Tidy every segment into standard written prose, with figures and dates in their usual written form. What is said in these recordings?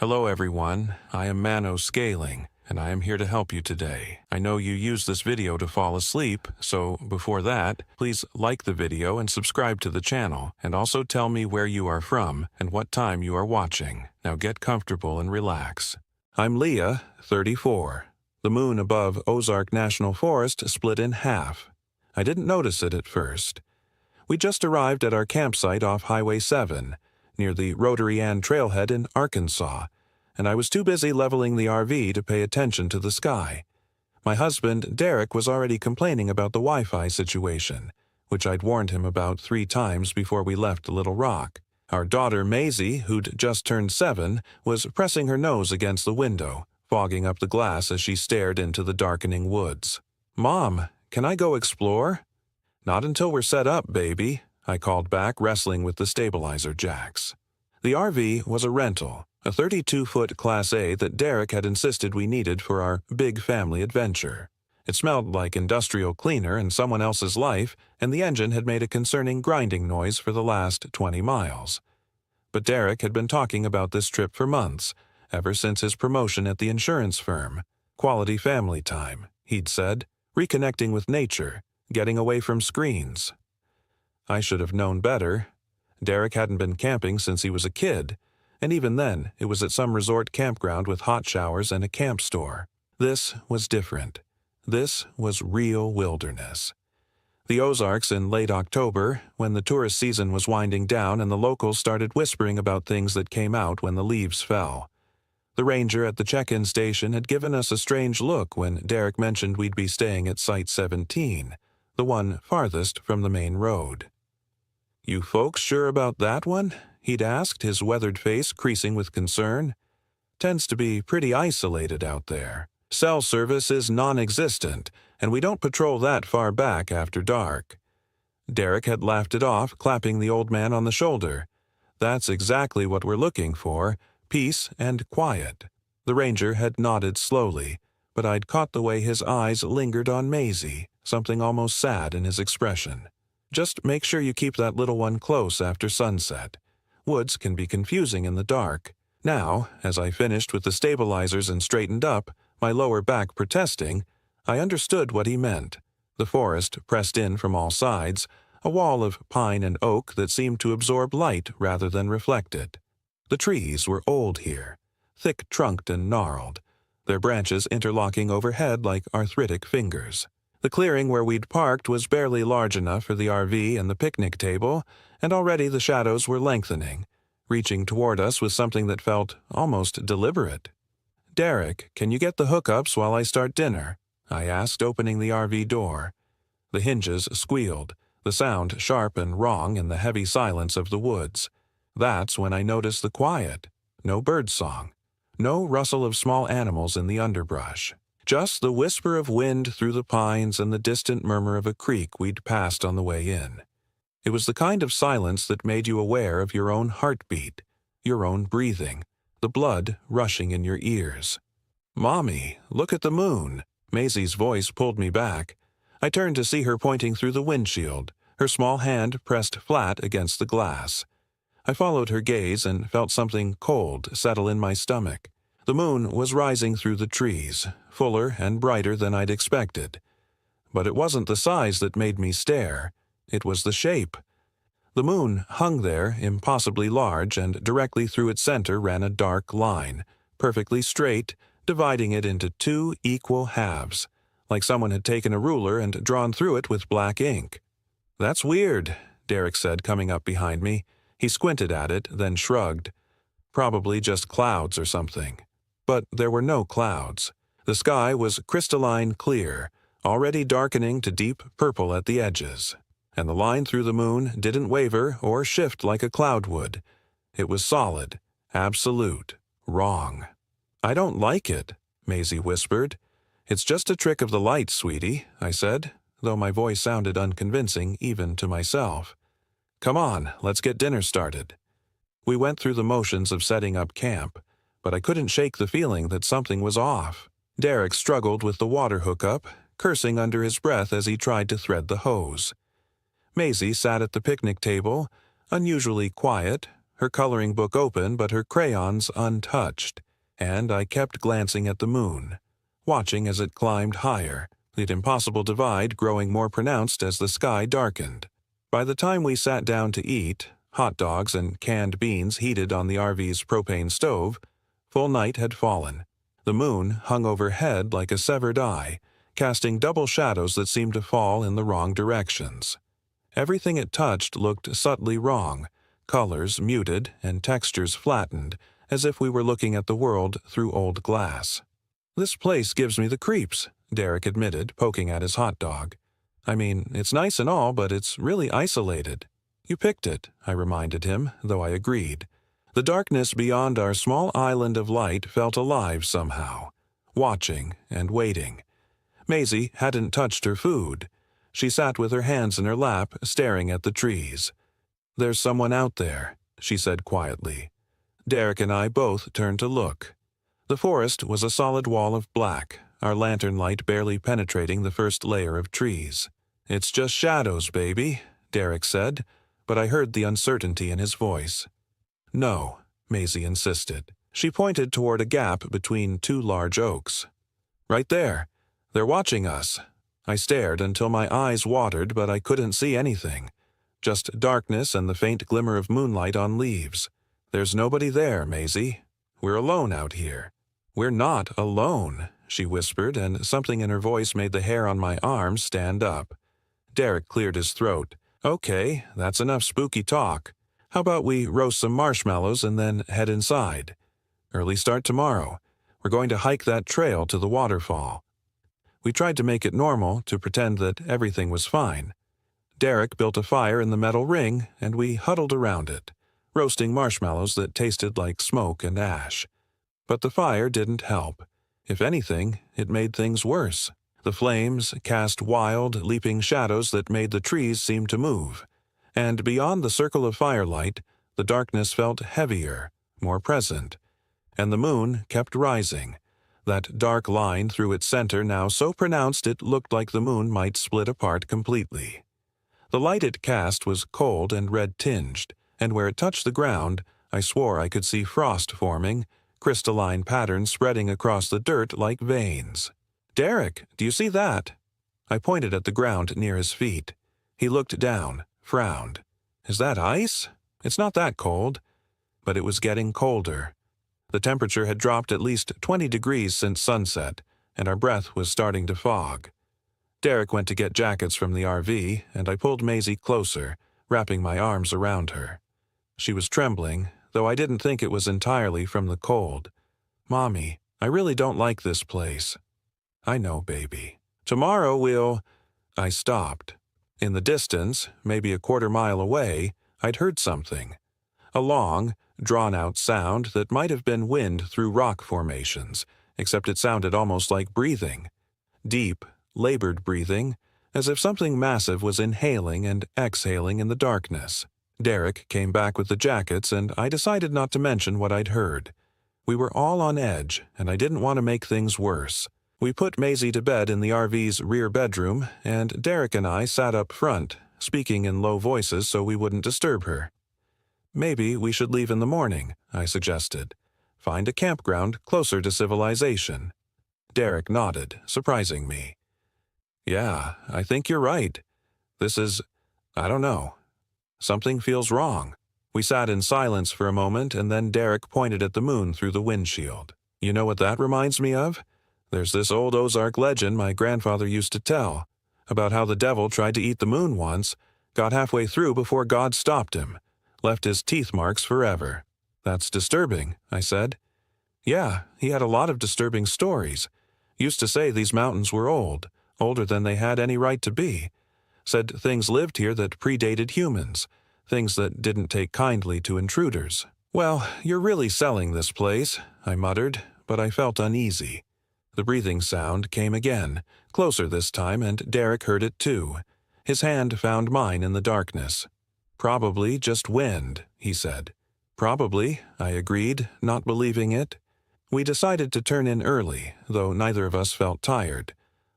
Hello everyone, I am Mano Scaling, and I am here to help you today. I know you use this video to fall asleep, so before that, please like the video and subscribe to the channel, and also tell me where you are from and what time you are watching. Now get comfortable and relax. I'm Leah, 34. The moon above Ozark National Forest split in half. I didn't notice it at first. We just arrived at our campsite off Highway 7, near the Rotary Ann Trailhead in Arkansas, and I was too busy leveling the RV to pay attention to the sky. My husband, Derek, was already complaining about the Wi-Fi situation, which I'd warned him about 3 times before we left Little Rock. Our daughter, Maisie, who'd just turned 7, was pressing her nose against the window, fogging up the glass as she stared into the darkening woods. "Mom, can I go explore?" "Not until we're set up, baby," I called back, wrestling with the stabilizer jacks. The RV was a rental, a 32-foot Class A that Derek had insisted we needed for our big family adventure. It smelled like industrial cleaner in someone else's life, and the engine had made a concerning grinding noise for the last 20 miles. But Derek had been talking about this trip for months, ever since his promotion at the insurance firm. Quality family time, he'd said, reconnecting with nature, getting away from screens. I should have known better. Derek hadn't been camping since he was a kid, and even then it was at some resort campground with hot showers and a camp store. This was different. This was real wilderness. The Ozarks in late October, when the tourist season was winding down and the locals started whispering about things that came out when the leaves fell. The ranger at the check-in station had given us a strange look when Derek mentioned we'd be staying at Site 17, the one farthest from the main road. "You folks sure about that one?" he'd asked, his weathered face creasing with concern. "Tends to be pretty isolated out there. Cell service is non-existent, and we don't patrol that far back after dark." Derek had laughed it off, clapping the old man on the shoulder. "That's exactly what we're looking for, peace and quiet." The ranger had nodded slowly, but I'd caught the way his eyes lingered on Maisie, something almost sad in his expression. "Just make sure you keep that little one close after sunset. Woods can be confusing in the dark." Now, as I finished with the stabilizers and straightened up, my lower back protesting, I understood what he meant. The forest pressed in from all sides, a wall of pine and oak that seemed to absorb light rather than reflect it. The trees were old here, thick-trunked and gnarled, their branches interlocking overhead like arthritic fingers. The clearing where we'd parked was barely large enough for the RV and the picnic table, and already the shadows were lengthening, reaching toward us with something that felt almost deliberate. "Derek, can you get the hookups while I start dinner?" I asked, opening the RV door. The hinges squealed, the sound sharp and wrong in the heavy silence of the woods. That's when I noticed the quiet. No birdsong. No rustle of small animals in the underbrush. Just the whisper of wind through the pines and the distant murmur of a creek we'd passed on the way in. It was the kind of silence that made you aware of your own heartbeat, your own breathing, the blood rushing in your ears. "Mommy, look at the moon." Maisie's voice pulled me back. I turned to see her pointing through the windshield, her small hand pressed flat against the glass. I followed her gaze and felt something cold settle in my stomach. The moon was rising through the trees, fuller and brighter than I'd expected. But it wasn't the size that made me stare. It was the shape. The moon hung there, impossibly large, and directly through its center ran a dark line, perfectly straight, dividing it into 2 equal halves, like someone had taken a ruler and drawn through it with black ink. "That's weird," Derek said, coming up behind me. He squinted at it, then shrugged. "Probably just clouds or something." But there were no clouds. The sky was crystalline clear, already darkening to deep purple at the edges. And the line through the moon didn't waver or shift like a cloud would. It was solid, absolute, wrong. "I don't like it," Maisie whispered. "It's just a trick of the light, sweetie," I said, though my voice sounded unconvincing even to myself. "Come on, let's get dinner started." We went through the motions of setting up camp, but I couldn't shake the feeling that something was off. Derek struggled with the water hookup, cursing under his breath as he tried to thread the hose. Maisie sat at the picnic table, unusually quiet, her coloring book open but her crayons untouched, and I kept glancing at the moon, watching as it climbed higher, the impossible divide growing more pronounced as the sky darkened. By the time we sat down to eat, hot dogs and canned beans heated on the RV's propane stove, full night had fallen. The moon hung overhead like a severed eye, casting double shadows that seemed to fall in the wrong directions. Everything it touched looked subtly wrong, colors muted and textures flattened, as if we were looking at the world through old glass. "This place gives me the creeps," Derek admitted, poking at his hot dog. "I mean, it's nice and all, but it's really isolated." "You picked it," I reminded him, though I agreed. The darkness beyond our small island of light felt alive somehow, watching and waiting. Maisie hadn't touched her food. She sat with her hands in her lap, staring at the trees. "There's someone out there," she said quietly. Derek and I both turned to look. The forest was a solid wall of black, our lantern light barely penetrating the first layer of trees. "It's just shadows, baby," Derek said, but I heard the uncertainty in his voice. "No," Maisie insisted. She pointed toward a gap between two large oaks. "Right there. They're watching us." I stared until my eyes watered, but I couldn't see anything. Just darkness and the faint glimmer of moonlight on leaves. "There's nobody there, Maisie. We're alone out here." "We're not alone," she whispered, and something in her voice made the hair on my arms stand up. Derek cleared his throat. "Okay, that's enough spooky talk. How about we roast some marshmallows and then head inside? Early start tomorrow. We're going to hike that trail to the waterfall." We tried to make it normal, to pretend that everything was fine. Derek built a fire in the metal ring, and we huddled around it, roasting marshmallows that tasted like smoke and ash. But the fire didn't help. If anything, it made things worse. The flames cast wild, leaping shadows that made the trees seem to move. And beyond the circle of firelight, the darkness felt heavier, more present. And the moon kept rising, that dark line through its center now so pronounced it looked like the moon might split apart completely. The light it cast was cold and red-tinged, and where it touched the ground, I swore I could see frost forming, crystalline patterns spreading across the dirt like veins. "Derek, do you see that?" I pointed at the ground near his feet. He looked down, frowned. "Is that ice? It's not that cold." But it was getting colder. The temperature had dropped at least 20 degrees since sunset, and our breath was starting to fog. Derek went to get jackets from the RV, and I pulled Maisie closer, wrapping my arms around her. She was trembling, though I didn't think it was entirely from the cold. "Mommy, I really don't like this place." "I know, baby. Tomorrow we'll—" I stopped. In the distance, maybe a quarter-mile away, I'd heard something. A long, drawn-out sound that might have been wind through rock formations, except it sounded almost like breathing. Deep, labored breathing, as if something massive was inhaling and exhaling in the darkness. Derek came back with the jackets, and I decided not to mention what I'd heard. We were all on edge, and I didn't want to make things worse. We put Maisie to bed in the RV's rear bedroom, and Derek and I sat up front, speaking in low voices so we wouldn't disturb her. "Maybe we should leave in the morning," I suggested. "Find a campground closer to civilization." Derek nodded, surprising me. "Yeah, I think you're right. I don't know. Something feels wrong." We sat in silence for a moment, and then Derek pointed at the moon through the windshield. "You know what that reminds me of? There's this old Ozark legend my grandfather used to tell, about how the devil tried to eat the moon once, got halfway through before God stopped him, left his teeth marks forever." "That's disturbing," I said. "Yeah, he had a lot of disturbing stories. Used to say these mountains were old, older than they had any right to be. Said things lived here that predated humans, things that didn't take kindly to intruders." "Well, you're really selling this place," I muttered, but I felt uneasy. The breathing sound came again, closer this time, and Derek heard it too. His hand found mine in the darkness. "Probably just wind," he said. "Probably," I agreed, not believing it. We decided to turn in early, though neither of us felt tired.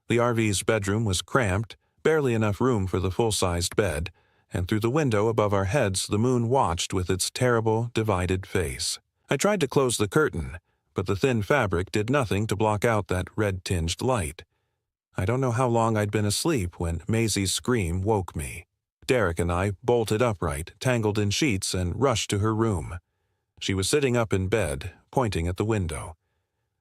The RV's bedroom was cramped, barely enough room for the full-sized bed, and through the window above our heads the moon watched with its terrible, divided face. I tried to close the curtain, but the thin fabric did nothing to block out that red-tinged light. I don't know how long I'd been asleep when Maisie's scream woke me. Derek and I bolted upright, tangled in sheets, and rushed to her room. She was sitting up in bed, pointing at the window.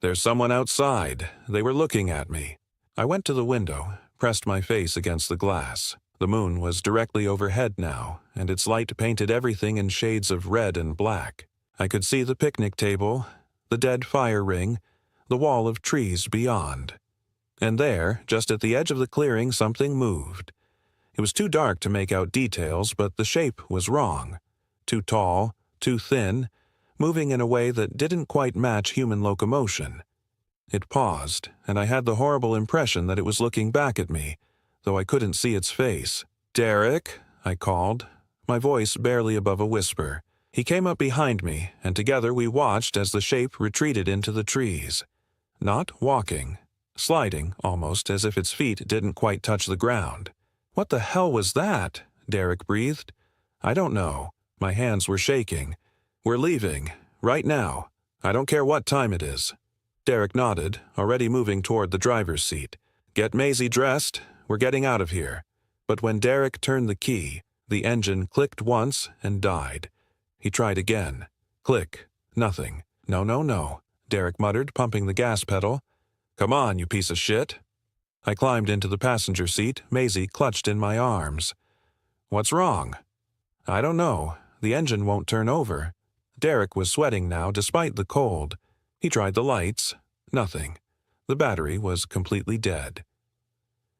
"There's someone outside. They were looking at me." I went to the window, pressed my face against the glass. The moon was directly overhead now, and its light painted everything in shades of red and black. I could see the picnic table, the dead fire ring, the wall of trees beyond. And there, just at the edge of the clearing, something moved. It was too dark to make out details, but the shape was wrong. Too tall, too thin, moving in a way that didn't quite match human locomotion. It paused, and I had the horrible impression that it was looking back at me, though I couldn't see its face. "Derek," I called, my voice barely above a whisper. He came up behind me, and together we watched as the shape retreated into the trees. Not walking, sliding almost as if its feet didn't quite touch the ground. "What the hell was that?" Derek breathed. "I don't know." My hands were shaking. "We're leaving. Right now. I don't care what time it is." Derek nodded, already moving toward the driver's seat. "Get Maisie dressed. We're getting out of here." But when Derek turned the key, the engine clicked once and died. He tried again. Click. Nothing. "No, no, no," Derek muttered, pumping the gas pedal. "Come on, you piece of shit." I climbed into the passenger seat, Maisie clutched in my arms. "What's wrong?" "I don't know. The engine won't turn over." Derek was sweating now, despite the cold. He tried the lights. Nothing. The battery was completely dead.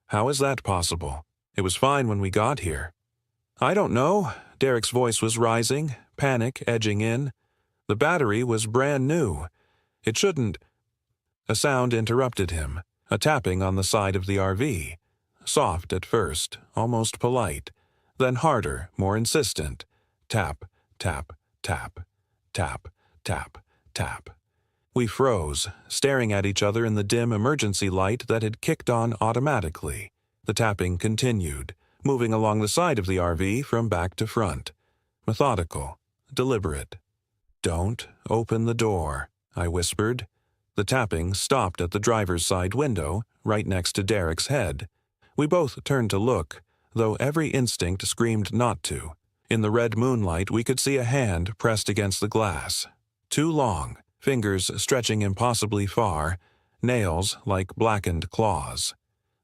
"How is that possible? It was fine when we got here." "I don't know." Derek's voice was rising, panic edging in. "The battery was brand new. It shouldn't—" A sound interrupted him, a tapping on the side of the RV. Soft at first, almost polite, then harder, more insistent. Tap, tap, tap, tap, tap, tap. We froze, staring at each other in the dim emergency light that had kicked on automatically. The tapping continued, moving along the side of the RV from back to front. Methodical, deliberate. "Don't open the door," I whispered. The tapping stopped at the driver's side window, right next to Derek's head. We both turned to look, though every instinct screamed not to. In the red moonlight we could see a hand pressed against the glass. Too long, fingers stretching impossibly far, nails like blackened claws.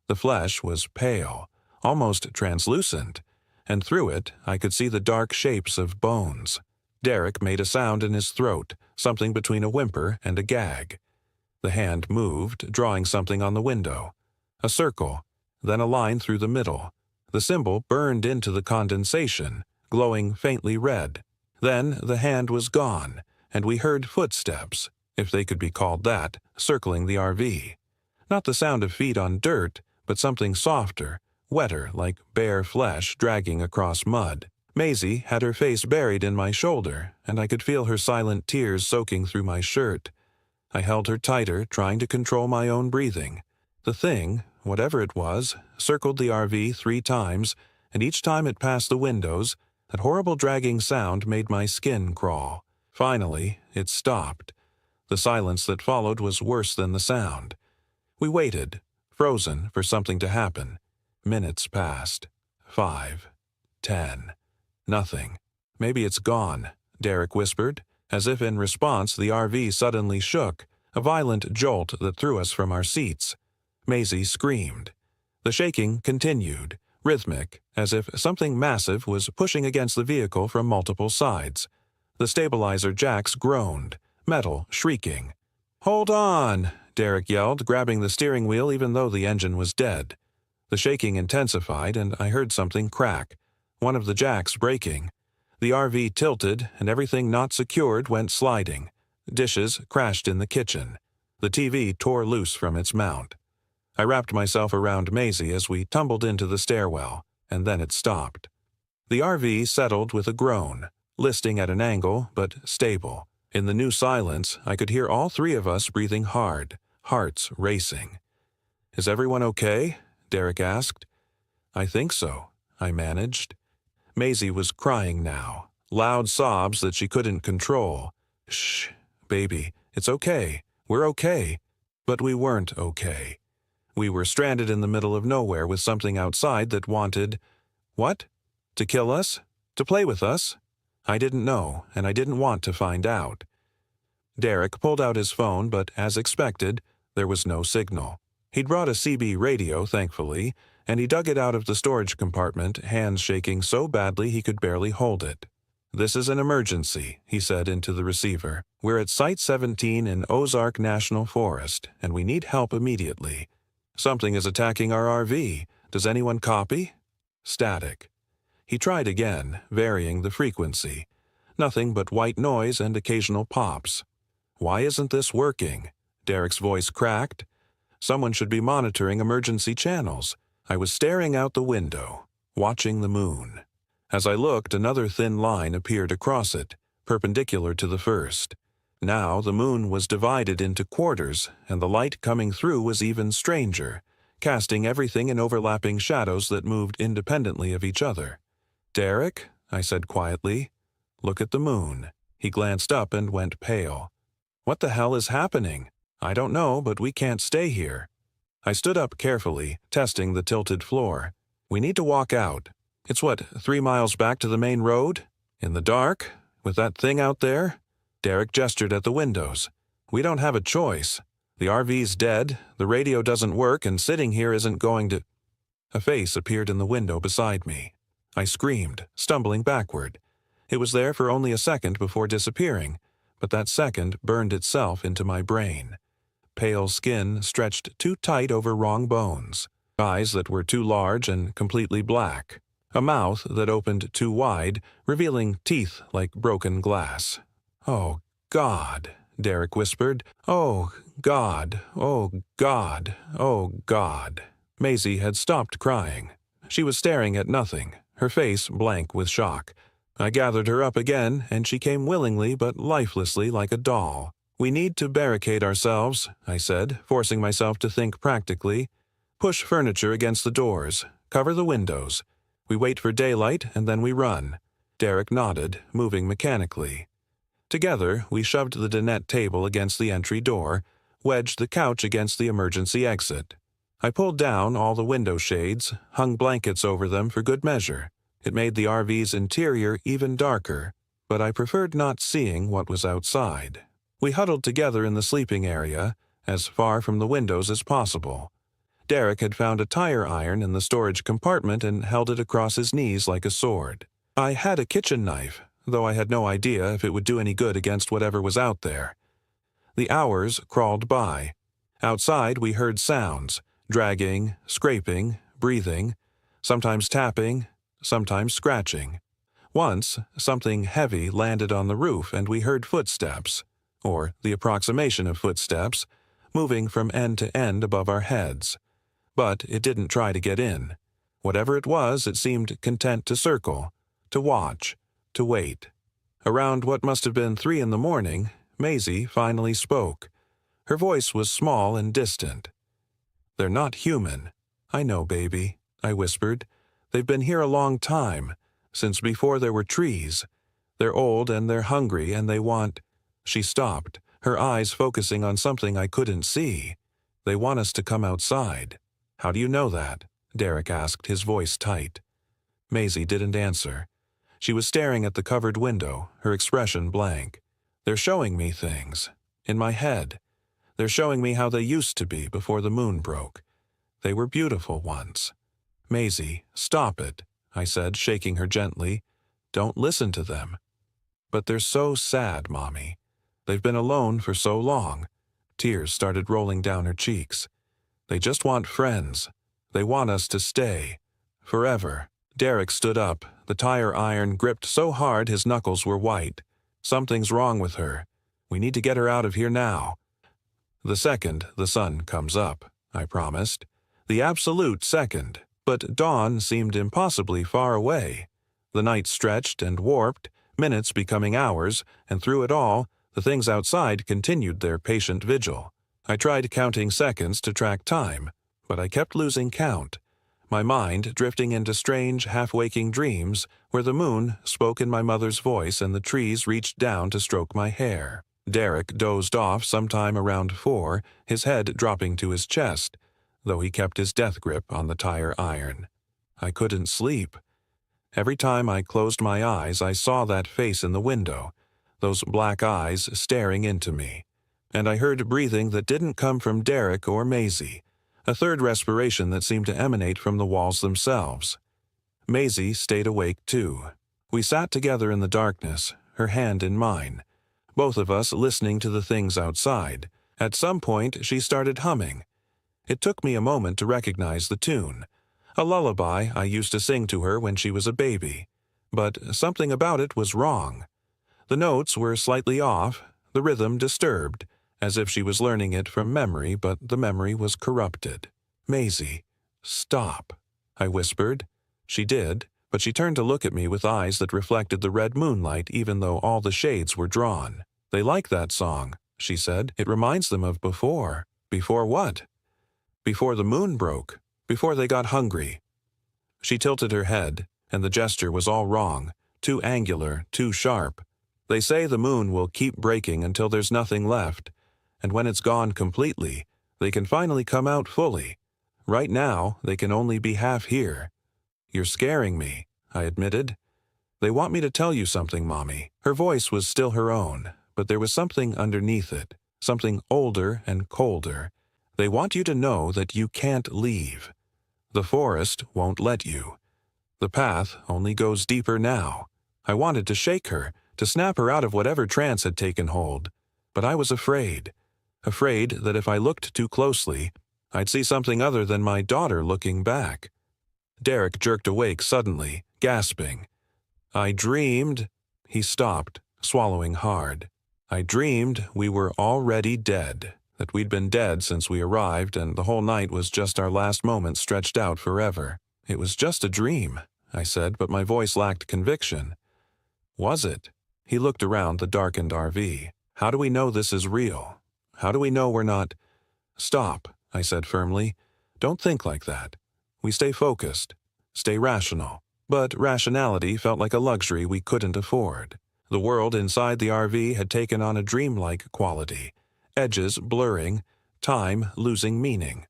The flesh was pale, almost translucent, and through it I could see the dark shapes of bones. Derek made a sound in his throat, something between a whimper and a gag. The hand moved, drawing something on the window. A circle, then a line through the middle. The symbol burned into the condensation, glowing faintly red. Then the hand was gone, and we heard footsteps, if they could be called that, circling the RV. Not the sound of feet on dirt, but something softer, wetter like bare flesh dragging across mud. Maisie had her face buried in my shoulder, and I could feel her silent tears soaking through my shirt. I held her tighter, trying to control my own breathing. The thing, whatever it was, circled the RV 3 times, and each time it passed the windows, that horrible dragging sound made my skin crawl. Finally, it stopped. The silence that followed was worse than the sound. We waited, frozen, for something to happen. Minutes passed. 5. 10. Nothing. "Maybe it's gone," Derek whispered. As if in response, the RV suddenly shook, a violent jolt that threw us from our seats. Maisie screamed. The shaking continued, rhythmic, as if something massive was pushing against the vehicle from multiple sides. The stabilizer jacks groaned, metal shrieking. "Hold on!" Derek yelled, grabbing the steering wheel even though the engine was dead. The shaking intensified, and I heard something crack, one of the jacks breaking. The RV tilted, and everything not secured went sliding. Dishes crashed in the kitchen. The TV tore loose from its mount. I wrapped myself around Maisie as we tumbled into the stairwell, and then it stopped. The RV settled with a groan, listing at an angle, but stable. In the new silence, I could hear all 3 of us breathing hard, hearts racing. "Is everyone okay?" Derek asked. "I think so," I managed. Maisie was crying now, loud sobs that she couldn't control. "Shh, baby, it's okay. We're okay." But we weren't okay. We were stranded in the middle of nowhere with something outside that wanted… what? To kill us? To play with us? I didn't know, and I didn't want to find out. Derek pulled out his phone, but as expected, there was no signal. He'd brought a CB radio, thankfully, and he dug it out of the storage compartment, hands shaking so badly he could barely hold it. "This is an emergency," he said into the receiver. "We're at Site 17 in Ozark National Forest, and we need help immediately. Something is attacking our RV. Does anyone copy?" Static. He tried again, varying the frequency. Nothing but white noise and occasional pops. "Why isn't this working?" Derek's voice cracked. Someone should be monitoring emergency channels. I was staring out the window, watching the moon. As I looked, another thin line appeared across it, perpendicular to the first. Now the moon was divided into quarters, and the light coming through was even stranger, casting everything in overlapping shadows that moved independently of each other. "Derek," I said quietly, "look at the moon." He glanced up and went pale. "What the hell is happening?" "I don't know, but we can't stay here." I stood up carefully, testing the tilted floor. "We need to walk out. It's 3 miles back to the main road? In the dark? With that thing out there?" Derek gestured at the windows. "We don't have a choice. The RV's dead, the radio doesn't work, and sitting here isn't going to…" A face appeared in the window beside me. I screamed, stumbling backward. It was there for only a second before disappearing, but that second burned itself into my brain. Pale skin stretched too tight over wrong bones, eyes that were too large and completely black, a mouth that opened too wide, revealing teeth like broken glass. "Oh, God," Derek whispered. "Oh, God, oh, God, oh, God." Maisie had stopped crying. She was staring at nothing, her face blank with shock. I gathered her up again, and she came willingly but lifelessly like a doll. "We need to barricade ourselves," I said, forcing myself to think practically. "Push furniture against the doors. Cover the windows. We wait for daylight, and then we run." Derek nodded, moving mechanically. Together, we shoved the dinette table against the entry door, wedged the couch against the emergency exit. I pulled down all the window shades, hung blankets over them for good measure. It made the RV's interior even darker, but I preferred not seeing what was outside. We huddled together in the sleeping area, as far from the windows as possible. Derek had found a tire iron in the storage compartment and held it across his knees like a sword. I had a kitchen knife, though I had no idea if it would do any good against whatever was out there. The hours crawled by. Outside we heard sounds, dragging, scraping, breathing, sometimes tapping, sometimes scratching. Once, something heavy landed on the roof and we heard footsteps, or the approximation of footsteps, moving from end to end above our heads. But it didn't try to get in. Whatever it was, it seemed content to circle, to watch, to wait. Around what must have been 3 a.m, Maisie finally spoke. Her voice was small and distant. "They're not human." "I know, baby," I whispered. "They've been here a long time, since before there were trees. They're old and they're hungry and they want…" She stopped, her eyes focusing on something I couldn't see. "They want us to come outside." "How do you know that?" Derek asked, his voice tight. Maisie didn't answer. She was staring at the covered window, her expression blank. "They're showing me things. In my head. They're showing me how they used to be before the moon broke. They were beautiful once." "Maisie, stop it," I said, shaking her gently. "Don't listen to them." "But they're so sad, Mommy. They've been alone for so long." Tears started rolling down her cheeks. "They just want friends. They want us to stay. Forever." Derek stood up, the tire iron gripped so hard his knuckles were white. "Something's wrong with her. We need to get her out of here now." "The second the sun comes up," I promised. "The absolute second." But dawn seemed impossibly far away. The night stretched and warped, minutes becoming hours, and through it all, the things outside continued their patient vigil. I tried counting seconds to track time, but I kept losing count. my mind drifting into strange, half-waking dreams where the moon spoke in my mother's voice and the trees reached down to stroke my hair. Derek dozed off sometime around 4, his head dropping to his chest, though he kept his death grip on the tire iron. I couldn't sleep. Every time I closed my eyes, I saw that face in the window, those black eyes staring into me. And I heard breathing that didn't come from Derek or Maisie, a third respiration that seemed to emanate from the walls themselves. Maisie stayed awake too. We sat together in the darkness, her hand in mine, both of us listening to the things outside. At some point, she started humming. It took me a moment to recognize the tune, a lullaby I used to sing to her when she was a baby. But something about it was wrong. The notes were slightly off, the rhythm disturbed, as if she was learning it from memory, but the memory was corrupted. "Maisie, stop," I whispered. She did, but she turned to look at me with eyes that reflected the red moonlight even though all the shades were drawn. "They like that song," she said. "It reminds them of before." "Before what?" "Before the moon broke. Before they got hungry." She tilted her head, and the gesture was all wrong, too angular, too sharp. "They say the moon will keep breaking until there's nothing left, and when it's gone completely, they can finally come out fully. Right now, they can only be half here." "You're scaring me," I admitted. "They want me to tell you something, Mommy." Her voice was still her own, but there was something underneath it, something older and colder. "They want you to know that you can't leave. The forest won't let you. The path only goes deeper now." I wanted to shake her, to snap her out of whatever trance had taken hold, but I was afraid that if I looked too closely, I'd see something other than my daughter looking back. Derek jerked awake suddenly, gasping. "I dreamed—" He stopped, swallowing hard. "I dreamed we were already dead, that we'd been dead since we arrived and the whole night was just our last moment stretched out forever." "It was just a dream," I said, but my voice lacked conviction. "Was it?" He looked around the darkened RV. "How do we know this is real? How do we know we're not—" "Stop," I said firmly. "Don't think like that. We stay focused, stay rational." But rationality felt like a luxury we couldn't afford. The world inside the RV had taken on a dreamlike quality, edges blurring, time losing meaning.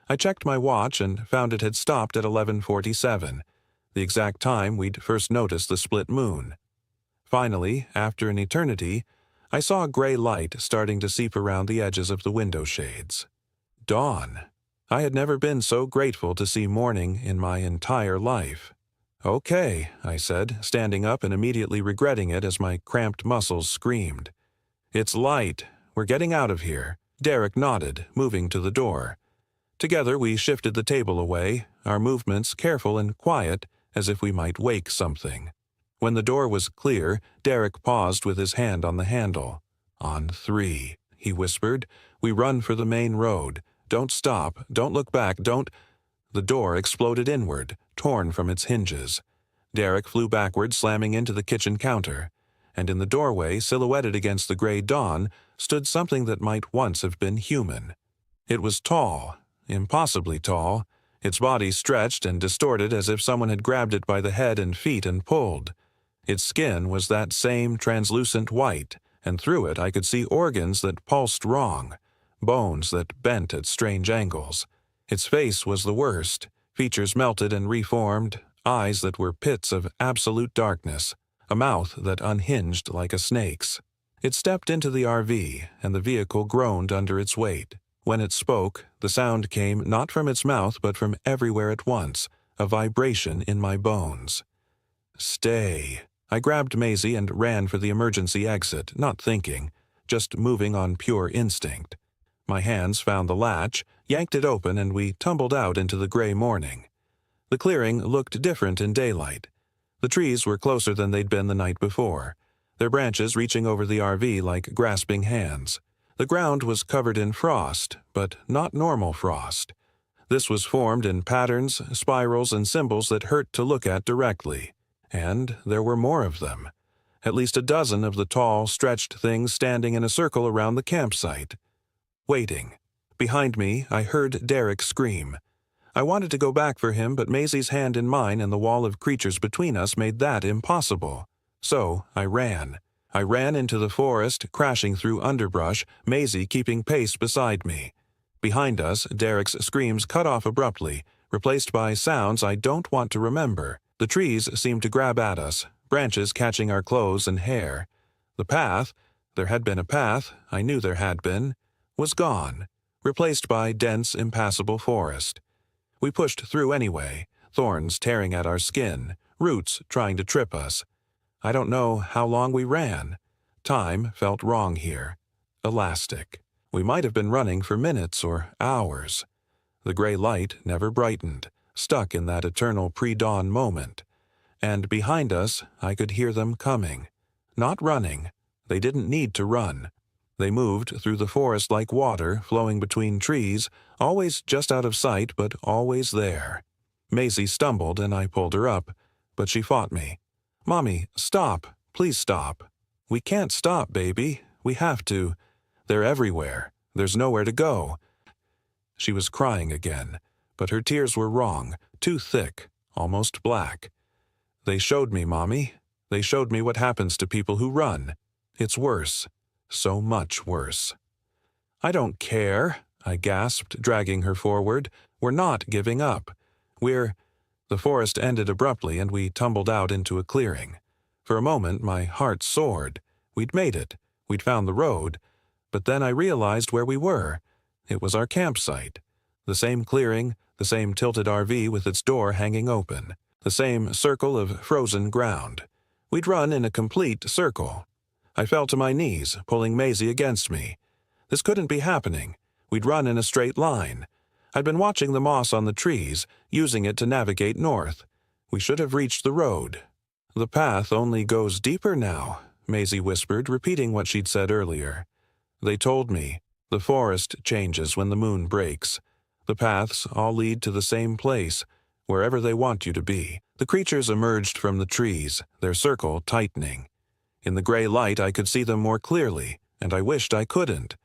I checked my watch and found it had stopped at 11:47, the exact time we'd first noticed the split moon. Finally, after an eternity, I saw a gray light starting to seep around the edges of the window shades. Dawn. I had never been so grateful to see morning in my entire life. "Okay," I said, standing up and immediately regretting it as my cramped muscles screamed. "It's light. We're getting out of here." Derek nodded, moving to the door. Together we shifted the table away, our movements careful and quiet, as if we might wake something. When the door was clear, Derek paused with his hand on the handle. "On 3, he whispered. "We run for the main road. Don't stop, don't look back, don't—" The door exploded inward, torn from its hinges. Derek flew backward, slamming into the kitchen counter. And in the doorway, silhouetted against the gray dawn, stood something that might once have been human. It was tall, impossibly tall, its body stretched and distorted as if someone had grabbed it by the head and feet and pulled. Its skin was that same translucent white, and through it I could see organs that pulsed wrong, bones that bent at strange angles. Its face was the worst, features melted and reformed, eyes that were pits of absolute darkness, a mouth that unhinged like a snake's. It stepped into the RV, and the vehicle groaned under its weight. When it spoke, the sound came not from its mouth but from everywhere at once, a vibration in my bones. "Stay." I grabbed Maisie and ran for the emergency exit, not thinking, just moving on pure instinct. My hands found the latch, yanked it open, and we tumbled out into the gray morning. The clearing looked different in daylight. The trees were closer than they'd been the night before, their branches reaching over the RV like grasping hands. The ground was covered in frost, but not normal frost. This was formed in patterns, spirals, and symbols that hurt to look at directly. And there were more of them. At least a dozen of the tall, stretched things standing in a circle around the campsite. Waiting. Behind me, I heard Derek scream. I wanted to go back for him, but Maisie's hand in mine and the wall of creatures between us made that impossible. So I ran. I ran into the forest, crashing through underbrush, Maisie keeping pace beside me. Behind us, Derek's screams cut off abruptly, replaced by sounds I don't want to remember. The trees seemed to grab at us, branches catching our clothes and hair. The path, there had been a path, I knew there had been, was gone, replaced by dense, impassable forest. We pushed through anyway, thorns tearing at our skin, roots trying to trip us. I don't know how long we ran. Time felt wrong here. Elastic. We might have been running for minutes or hours. The gray light never brightened, stuck in that eternal pre-dawn moment. And behind us, I could hear them coming. Not running. They didn't need to run. They moved through the forest like water flowing between trees, always just out of sight but always there. Maisie stumbled and I pulled her up, but she fought me. "Mommy, stop. Please stop." "We can't stop, baby. We have to. They're everywhere. There's nowhere to go." She was crying again, but her tears were wrong, too thick, almost black. "They showed me, Mommy. They showed me what happens to people who run. It's worse. So much worse." "I don't care," I gasped, dragging her forward. "We're not giving up. We're—" The forest ended abruptly and we tumbled out into a clearing. For a moment my heart soared. We'd made it. We'd found the road. But then I realized where we were. It was our campsite. The same clearing, the same tilted RV with its door hanging open. The same circle of frozen ground. We'd run in a complete circle. I fell to my knees, pulling Maisie against me. This couldn't be happening. We'd run in a straight line. I'd been watching the moss on the trees, using it to navigate north. We should have reached the road. "The path only goes deeper now," Maisie whispered, repeating what she'd said earlier. "They told me. The forest changes when the moon breaks. The paths all lead to the same place, wherever they want you to be." The creatures emerged from the trees, their circle tightening. In the gray light I could see them more clearly, and I wished I couldn't.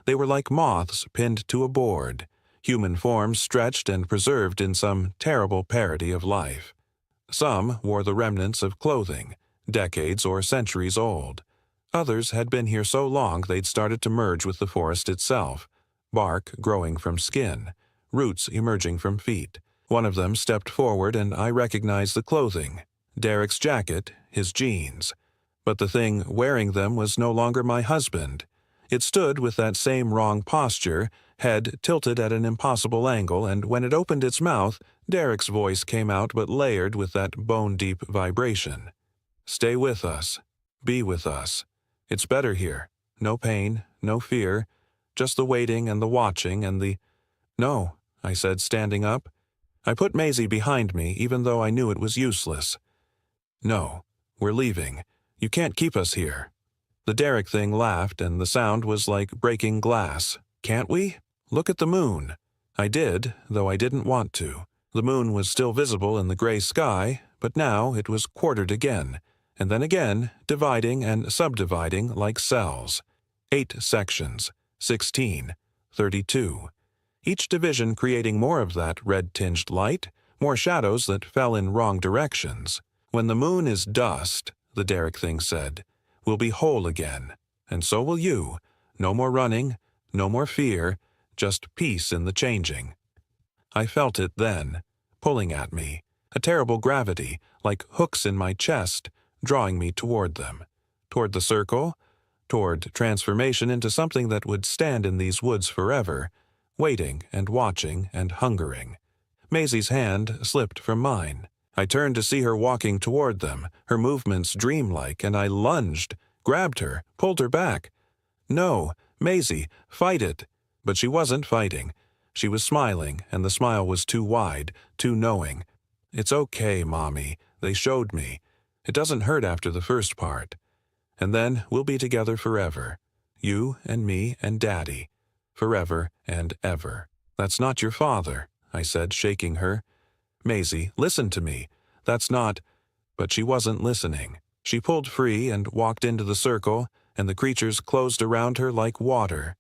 They were like moths pinned to a board, human forms stretched and preserved in some terrible parody of life. Some wore the remnants of clothing, decades or centuries old. Others had been here so long they'd started to merge with the forest itself, bark growing from skin, roots emerging from feet. One of them stepped forward and I recognized the clothing, Derek's jacket, his jeans. But the thing wearing them was no longer my husband. It stood with that same wrong posture, head tilted at an impossible angle, and when it opened its mouth, Derek's voice came out but layered with that bone-deep vibration. "Stay with us. Be with us. It's better here. No pain, no fear, just the waiting and the watching and the—" "No," I said, standing up. I put Maisie behind me, even though I knew it was useless. "No, we're leaving. You can't keep us here." The Derek thing laughed, and the sound was like breaking glass. "Can't we? Look at the moon." I did, though I didn't want to. The moon was still visible in the gray sky, but now it was quartered again, and then again, dividing and subdividing like cells. 8 sections, 16, 32. Each division creating more of that red-tinged light, more shadows that fell in wrong directions. "When the moon is dust," the Derek thing said, "we'll be whole again. And so will you. No more running, no more fear, just peace in the changing." I felt it then, pulling at me, a terrible gravity, like hooks in my chest, drawing me toward them. Toward the circle, toward transformation into something that would stand in these woods forever, waiting and watching and hungering. Maisie's hand slipped from mine. I turned to see her walking toward them, her movements dreamlike, and I lunged, grabbed her, pulled her back. "No, Maisie, fight it." But she wasn't fighting. She was smiling, and the smile was too wide, too knowing. "It's okay, Mommy. They showed me. It doesn't hurt after the first part. And then we'll be together forever. You and me and Daddy. Forever and ever." "That's not your father," I said, shaking her. "Maisie, listen to me. That's not—" But she wasn't listening. She pulled free and walked into the circle, and the creatures closed around her like water.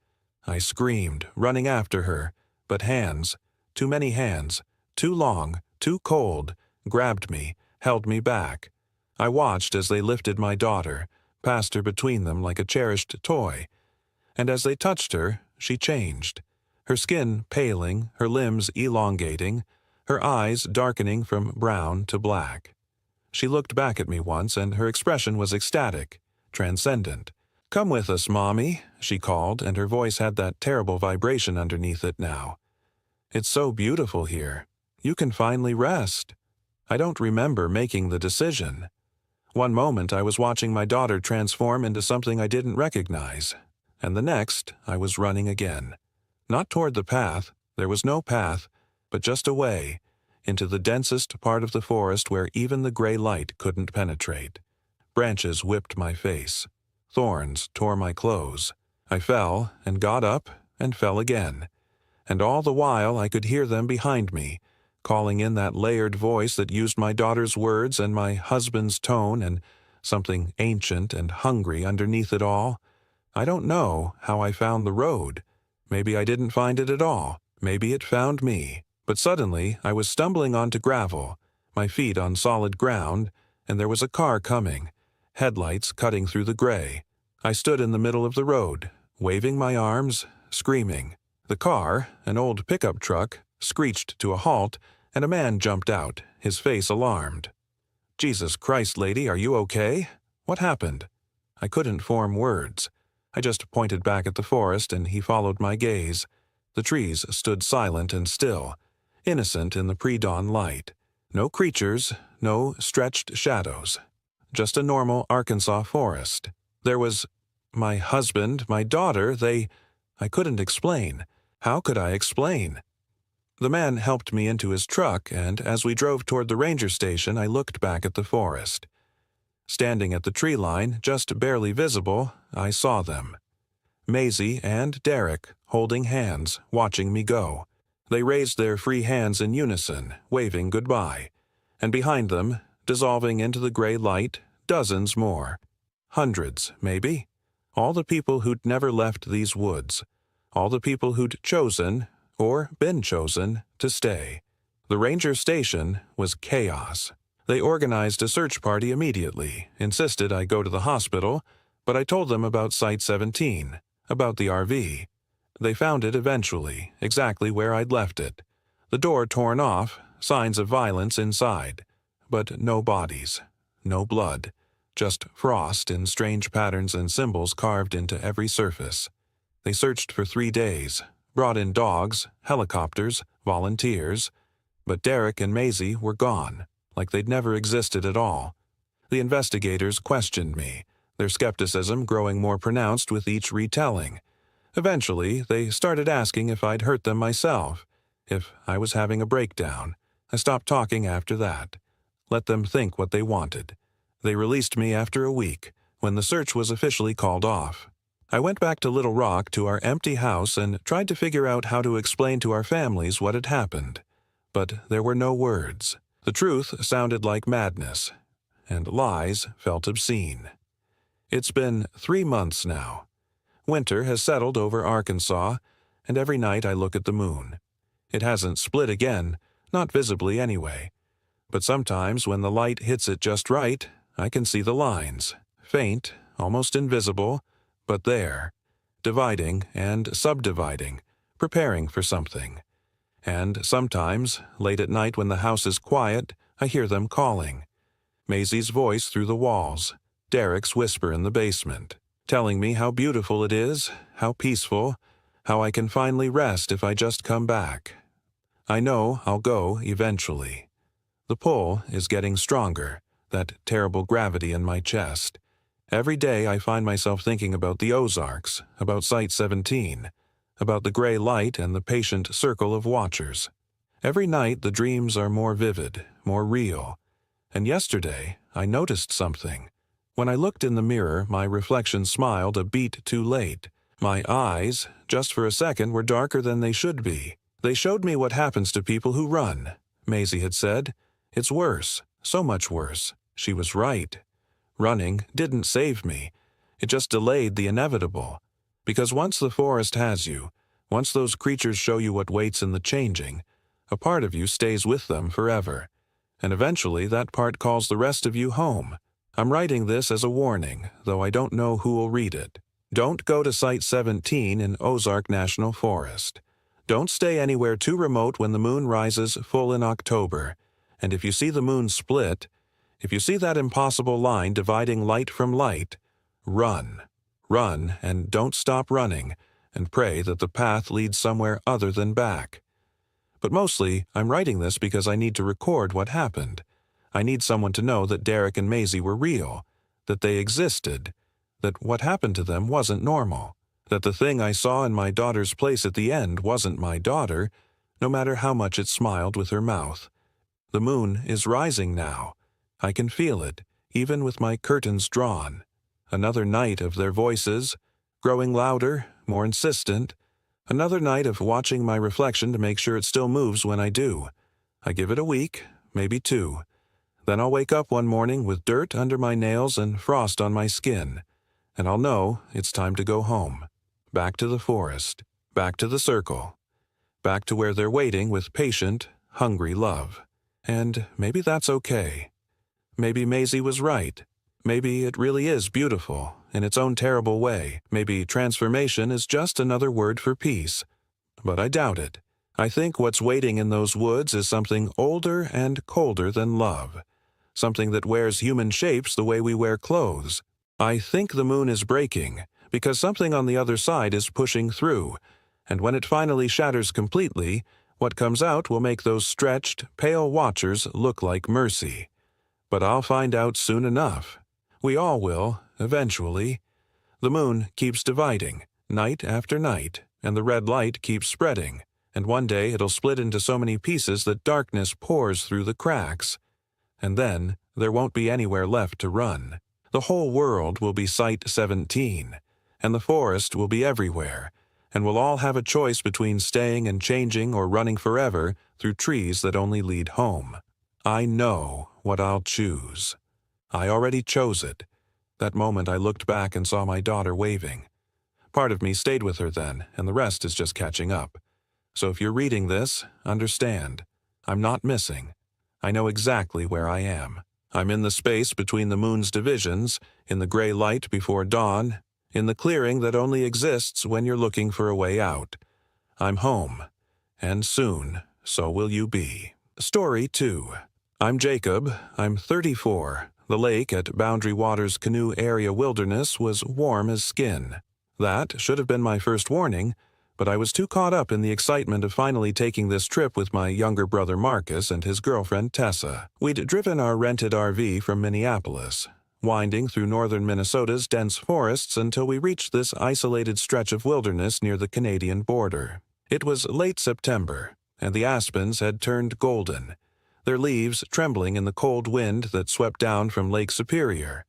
I screamed, running after her, but hands, too many hands, too long, too cold, grabbed me, held me back. I watched as they lifted my daughter, passed her between them like a cherished toy. And as they touched her, she changed. Her skin paling, her limbs elongating, her eyes darkening from brown to black. She looked back at me once, and her expression was ecstatic, transcendent. "Come with us, Mommy," she called, and her voice had that terrible vibration underneath it now. "It's so beautiful here. You can finally rest." I don't remember making the decision. One moment I was watching my daughter transform into something I didn't recognize, and the next I was running again. Not toward the path, there was no path, but just away, into the densest part of the forest where even the gray light couldn't penetrate. Branches whipped my face. Thorns tore my clothes. I fell and got up and fell again. And all the while I could hear them behind me, calling in that layered voice that used my daughter's words and my husband's tone and something ancient and hungry underneath it all. I don't know how I found the road. Maybe I didn't find it at all. Maybe it found me. But suddenly I was stumbling onto gravel, my feet on solid ground, and there was a car coming, headlights cutting through the gray. I stood in the middle of the road, waving my arms, screaming. The car, an old pickup truck, screeched to a halt, and a man jumped out, his face alarmed. "Jesus Christ, lady, are you okay? What happened?" I couldn't form words. I just pointed back at the forest, and he followed my gaze. The trees stood silent and still, innocent in the pre-dawn light. No creatures, no stretched shadows. Just a normal Arkansas forest. There was my husband, my daughter, I couldn't explain. How could I explain? The man helped me into his truck, and as we drove toward the ranger station, I looked back at the forest. Standing at the tree line, just barely visible, I saw them. Maisie and Derek, holding hands, watching me go. They raised their free hands in unison, waving goodbye. And behind them, dissolving into the gray light, dozens more. Hundreds, maybe. All the people who'd never left these woods. All the people who'd chosen, or been chosen, to stay. The ranger station was chaos. They organized a search party immediately, insisted I go to the hospital, but I told them about Site 17, about the RV. They found it eventually, exactly where I'd left it. The door torn off, signs of violence inside. But no bodies, no blood, just frost in strange patterns and symbols carved into every surface. They searched for 3 days, brought in dogs, helicopters, volunteers, but Derek and Maisie were gone, like they'd never existed at all. The investigators questioned me, their skepticism growing more pronounced with each retelling. Eventually, they started asking if I'd hurt them myself, if I was having a breakdown. I stopped talking after that. Let them think what they wanted. They released me after a week, when the search was officially called off. I went back to Little Rock to our empty house and tried to figure out how to explain to our families what had happened. But there were no words. The truth sounded like madness, and lies felt obscene. It's been 3 months now. Winter has settled over Arkansas, and every night I look at the moon. It hasn't split again, not visibly anyway. But sometimes when the light hits it just right, I can see the lines, faint, almost invisible, but there, dividing and subdividing, preparing for something. And sometimes, late at night when the house is quiet, I hear them calling. Maisie's voice through the walls, Derek's whisper in the basement, telling me how beautiful it is, how peaceful, how I can finally rest if I just come back. I know I'll go eventually. The pull is getting stronger, that terrible gravity in my chest. Every day I find myself thinking about the Ozarks, about Site 17, about the gray light and the patient circle of watchers. Every night the dreams are more vivid, more real. And yesterday I noticed something. When I looked in the mirror, my reflection smiled a beat too late. My eyes, just for a second, were darker than they should be. They showed me what happens to people who run, Maisie had said. It's worse, so much worse. She was right. Running didn't save me. It just delayed the inevitable. Because once the forest has you, once those creatures show you what waits in the changing, A part of you stays with them forever, and eventually that part calls the rest of you home. I'm writing this as a warning, though I don't know who will read it. Don't go to Site 17 in Ozark National Forest. Don't stay anywhere too remote when the moon rises full in October, and if you see the moon split, if you see that impossible line dividing light from light, run. Run, and don't stop running, and pray that the path leads somewhere other than back. But mostly, I'm writing this because I need to record what happened. I need someone to know that Derek and Maisie were real, that they existed, that what happened to them wasn't normal, that the thing I saw in my daughter's place at the end wasn't my daughter, no matter how much it smiled with her mouth. The moon is rising now. I can feel it, even with my curtains drawn. Another night of their voices, growing louder, more insistent. Another night of watching my reflection to make sure it still moves when I do. I give it a week, maybe 2. Then I'll wake up one morning with dirt under my nails and frost on my skin, and I'll know it's time to go home. Back to the forest, back to the circle, back to where they're waiting with patient, hungry love. And maybe that's okay. Maybe Maisie was right. Maybe it really is beautiful, in its own terrible way. Maybe transformation is just another word for peace. But I doubt it. I think what's waiting in those woods is something older and colder than love. Something that wears human shapes the way we wear clothes. I think the moon is breaking, because something on the other side is pushing through, and when it finally shatters completely, what comes out will make those stretched, pale watchers look like mercy. But I'll find out soon enough. We all will, eventually. The moon keeps dividing, night after night, and the red light keeps spreading, and one day it'll split into so many pieces that darkness pours through the cracks. And then there won't be anywhere left to run. The whole world will be Site 17, and the forest will be everywhere, and we'll all have a choice between staying and changing or running forever through trees that only lead home. I know what I'll choose. I already chose it. That moment I looked back and saw my daughter waving. Part of me stayed with her then, and the rest is just catching up. So if you're reading this, understand. I'm not missing. I know exactly where I am. I'm in the space between the moon's divisions, in the gray light before dawn, in the clearing that only exists when you're looking for a way out. I'm home. And soon, so will you be. Story 2. I'm Jacob. I'm 34. The lake at Boundary Waters Canoe Area Wilderness was warm as skin. That should have been my first warning, but I was too caught up in the excitement of finally taking this trip with my younger brother Marcus and his girlfriend Tessa. We'd driven our rented RV from Minneapolis, winding through northern Minnesota's dense forests until we reached this isolated stretch of wilderness near the Canadian border. It was late September, and the aspens had turned golden, their leaves trembling in the cold wind that swept down from Lake Superior.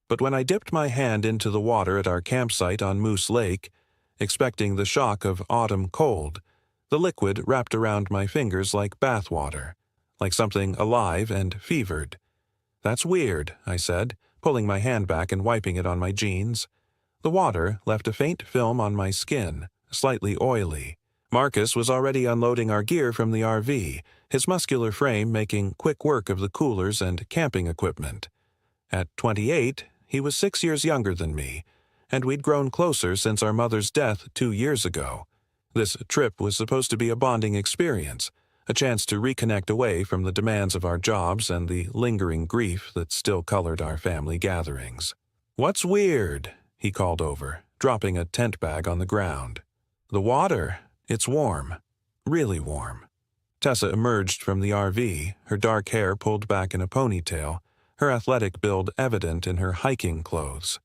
But when I dipped my hand into the water at our campsite on Moose Lake, expecting the shock of autumn cold, the liquid wrapped around my fingers like bathwater, like something alive and fevered. "That's weird," I said, pulling my hand back and wiping it on my jeans. The water left a faint film on my skin, slightly oily. Marcus was already unloading our gear from the RV, his muscular frame making quick work of the coolers and camping equipment. At 28, he was 6 years younger than me, and we'd grown closer since our mother's death 2 years ago. This trip was supposed to be a bonding experience, a chance to reconnect away from the demands of our jobs and the lingering grief that still colored our family gatherings. "What's weird?" he called over, dropping a tent bag on the ground. "The water. It's warm. Really warm." Tessa emerged from the RV, her dark hair pulled back in a ponytail, her athletic build evident in her hiking clothes.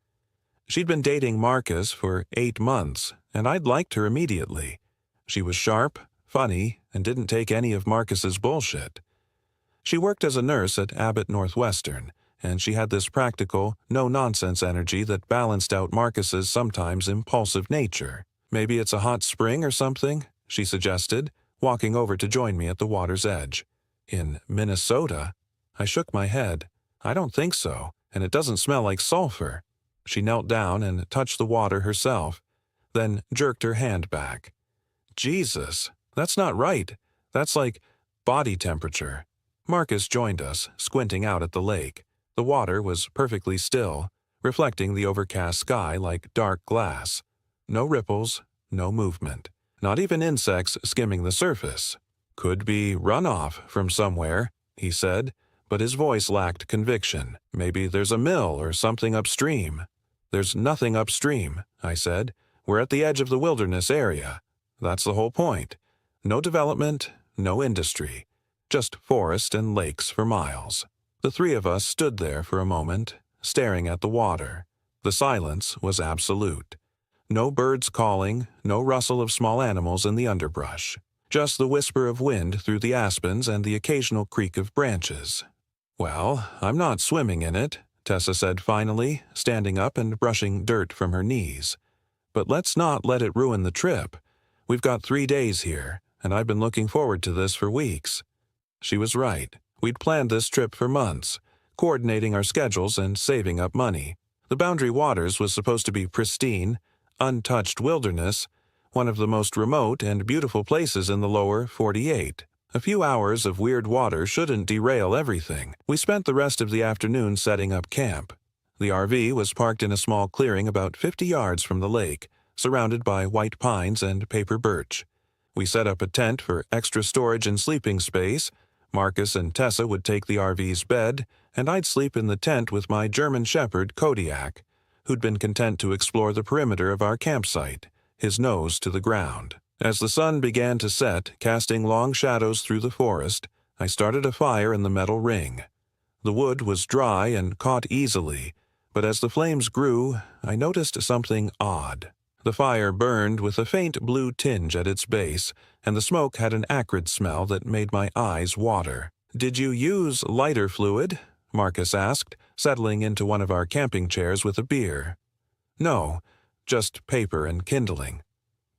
She'd been dating Marcus for 8 months, and I'd liked her immediately. She was sharp, funny, and didn't take any of Marcus's bullshit. She worked as a nurse at Abbott Northwestern, and she had this practical, no-nonsense energy that balanced out Marcus's sometimes impulsive nature. "Maybe it's a hot spring or something," she suggested, walking over to join me at the water's edge. "In Minnesota?" I shook my head. "I don't think so, and it doesn't smell like sulfur." She knelt down and touched the water herself, then jerked her hand back. "Jesus, that's not right. That's like body temperature. Marcus joined us, squinting out at the lake. The water was perfectly still, reflecting the overcast sky like dark glass. No ripples, no movement. Not even insects skimming the surface. "Could be runoff from somewhere," he said, but his voice lacked conviction. "Maybe there's a mill or something upstream." "There's nothing upstream," I said. "We're at the edge of the wilderness area. That's the whole point. No development, no industry. Just forest and lakes for miles." The three of us stood there for a moment, staring at the water. The silence was absolute. No birds calling, no rustle of small animals in the underbrush. Just the whisper of wind through the aspens and the occasional creak of branches. "Well, I'm not swimming in it," Tessa said finally, standing up and brushing dirt from her knees. "But let's not let it ruin the trip. We've got 3 days here, and I've been looking forward to this for weeks." She was right. We'd planned this trip for months, coordinating our schedules and saving up money. The Boundary Waters was supposed to be pristine, untouched wilderness, one of the most remote and beautiful places in the lower 48. A few hours of weird water shouldn't derail everything. We spent the rest of the afternoon setting up camp. The RV was parked in a small clearing about 50 yards from the lake, surrounded by white pines and paper birch. We set up a tent for extra storage and sleeping space. Marcus and Tessa would take the RV's bed, and I'd sleep in the tent with my German shepherd, Kodiak, who'd been content to explore the perimeter of our campsite, his nose to the ground. As the sun began to set, casting long shadows through the forest, I started a fire in the metal ring. The wood was dry and caught easily, but as the flames grew, I noticed something odd. The fire burned with a faint blue tinge at its base, and the smoke had an acrid smell that made my eyes water. "Did you use lighter fluid?" Marcus asked, settling into one of our camping chairs with a beer. "No, just paper and kindling."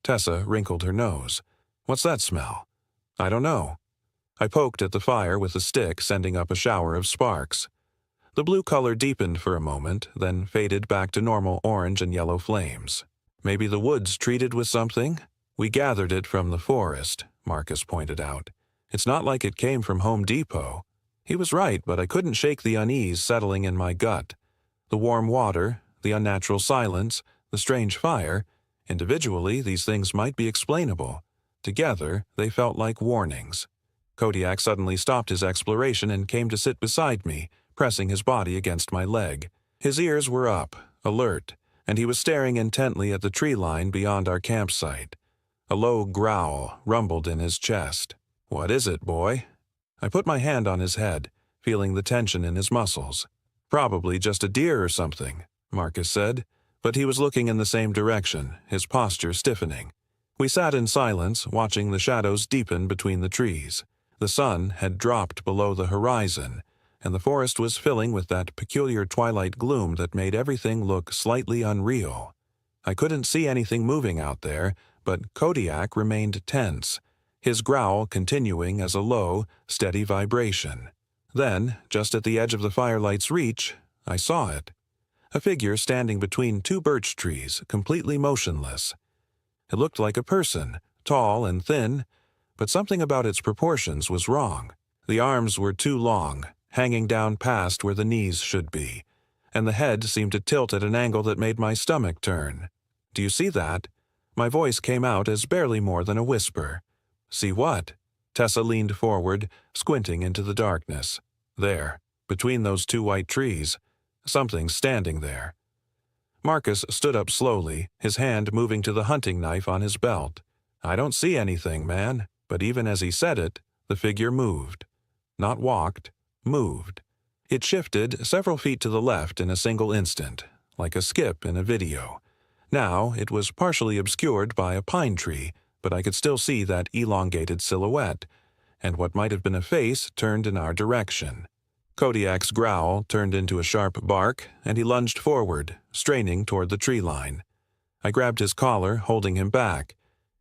Tessa wrinkled her nose. "What's that smell?" "I don't know." I poked at the fire with a stick, sending up a shower of sparks. The blue color deepened for a moment, then faded back to normal orange and yellow flames. "Maybe the wood's treated with something?" "We gathered it from the forest," Marcus pointed out. "It's not like it came from Home Depot." He was right, but I couldn't shake the unease settling in my gut. The warm water, the unnatural silence, the strange fire, individually these things might be explainable. Together, they felt like warnings. Kodiak suddenly stopped his exploration and came to sit beside me, pressing his body against my leg. His ears were up, alert, and he was staring intently at the tree line beyond our campsite. A low growl rumbled in his chest. "What is it, boy?" I put my hand on his head, feeling the tension in his muscles. "Probably just a deer or something," Marcus said, but he was looking in the same direction, his posture stiffening. We sat in silence, watching the shadows deepen between the trees. The sun had dropped below the horizon, and the forest was filling with that peculiar twilight gloom that made everything look slightly unreal. I couldn't see anything moving out there, but Kodiak remained tense, his growl continuing as a low, steady vibration. Then, just at the edge of the firelight's reach, I saw it. A figure standing between 2 birch trees, completely motionless. It looked like a person, tall and thin, but something about its proportions was wrong. The arms were too long, hanging down past where the knees should be, and the head seemed to tilt at an angle that made my stomach turn. "Do you see that?" My voice came out as barely more than a whisper. "See what?" Tessa leaned forward, squinting into the darkness. "There, between those 2 white trees. Something standing there." Marcus stood up slowly, his hand moving to the hunting knife on his belt. "I don't see anything, man," but even as he said it, the figure moved. Not walked, moved. It shifted several feet to the left in a single instant, like a skip in a video. Now it was partially obscured by a pine tree, but I could still see that elongated silhouette, and what might have been a face turned in our direction. Kodiak's growl turned into a sharp bark, and he lunged forward, straining toward the tree line. I grabbed his collar, holding him back.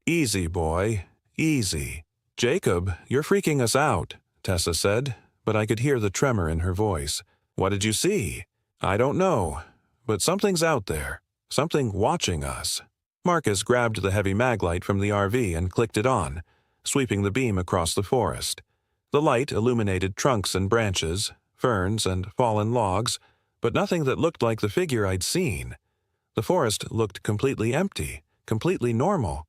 "Easy, boy, easy." "Jacob, you're freaking us out," Tessa said, but I could hear the tremor in her voice. "What did you see?" "I don't know, but something's out there, something watching us." Marcus grabbed the heavy maglite from the RV and clicked it on, sweeping the beam across the forest. The light illuminated trunks and branches, ferns and fallen logs, but nothing that looked like the figure I'd seen. The forest looked completely empty, completely normal.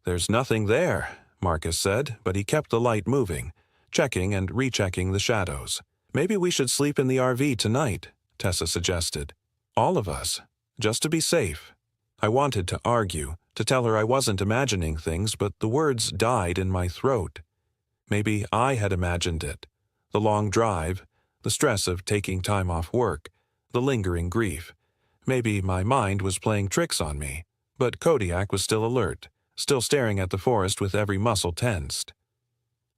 "There's nothing there," Marcus said, but he kept the light moving, checking and rechecking the shadows. "Maybe we should sleep in the RV tonight," Tessa suggested. "All of us, just to be safe." I wanted to argue, to tell her I wasn't imagining things, but the words died in my throat. Maybe I had imagined it. The long drive, the stress of taking time off work, the lingering grief. Maybe my mind was playing tricks on me, but Kodiak was still alert, still staring at the forest with every muscle tensed.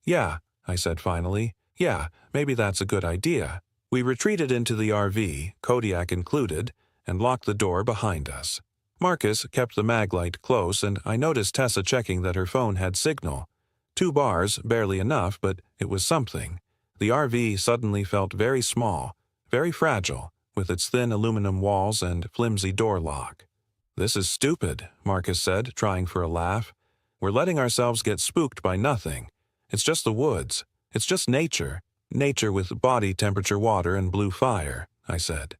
"Yeah," I said finally. "Yeah, maybe that's a good idea." We retreated into the RV, Kodiak included, and locked the door behind us. Marcus kept the mag light close, and I noticed Tessa checking that her phone had signal. 2 bars, barely enough, but it was something. The RV suddenly felt very small, very fragile, with its thin aluminum walls and flimsy door lock. "This is stupid," Marcus said, trying for a laugh. "We're letting ourselves get spooked by nothing. It's just the woods. It's just nature. Nature with body temperature water and blue fire," I said.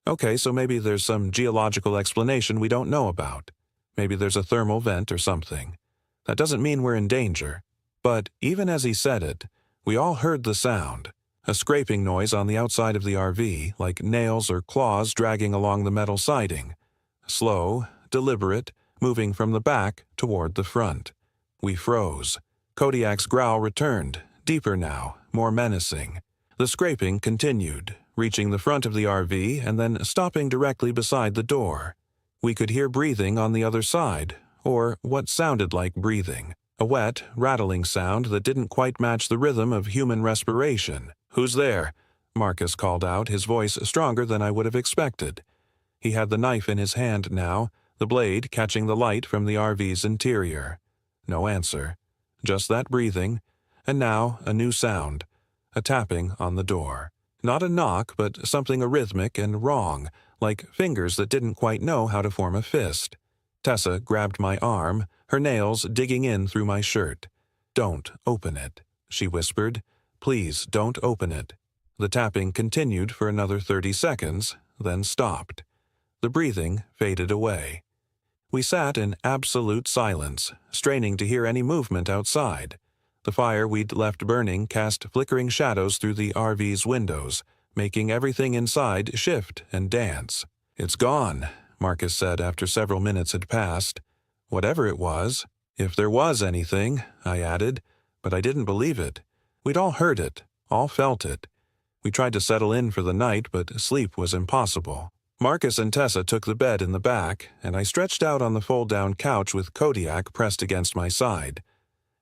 "Okay, so maybe there's some geological explanation we don't know about. Maybe there's a thermal vent or something. That doesn't mean we're in danger." But even as he said it, we all heard the sound. A scraping noise on the outside of the RV, like nails or claws dragging along the metal siding. Slow, deliberate, moving from the back toward the front. We froze. Kodiak's growl returned, deeper now, more menacing. The scraping continued, reaching the front of the RV and then stopping directly beside the door. We could hear breathing on the other side, or what sounded like breathing. A wet, rattling sound that didn't quite match the rhythm of human respiration. "Who's there?" Marcus called out, his voice stronger than I would have expected. He had the knife in his hand now, the blade catching the light from the RV's interior. No answer. Just that breathing, and now a new sound, a tapping on the door. Not a knock, but something arrhythmic and wrong, like fingers that didn't quite know how to form a fist. Tessa grabbed my arm, her nails digging in through my shirt. "Don't open it," she whispered. "Please don't open it." The tapping continued for another 30 seconds, then stopped. The breathing faded away. We sat in absolute silence, straining to hear any movement outside. The fire we'd left burning cast flickering shadows through the RV's windows, making everything inside shift and dance. "It's gone," Marcus said after several minutes had passed. "Whatever it was. If there was anything," I added, but I didn't believe it. We'd all heard it, all felt it. We tried to settle in for the night, but sleep was impossible. Marcus and Tessa took the bed in the back, and I stretched out on the fold-down couch with Kodiak pressed against my side.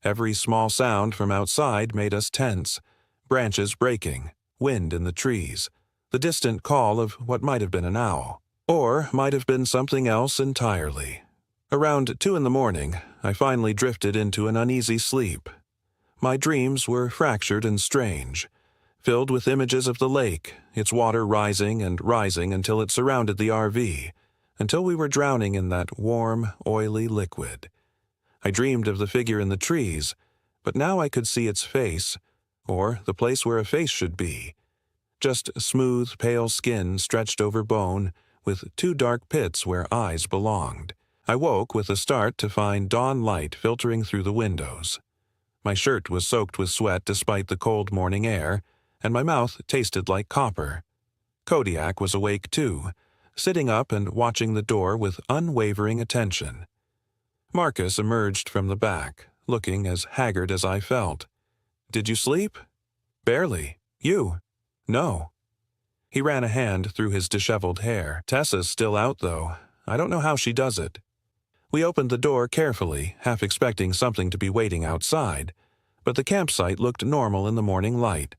Every small sound from outside made us tense. Branches breaking, wind in the trees, the distant call of what might have been an owl. Or might have been something else entirely. Around 2 in the morning, I finally drifted into an uneasy sleep. My dreams were fractured and strange, filled with images of the lake, its water rising and rising until it surrounded the RV, until we were drowning in that warm, oily liquid. I dreamed of the figure in the trees, but now I could see its face, or the place where a face should be. Just smooth, pale skin stretched over bone, with 2 dark pits where eyes belonged. I woke with a start to find dawn light filtering through the windows. My shirt was soaked with sweat despite the cold morning air, and my mouth tasted like copper. Kodiak was awake too, sitting up and watching the door with unwavering attention. Marcus emerged from the back, looking as haggard as I felt. "Did you sleep?" "Barely. You?" "No." He ran a hand through his disheveled hair. "Tessa's still out, though. I don't know how she does it." We opened the door carefully, half expecting something to be waiting outside, but the campsite looked normal in the morning light.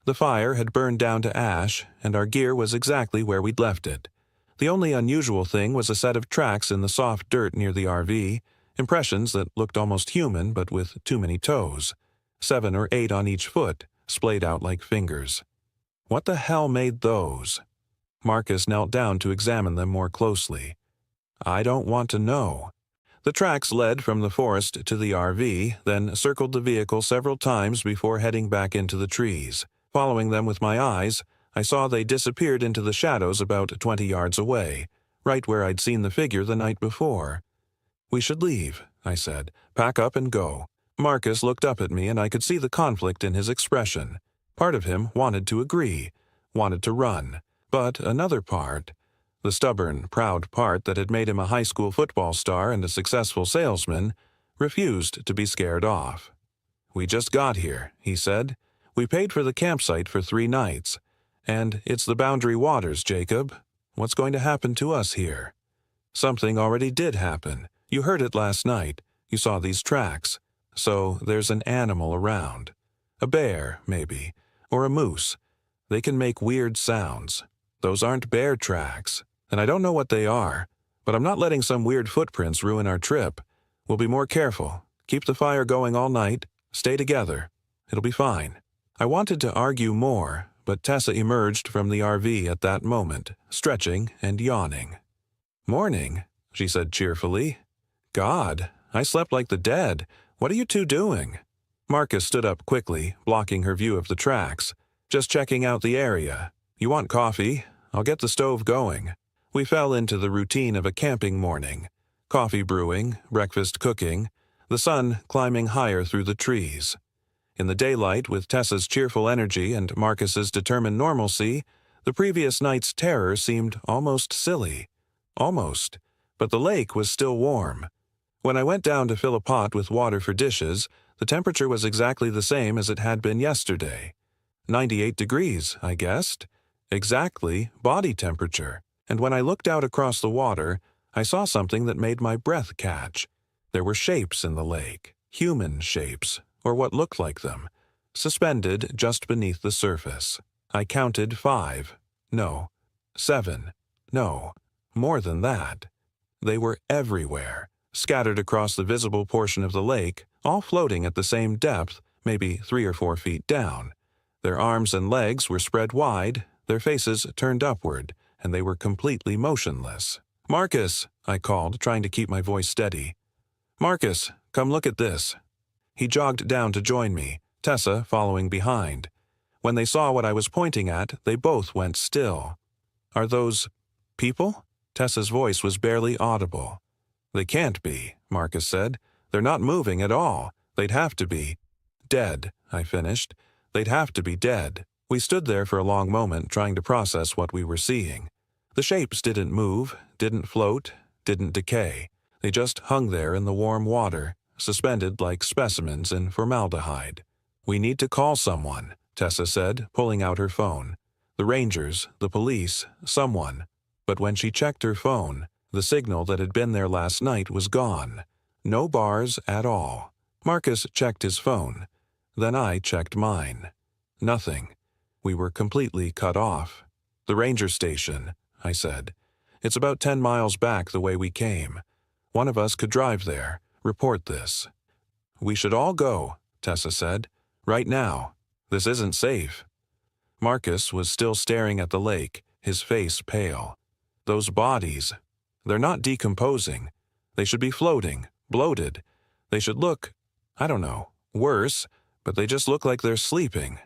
The fire had burned down to ash, and our gear was exactly where we'd left it. The only unusual thing was a set of tracks in the soft dirt near the RV, impressions that looked almost human but with too many toes, 7 or 8 on each foot, splayed out like fingers. What the hell made those? Marcus knelt down to examine them more closely. "I don't want to know." The tracks led from the forest to the RV, then circled the vehicle several times before heading back into the trees. Following them with my eyes, I saw they disappeared into the shadows about 20 yards away, right where I'd seen the figure the night before. "We should leave," I said. "Pack up and go." Marcus looked up at me and I could see the conflict in his expression. Part of him wanted to agree, wanted to run, but another part, the stubborn, proud part that had made him a high school football star and a successful salesman, refused to be scared off. "We just got here," he said. "We paid for the campsite for 3 nights. And it's the Boundary Waters, Jacob. What's going to happen to us here?" "Something already did happen. You heard it last night. You saw these tracks. So there's an animal around. A bear, maybe, or a moose. They can make weird sounds. Those aren't bear tracks, and I don't know what they are, but I'm not letting some weird footprints ruin our trip. We'll be more careful. Keep the fire going all night. Stay together. It'll be fine." I wanted to argue more, but Tessa emerged from the RV at that moment, stretching and yawning. "Morning," she said cheerfully. "God, I slept like the dead. What are you two doing?" Marcus stood up quickly, blocking her view of the tracks. "Just checking out the area. You want coffee? I'll get the stove going." We fell into the routine of a camping morning. Coffee brewing, breakfast cooking, the sun climbing higher through the trees. In the daylight, with Tessa's cheerful energy and Marcus's determined normalcy, the previous night's terror seemed almost silly. Almost. But the lake was still warm. When I went down to fill a pot with water for dishes, the temperature was exactly the same as it had been yesterday. 98 degrees, I guessed. Exactly body temperature. And when I looked out across the water, I saw something that made my breath catch. There were shapes in the lake, human shapes, or what looked like them, suspended just beneath the surface. I counted 5. No. 7. No. More than that. They were everywhere, scattered across the visible portion of the lake, all floating at the same depth, maybe 3 or 4 feet down. Their arms and legs were spread wide, their faces turned upward, and they were completely motionless. "Marcus," I called, trying to keep my voice steady. "Marcus, come look at this." He jogged down to join me, Tessa following behind. When they saw what I was pointing at, they both went still. "Are those people?" Tessa's voice was barely audible. "They can't be," Marcus said. "They're not moving at all. They'd have to be dead," I finished. "They'd have to be dead." We stood there for a long moment trying to process what we were seeing. The shapes didn't move, didn't float, didn't decay. They just hung there in the warm water, suspended like specimens in formaldehyde. "We need to call someone," Tessa said, pulling out her phone. "The rangers, the police, someone." But when she checked her phone, the signal that had been there last night was gone. No bars at all. Marcus checked his phone. Then I checked mine. Nothing. We were completely cut off. "The ranger station," I said. "It's about 10 miles back the way we came. One of us could drive there. Report this." "We should all go," Tessa said. "Right now. This isn't safe." Marcus was still staring at the lake, his face pale. "Those bodies. They're not decomposing. They should be floating, bloated. They should look, I don't know, worse, but they just look like they're sleeping."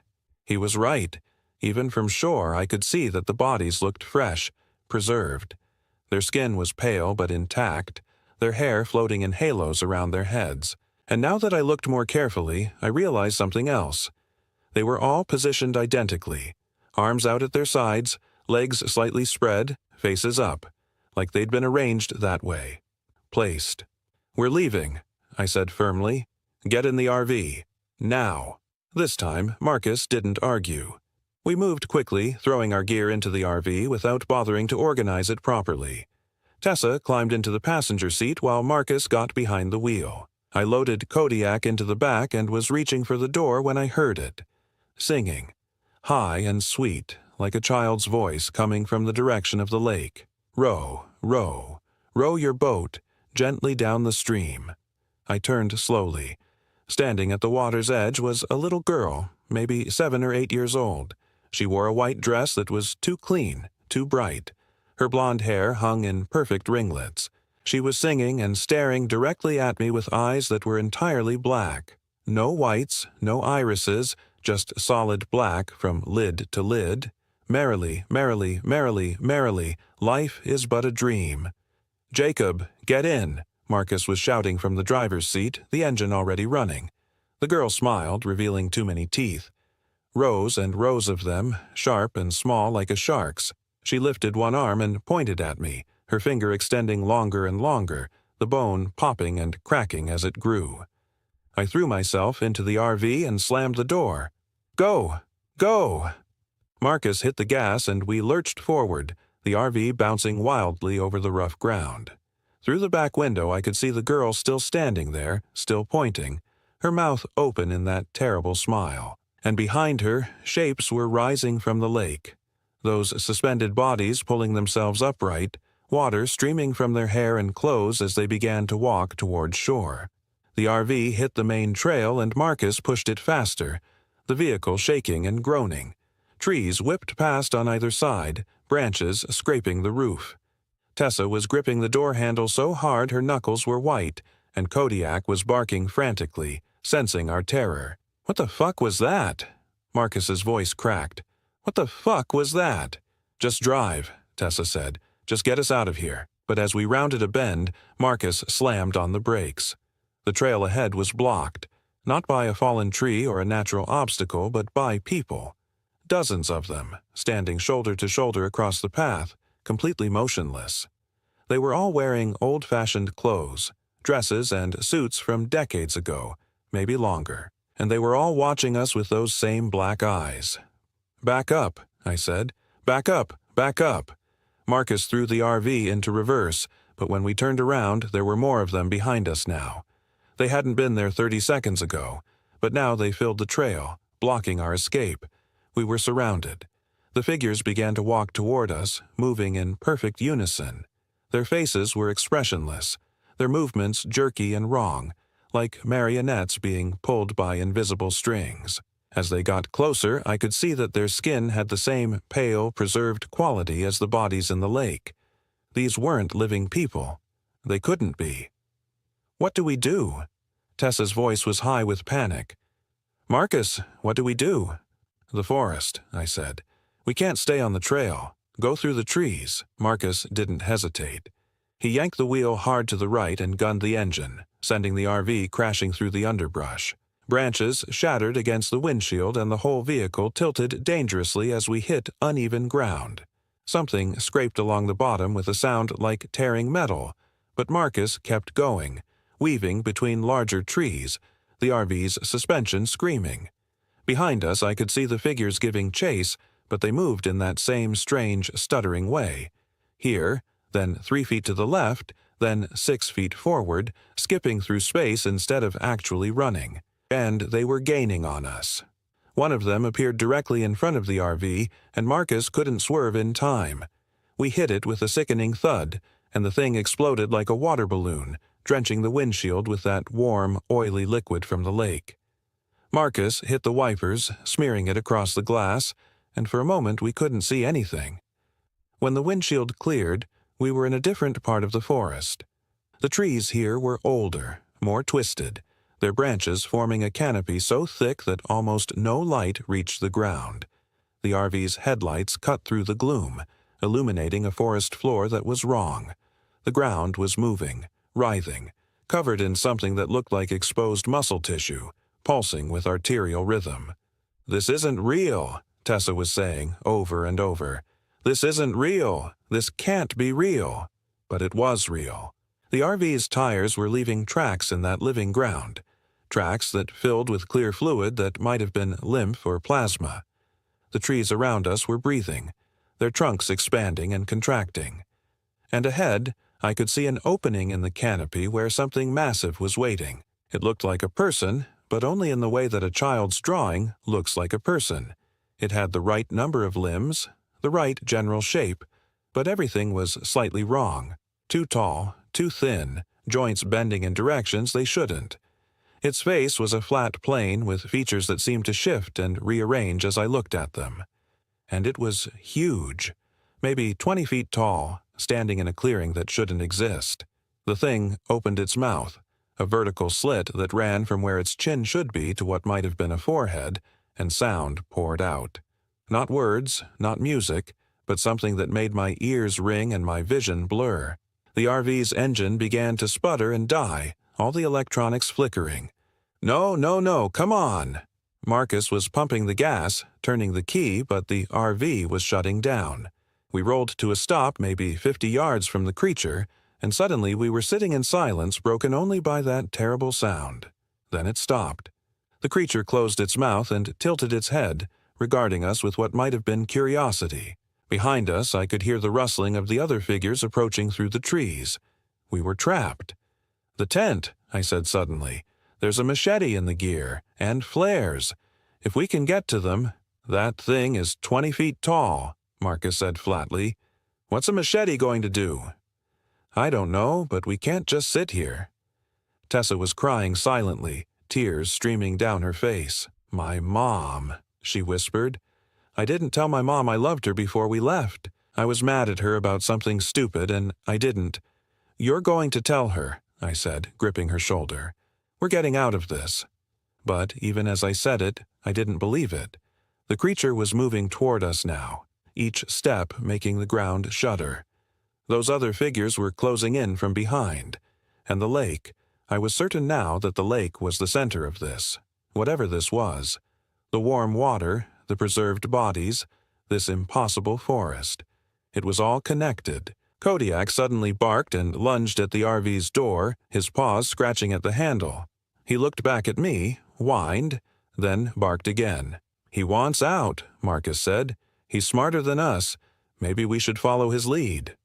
He was right. Even from shore, I could see that the bodies looked fresh, preserved. Their skin was pale but intact, their hair floating in halos around their heads. And now that I looked more carefully, I realized something else. They were all positioned identically, arms out at their sides, legs slightly spread, faces up, like they'd been arranged that way. Placed. "We're leaving," I said firmly. "Get in the RV. Now." This time, Marcus didn't argue. We moved quickly, throwing our gear into the RV without bothering to organize it properly. Tessa climbed into the passenger seat while Marcus got behind the wheel. I loaded Kodiak into the back and was reaching for the door when I heard it. Singing. High and sweet, like a child's voice coming from the direction of the lake. "Row, row, row your boat gently down the stream." I turned slowly. Standing at the water's edge was a little girl, maybe 7 or 8 years old. She wore a white dress that was too clean, too bright. Her blonde hair hung in perfect ringlets. She was singing and staring directly at me with eyes that were entirely black. No whites, no irises, just solid black from lid to lid. Merrily, merrily, merrily, merrily, life is but a dream. "Jacob, get in," Marcus was shouting from the driver's seat, the engine already running. The girl smiled, revealing too many teeth. Rows and rows of them, sharp and small like a shark's. She lifted one arm and pointed at me, her finger extending longer and longer, the bone popping and cracking as it grew. I threw myself into the RV and slammed the door. "Go! Go!" Marcus hit the gas and we lurched forward, the RV bouncing wildly over the rough ground. Through the back window I could see the girl still standing there, still pointing, her mouth open in that terrible smile. And behind her, shapes were rising from the lake. Those suspended bodies pulling themselves upright, water streaming from their hair and clothes as they began to walk toward shore. The RV hit the main trail and Marcus pushed it faster, the vehicle shaking and groaning. Trees whipped past on either side, branches scraping the roof. Tessa was gripping the door handle so hard her knuckles were white, and Kodiak was barking frantically, sensing our terror. "What the fuck was that?" Marcus's voice cracked. "What the fuck was that?" "Just drive," Tessa said. "Just get us out of here." But as we rounded a bend, Marcus slammed on the brakes. The trail ahead was blocked, not by a fallen tree or a natural obstacle, but by people. Dozens of them, standing shoulder to shoulder across the path, completely motionless. They were all wearing old-fashioned clothes, dresses and suits from decades ago, maybe longer, and they were all watching us with those same black eyes. "Back up," I said. "Back up, back up." Marcus threw the RV into reverse, but when we turned around, there were more of them behind us now. They hadn't been there 30 seconds ago, but now they filled the trail, blocking our escape. We were surrounded. The figures began to walk toward us, moving in perfect unison. Their faces were expressionless, their movements jerky and wrong, like marionettes being pulled by invisible strings. As they got closer, I could see that their skin had the same pale, preserved quality as the bodies in the lake. These weren't living people. They couldn't be. "What do we do?" Tessa's voice was high with panic. "Marcus, what do we do?" "The forest," I said. "We can't stay on the trail. Go through the trees." Marcus didn't hesitate. He yanked the wheel hard to the right and gunned the engine, sending the RV crashing through the underbrush. Branches shattered against the windshield and the whole vehicle tilted dangerously as we hit uneven ground. Something scraped along the bottom with a sound like tearing metal, but Marcus kept going, weaving between larger trees, the RV's suspension screaming. Behind us I could see the figures giving chase, but they moved in that same strange, stuttering way. Here, then 3 feet to the left, then 6 feet forward, skipping through space instead of actually running. And they were gaining on us. One of them appeared directly in front of the RV, and Marcus couldn't swerve in time. We hit it with a sickening thud, and the thing exploded like a water balloon, drenching the windshield with that warm, oily liquid from the lake. Marcus hit the wipers, smearing it across the glass, and for a moment we couldn't see anything. When the windshield cleared, we were in a different part of the forest. The trees here were older, more twisted, their branches forming a canopy so thick that almost no light reached the ground. The RV's headlights cut through the gloom, illuminating a forest floor that was wrong. The ground was moving, writhing, covered in something that looked like exposed muscle tissue, pulsing with arterial rhythm. "This isn't real," Tessa was saying over and over. "This isn't real. This can't be real." But it was real. The RV's tires were leaving tracks in that living ground, tracks that filled with clear fluid that might have been lymph or plasma. The trees around us were breathing, their trunks expanding and contracting. And ahead, I could see an opening in the canopy where something massive was waiting. It looked like a person, but only in the way that a child's drawing looks like a person. It had the right number of limbs, the right general shape, but everything was slightly wrong. Too tall, too thin, joints bending in directions they shouldn't. Its face was a flat plane with features that seemed to shift and rearrange as I looked at them. And it was huge, maybe 20 feet tall, standing in a clearing that shouldn't exist. The thing opened its mouth, a vertical slit that ran from where its chin should be to what might have been a forehead, and sound poured out. Not words, not music, but something that made my ears ring and my vision blur. The RV's engine began to sputter and die, all the electronics flickering. "No, no, no, come on!" Marcus was pumping the gas, turning the key, but the RV was shutting down. We rolled to a stop maybe 50 yards from the creature, and suddenly we were sitting in silence broken only by that terrible sound. Then it stopped. The creature closed its mouth and tilted its head, regarding us with what might have been curiosity. Behind us, I could hear the rustling of the other figures approaching through the trees. We were trapped. "The tent," I said suddenly. "There's a machete in the gear, and flares. If we can get to them—" "That thing is 20 feet tall," Marcus said flatly. "What's a machete going to do?" "I don't know, but we can't just sit here." Tessa was crying silently, tears streaming down her face. "My mom," she whispered. "I didn't tell my mom I loved her before we left. I was mad at her about something stupid, and I didn't." "You're going to tell her," I said, gripping her shoulder. "We're getting out of this." But even as I said it, I didn't believe it. The creature was moving toward us now, each step making the ground shudder. Those other figures were closing in from behind. And the lake, I was certain now that the lake was the center of this, whatever this was. The warm water, the preserved bodies, this impossible forest. It was all connected. Kodiak suddenly barked and lunged at the RV's door, his paws scratching at the handle. He looked back at me, whined, then barked again. "He wants out," Marcus said. "He's smarter than us. Maybe we should follow his lead."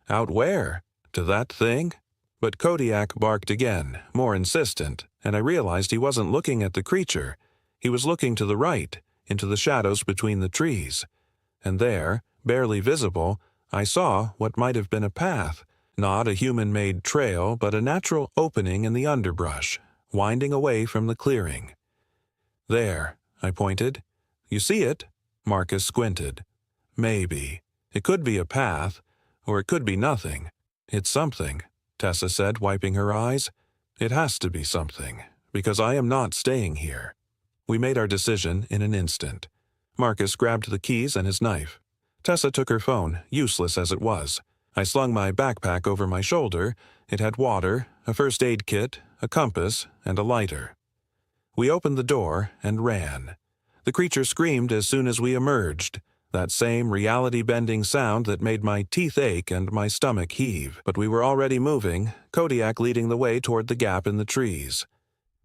"Out where? To that thing?" But Kodiak barked again, more insistent, and I realized he wasn't looking at the creature. He was looking to the right, into the shadows between the trees. And there, barely visible, I saw what might have been a path, not a human-made trail, but a natural opening in the underbrush, winding away from the clearing. "There," I pointed. "You see it?" Marcus squinted. "Maybe. It could be a path, or it could be nothing. It's something," Tessa said, wiping her eyes. "It has to be something, because I am not staying here." We made our decision in an instant. Marcus grabbed the keys and his knife. Tessa took her phone, useless as it was. I slung my backpack over my shoulder. It had water, a first aid kit, a compass, and a lighter. We opened the door and ran. The creature screamed as soon as we emerged, that same reality-bending sound that made my teeth ache and my stomach heave. But we were already moving, Kodiak leading the way toward the gap in the trees.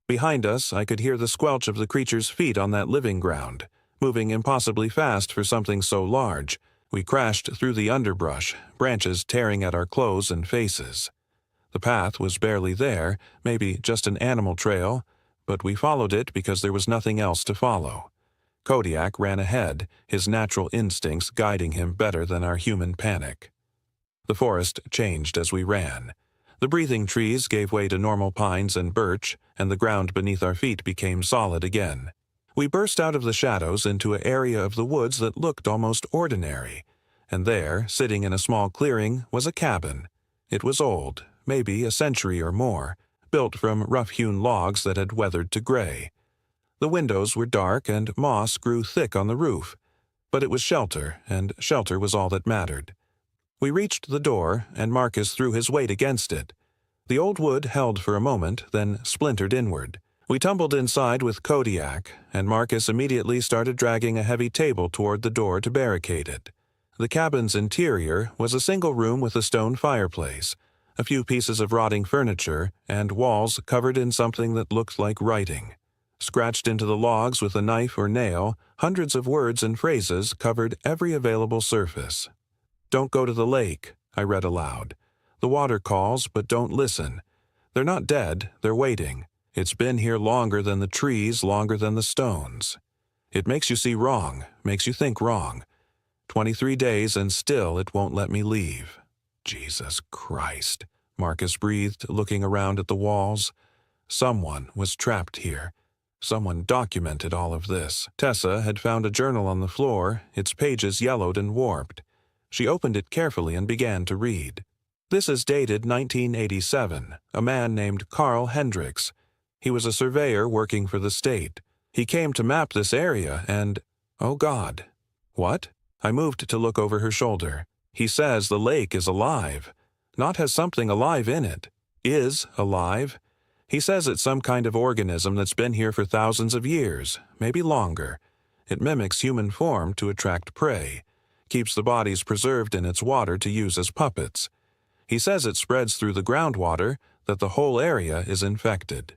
Behind us, I could hear the squelch of the creature's feet on that living ground, moving impossibly fast for something so large. We crashed through the underbrush, branches tearing at our clothes and faces. The path was barely there, maybe just an animal trail, but we followed it because there was nothing else to follow. Kodiak ran ahead, his natural instincts guiding him better than our human panic. The forest changed as we ran. The breathing trees gave way to normal pines and birch, and the ground beneath our feet became solid again. We burst out of the shadows into an area of the woods that looked almost ordinary, and there, sitting in a small clearing, was a cabin. It was old, maybe a century or more, built from rough-hewn logs that had weathered to gray. The windows were dark and moss grew thick on the roof, but it was shelter, and shelter was all that mattered. We reached the door, and Marcus threw his weight against it. The old wood held for a moment, then splintered inward. We tumbled inside with Kodiak, and Marcus immediately started dragging a heavy table toward the door to barricade it. The cabin's interior was a single room with a stone fireplace, a few pieces of rotting furniture, and walls covered in something that looked like writing. Scratched into the logs with a knife or nail, hundreds of words and phrases covered every available surface. "Don't go to the lake," I read aloud. "The water calls, but don't listen. They're not dead, they're waiting. It's been here longer than the trees, longer than the stones. It makes you see wrong, makes you think wrong. 23 days and still it won't let me leave." Jesus Christ, Marcus breathed, looking around at the walls. Someone was trapped here. Someone documented all of this. Tessa had found a journal on the floor, its pages yellowed and warped. She opened it carefully and began to read. This is dated 1987, a man named Carl Hendricks. He was a surveyor working for the state. He came to map this area and… Oh God. What? I moved to look over her shoulder. He says the lake is alive. Not has something alive in it. Is alive. He says it's some kind of organism that's been here for thousands of years, maybe longer. It mimics human form to attract prey. Keeps the bodies preserved in its water to use as puppets. He says it spreads through the groundwater, that the whole area is infected.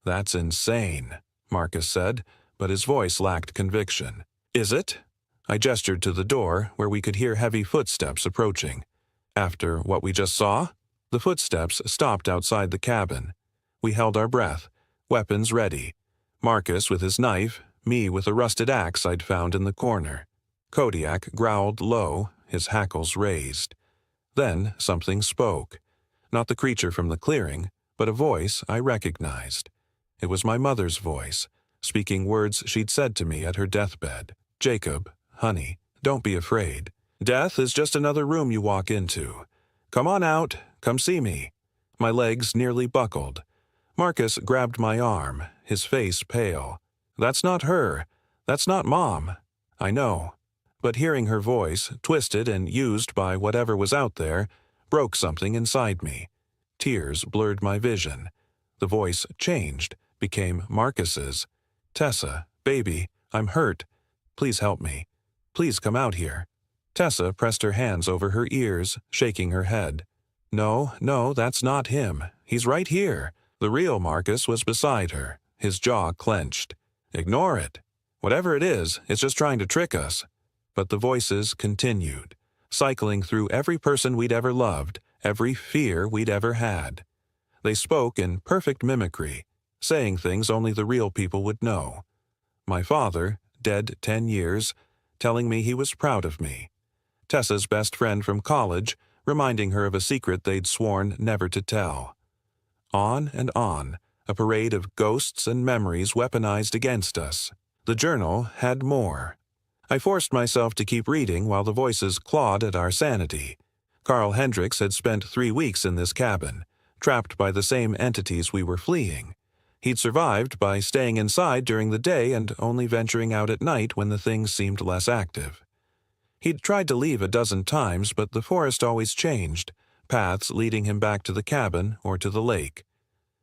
That's insane, Marcus said, but his voice lacked conviction. Is it? I gestured to the door, where we could hear heavy footsteps approaching. After what we just saw, the footsteps stopped outside the cabin. We held our breath, weapons ready. Marcus with his knife, me with a rusted axe I'd found in the corner. Kodiak growled low, his hackles raised. Then something spoke. Not the creature from the clearing, but a voice I recognized. It was my mother's voice, speaking words she'd said to me at her deathbed. Jacob, honey, don't be afraid. Death is just another room you walk into. Come on out, come see me. My legs nearly buckled. Marcus grabbed my arm, his face pale. That's not her. That's not Mom. I know. But hearing her voice, twisted and used by whatever was out there, broke something inside me. Tears blurred my vision. The voice changed, became Marcus's. Tessa, baby, I'm hurt. Please help me. Please come out here. Tessa pressed her hands over her ears, shaking her head. No, that's not him. He's right here. The real Marcus was beside her, his jaw clenched. Ignore it. Whatever it is, it's just trying to trick us. But the voices continued, cycling through every person we'd ever loved, every fear we'd ever had. They spoke in perfect mimicry, saying things only the real people would know. My father, dead 10 years, telling me he was proud of me. Tessa's best friend from college, reminding her of a secret they'd sworn never to tell. On and on, a parade of ghosts and memories weaponized against us. The journal had more. I forced myself to keep reading while the voices clawed at our sanity. Carl Hendricks had spent 3 weeks in this cabin, trapped by the same entities we were fleeing. He'd survived by staying inside during the day and only venturing out at night when the things seemed less active. He'd tried to leave a dozen times, but the forest always changed, paths leading him back to the cabin or to the lake.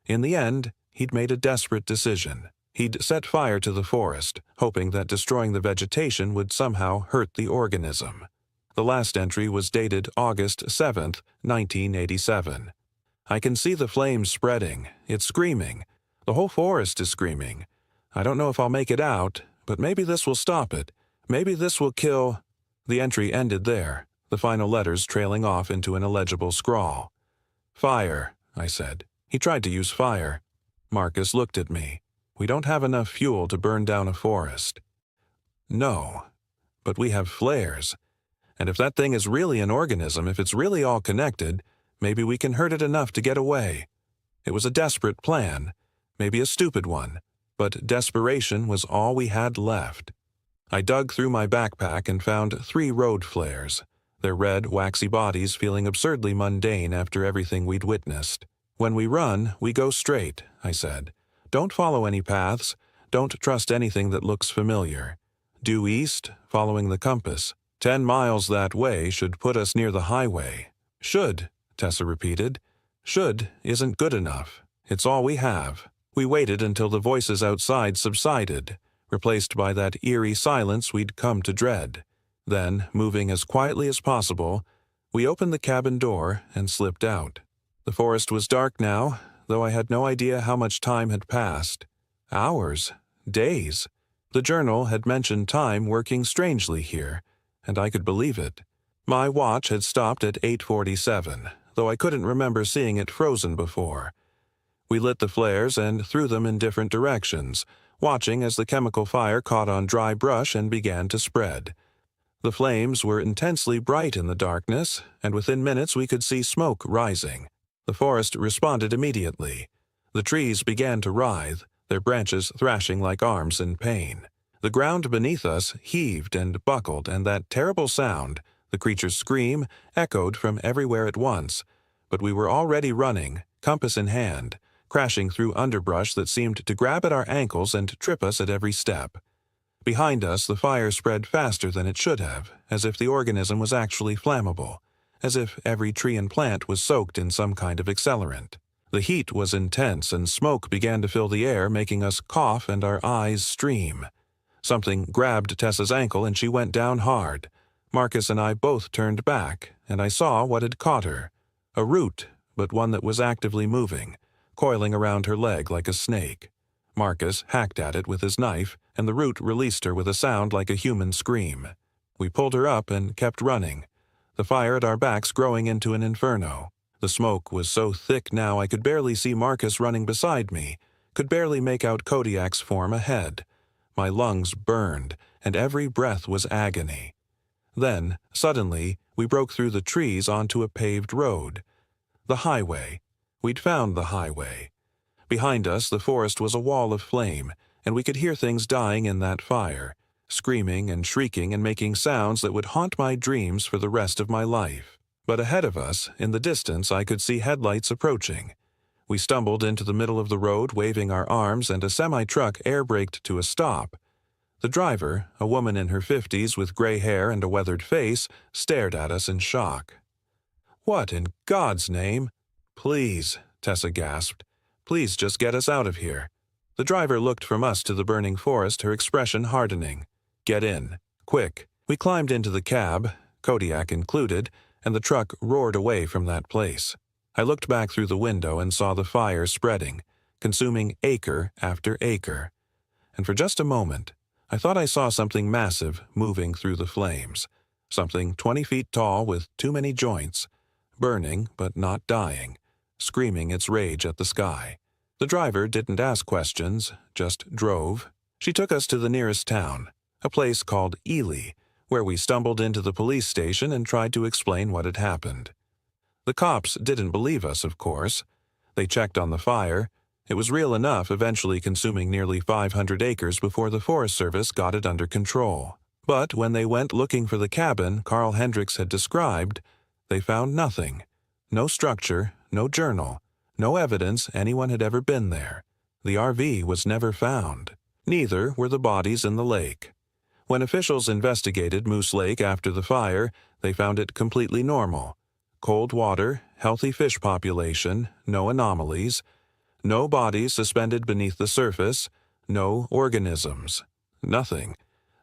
In the end, he'd made a desperate decision. He'd set fire to the forest, hoping that destroying the vegetation would somehow hurt the organism. The last entry was dated August 7th, 1987. I can see the flames spreading. It's screaming. The whole forest is screaming. I don't know if I'll make it out, but maybe this will stop it. Maybe this will kill… The entry ended there, the final letters trailing off into an illegible scrawl. Fire, I said. He tried to use fire. Marcus looked at me. We don't have enough fuel to burn down a forest. No, but we have flares. And if that thing is really an organism, if it's really all connected, maybe we can hurt it enough to get away. It was a desperate plan, maybe a stupid one, but desperation was all we had left. I dug through my backpack and found 3 road flares, their red, waxy bodies feeling absurdly mundane after everything we'd witnessed. When we run, we go straight, I said. Don't follow any paths. Don't trust anything that looks familiar. Due east, following the compass. 10 miles that way should put us near the highway. Should, Tessa repeated. Should isn't good enough. It's all we have. We waited until the voices outside subsided, replaced by that eerie silence we'd come to dread. Then, moving as quietly as possible, we opened the cabin door and slipped out. The forest was dark now, though I had no idea how much time had passed. Hours, days. The journal had mentioned time working strangely here, and I could believe it. My watch had stopped at 8:47, though I couldn't remember seeing it frozen before. We lit the flares and threw them in different directions, watching as the chemical fire caught on dry brush and began to spread. The flames were intensely bright in the darkness, and within minutes we could see smoke rising. The forest responded immediately. The trees began to writhe, their branches thrashing like arms in pain. The ground beneath us heaved and buckled, and that terrible sound, the creature's scream, echoed from everywhere at once, But we were already running, compass in hand, crashing through underbrush that seemed to grab at our ankles and trip us at every step. Behind us, the fire spread faster than it should have, as if the organism was actually flammable, as if every tree and plant was soaked in some kind of accelerant. The heat was intense, and smoke began to fill the air, making us cough and our eyes stream. Something grabbed Tessa's ankle, and she went down hard. Marcus and I both turned back, and I saw what had caught her. A root, but one that was actively moving, coiling around her leg like a snake. Marcus hacked at it with his knife, and the root released her with a sound like a human scream. We pulled her up and kept running, the fire at our backs growing into an inferno. The smoke was so thick now I could barely see Marcus running beside me, could barely make out Kodiak's form ahead. My lungs burned, and every breath was agony. Then, suddenly, we broke through the trees onto a paved road. The highway. We'd found the highway. Behind us, the forest was a wall of flame, and we could hear things dying in that fire, screaming and shrieking and making sounds that would haunt my dreams for the rest of my life. But ahead of us, in the distance, I could see headlights approaching. We stumbled into the middle of the road, waving our arms, and a semi-truck air-braked to a stop. The driver, a woman in her 50s with gray hair and a weathered face, stared at us in shock. "What in God's name?" "Please," Tessa gasped. "Please just get us out of here." The driver looked from us to the burning forest, her expression hardening. "Get in. Quick." We climbed into the cab, Kodiak included, and the truck roared away from that place. I looked back through the window and saw the fire spreading, consuming acre after acre. And for just a moment, I thought I saw something massive moving through the flames, something 20 feet tall with too many joints, burning but not dying, screaming its rage at the sky. The driver didn't ask questions, just drove. She took us to the nearest town, a place called Ely, where we stumbled into the police station and tried to explain what had happened. The cops didn't believe us, of course. They checked on the fire. It was real enough, eventually consuming nearly 500 acres before the Forest Service got it under control. But when they went looking for the cabin Carl Hendricks had described, they found nothing. No structure, no journal, no evidence anyone had ever been there. The RV was never found. Neither were the bodies in the lake. When officials investigated Moose Lake after the fire, they found it completely normal. Cold water, healthy fish population, no anomalies, no bodies suspended beneath the surface, no organisms. Nothing.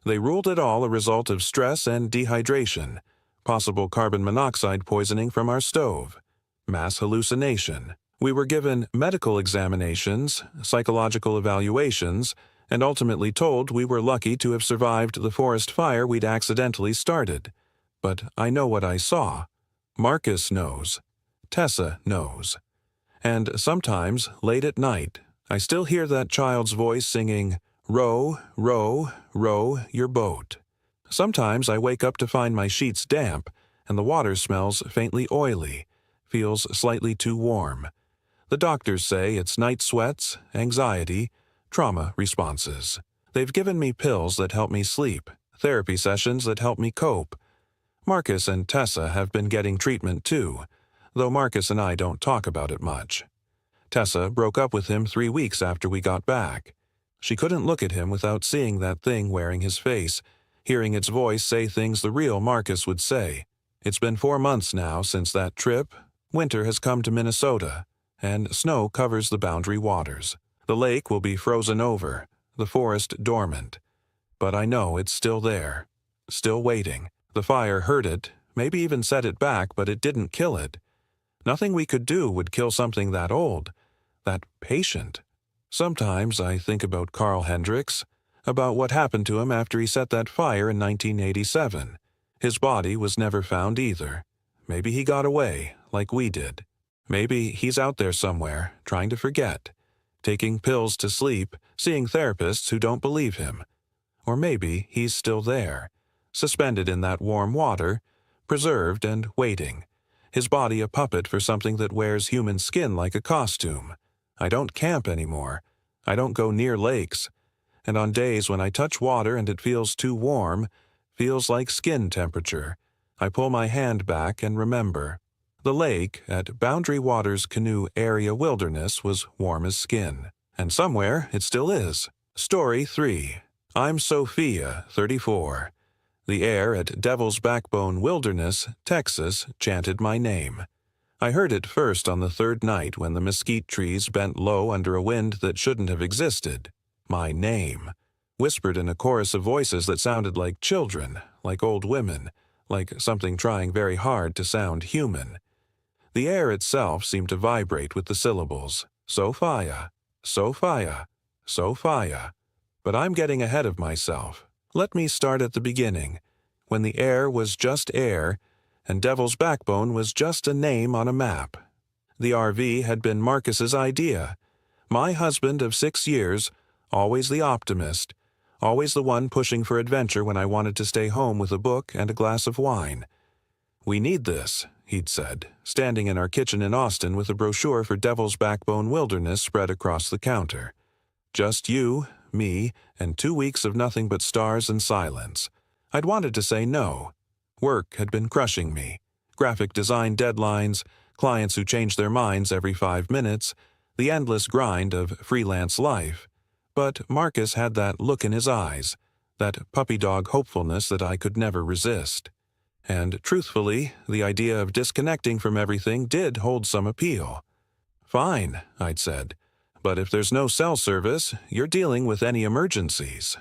They ruled it all a result of stress and dehydration, possible carbon monoxide poisoning from our stove, mass hallucination. We were given medical examinations, psychological evaluations, and ultimately told we were lucky to have survived the forest fire we'd accidentally started. But I know what I saw. Marcus knows. Tessa knows. And sometimes, late at night, I still hear that child's voice singing, "Row, row, row your boat." Sometimes I wake up to find my sheets damp, and the water smells faintly oily, feels slightly too warm. The doctors say it's night sweats, anxiety, trauma responses. They've given me pills that help me sleep, therapy sessions that help me cope. Marcus and Tessa have been getting treatment too, though Marcus and I don't talk about it much. Tessa broke up with him 3 weeks after we got back. She couldn't look at him without seeing that thing wearing his face, hearing its voice say things the real Marcus would say. It's been 4 months now since that trip. Winter has come to Minnesota, and snow covers the boundary waters. The lake will be frozen over, the forest dormant. But I know it's still there, still waiting. The fire hurt it, maybe even set it back, but it didn't kill it. Nothing we could do would kill something that old, that patient. Sometimes I think about Carl Hendricks, about what happened to him after he set that fire in 1987. His body was never found either. Maybe he got away, like we did. Maybe he's out there somewhere, trying to forget, taking pills to sleep, seeing therapists who don't believe him. Or maybe he's still there, suspended in that warm water, preserved and waiting, his body a puppet for something that wears human skin like a costume. I don't camp anymore. I don't go near lakes. And on days when I touch water and it feels too warm, feels like skin temperature, I pull my hand back and remember. The lake at Boundary Waters Canoe Area Wilderness was warm as skin. And somewhere it still is. Story 3. I'm Sophia, 34. The air at Devil's Backbone Wilderness, Texas, chanted my name. I heard it first on the third night when the mesquite trees bent low under a wind that shouldn't have existed. My name, whispered in a chorus of voices that sounded like children, like old women, like something trying very hard to sound human. The air itself seemed to vibrate with the syllables, Sophia, Sophia, Sophia. But I'm getting ahead of myself. Let me start at the beginning, when the air was just air, and Devil's Backbone was just a name on a map. The RV had been Marcus's idea. My husband of 6 years, always the optimist, always the one pushing for adventure when I wanted to stay home with a book and a glass of wine. We need this, he'd said, standing in our kitchen in Austin with a brochure for Devil's Backbone Wilderness spread across the counter. Just you, me, and 2 weeks of nothing but stars and silence. I'd wanted to say no. Work had been crushing me. Graphic design deadlines, clients who changed their minds every 5 minutes, the endless grind of freelance life. But Marcus had that look in his eyes, that puppy dog hopefulness that I could never resist. And truthfully, the idea of disconnecting from everything did hold some appeal. Fine, I'd said, but if there's no cell service, you're dealing with any emergencies.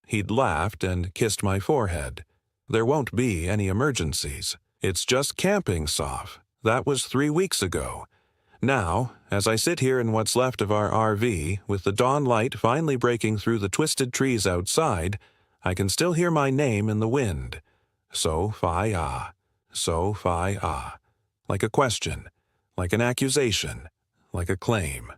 He'd laughed and kissed my forehead. There won't be any emergencies. It's just camping, Soph. That was 3 weeks ago. Now, as I sit here in what's left of our RV, with the dawn light finally breaking through the twisted trees outside, I can still hear my name in the wind. Sophia, Sophia. Like a question, like an accusation, like a claim.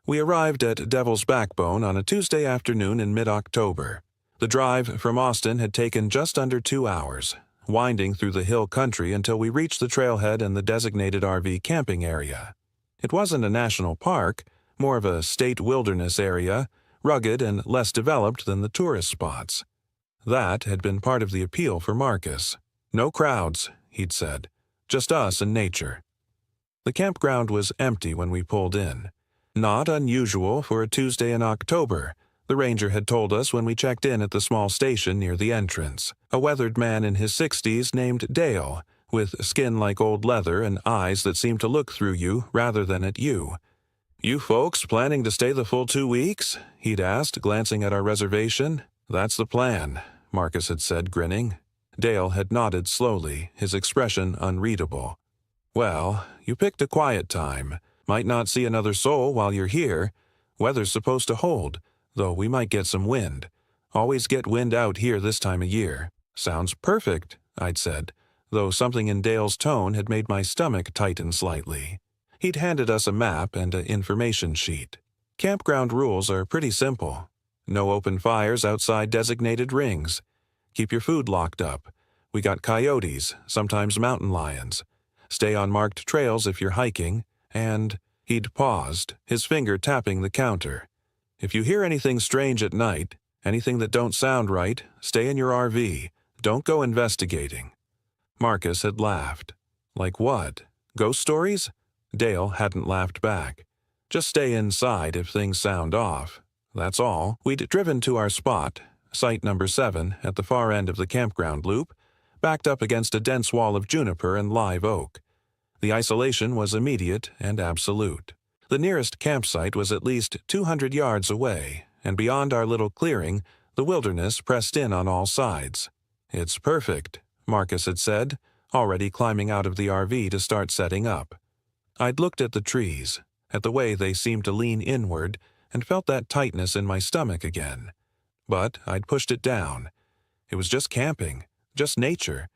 We arrived at Devil's Backbone on a Tuesday afternoon in mid-October. The drive from Austin had taken just under 2 hours, winding through the hill country until we reached the trailhead and the designated RV camping area. It wasn't a national park, more of a state wilderness area, rugged and less developed than the tourist spots. That had been part of the appeal for Marcus. No crowds, he'd said, just us and nature. The campground was empty when we pulled in. Not unusual for a Tuesday in October, the ranger had told us when we checked in at the small station near the entrance. A weathered man in his 60s named Dale, with skin like old leather and eyes that seemed to look through you rather than at you. You folks planning to stay the full 2 weeks? He'd asked, glancing at our reservation. That's the plan, Marcus had said, grinning. Dale had nodded slowly, his expression unreadable. Well, you picked a quiet time. Might not see another soul while you're here. Weather's supposed to hold, though we might get some wind. Always get wind out here this time of year. Sounds perfect, I'd said, though something in Dale's tone had made my stomach tighten slightly. He'd handed us a map and an information sheet. Campground rules are pretty simple. No open fires outside designated rings. Keep your food locked up. We got coyotes, sometimes mountain lions. Stay on marked trails if you're hiking, and he'd paused, his finger tapping the counter. If you hear anything strange at night, anything that don't sound right, stay in your RV. Don't go investigating. Marcus had laughed. Like what? Ghost stories? Dale hadn't laughed back. Just stay inside if things sound off. That's all. We'd driven to our spot, site number 7, at the far end of the campground loop, backed up against a dense wall of juniper and live oak. The isolation was immediate and absolute. The nearest campsite was at least 200 yards away, and beyond our little clearing, the wilderness pressed in on all sides. It's perfect, Marcus had said, already climbing out of the RV to start setting up. I'd looked at the trees, at the way they seemed to lean inward, and felt that tightness in my stomach again. But I'd pushed it down. It was just camping, just nature,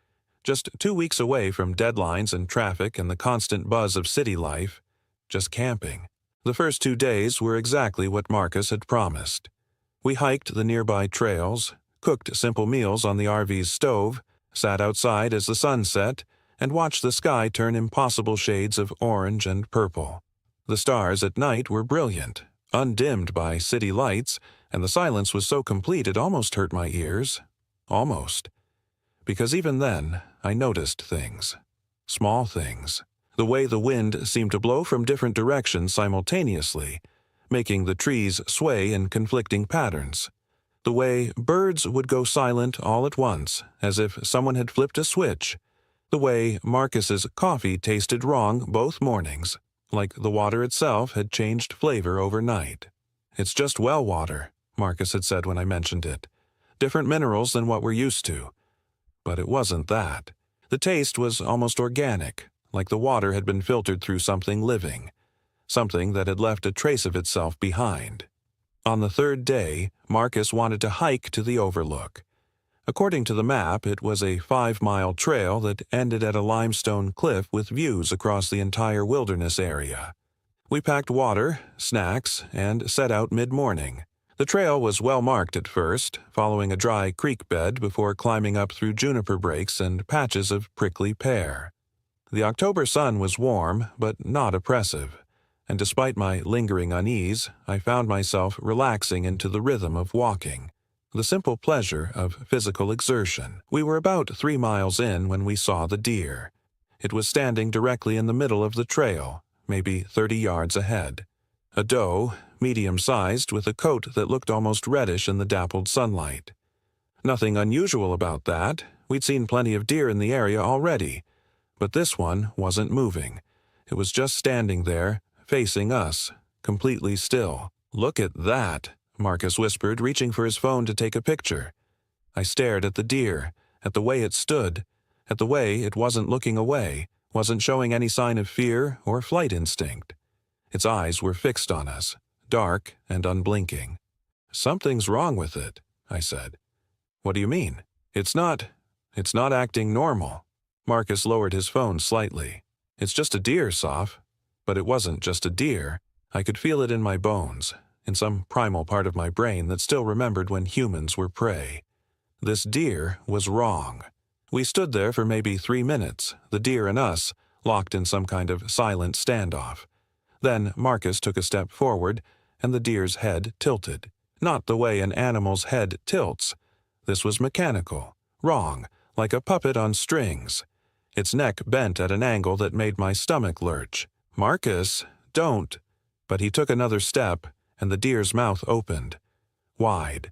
just 2 weeks away from deadlines and traffic and the constant buzz of city life. Just camping. The first 2 days were exactly what Marcus had promised. We hiked the nearby trails, cooked simple meals on the RV's stove, sat outside as the sun set, and watched the sky turn impossible shades of orange and purple. The stars at night were brilliant, undimmed by city lights, and the silence was so complete it almost hurt my ears. Almost. Because even then, I noticed things. Small things. The way the wind seemed to blow from different directions simultaneously, making the trees sway in conflicting patterns. The way birds would go silent all at once, as if someone had flipped a switch. The way Marcus's coffee tasted wrong both mornings, like the water itself had changed flavor overnight. "It's just well water," Marcus had said when I mentioned it. "Different minerals than what we're used to." But it wasn't that. The taste was almost organic, like the water had been filtered through something living, something that had left a trace of itself behind. On the third day, Marcus wanted to hike to the overlook. According to the map, it was a 5-mile trail that ended at a limestone cliff with views across the entire wilderness area. We packed water, snacks, and set out mid-morning. The trail was well marked at first, following a dry creek bed before climbing up through juniper brakes and patches of prickly pear. The October sun was warm, but not oppressive, and despite my lingering unease, I found myself relaxing into the rhythm of walking, the simple pleasure of physical exertion. We were about 3 miles in when we saw the deer. It was standing directly in the middle of the trail, maybe 30 yards ahead. A doe, medium-sized, with a coat that looked almost reddish in the dappled sunlight. Nothing unusual about that. We'd seen plenty of deer in the area already. But this one wasn't moving. It was just standing there, facing us, completely still. "Look at that," Marcus whispered, reaching for his phone to take a picture. I stared at the deer, at the way it stood, at the way it wasn't looking away, wasn't showing any sign of fear or flight instinct. Its eyes were fixed on us, dark and unblinking. "Something's wrong with it," I said. "What do you mean?" It's not acting normal." Marcus lowered his phone slightly. "It's just a deer, Soph." But it wasn't just a deer. I could feel it in my bones, in some primal part of my brain that still remembered when humans were prey. This deer was wrong. We stood there for maybe 3 minutes, the deer and us, locked in some kind of silent standoff. Then Marcus took a step forward, and the deer's head tilted. Not the way an animal's head tilts. This was mechanical, wrong, like a puppet on strings. Its neck bent at an angle that made my stomach lurch. "Marcus, don't." But he took another step, and the deer's mouth opened. Wide.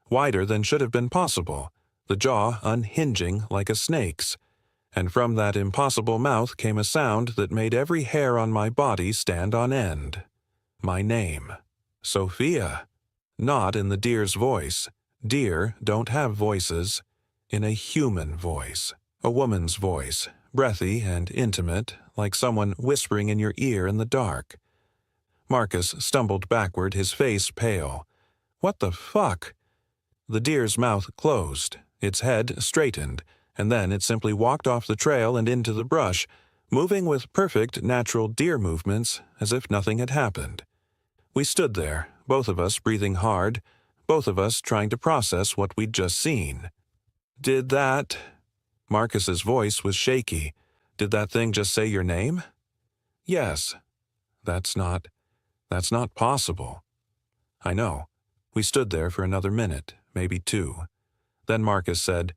Wider than should have been possible, the jaw unhinging like a snake's. And from that impossible mouth came a sound that made every hair on my body stand on end. My name. Sophia. Not in the deer's voice. Deer don't have voices. In a human voice. A woman's voice, breathy and intimate, like someone whispering in your ear in the dark. Marcus stumbled backward, his face pale. "What the fuck?" The deer's mouth closed, its head straightened, and then it simply walked off the trail and into the brush, moving with perfect natural deer movements as if nothing had happened. We stood there, both of us breathing hard, both of us trying to process what we'd just seen. "Did that—" Marcus's voice was shaky. "Did that thing just say your name?" "Yes." That's not possible." I know. We stood there for another minute, maybe 2. Then Marcus said,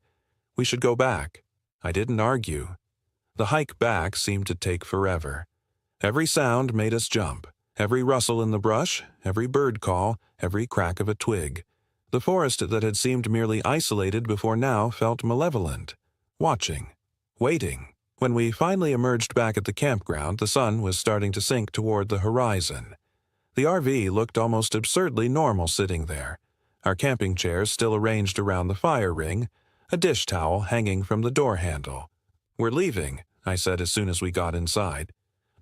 "We should go back." I didn't argue. The hike back seemed to take forever. Every sound made us jump. Every rustle in the brush, every bird call, every crack of a twig. The forest that had seemed merely isolated before now felt malevolent. Watching. Waiting. When we finally emerged back at the campground, the sun was starting to sink toward the horizon. The RV looked almost absurdly normal sitting there, our camping chairs still arranged around the fire ring, a dish towel hanging from the door handle. "We're leaving," I said as soon as we got inside.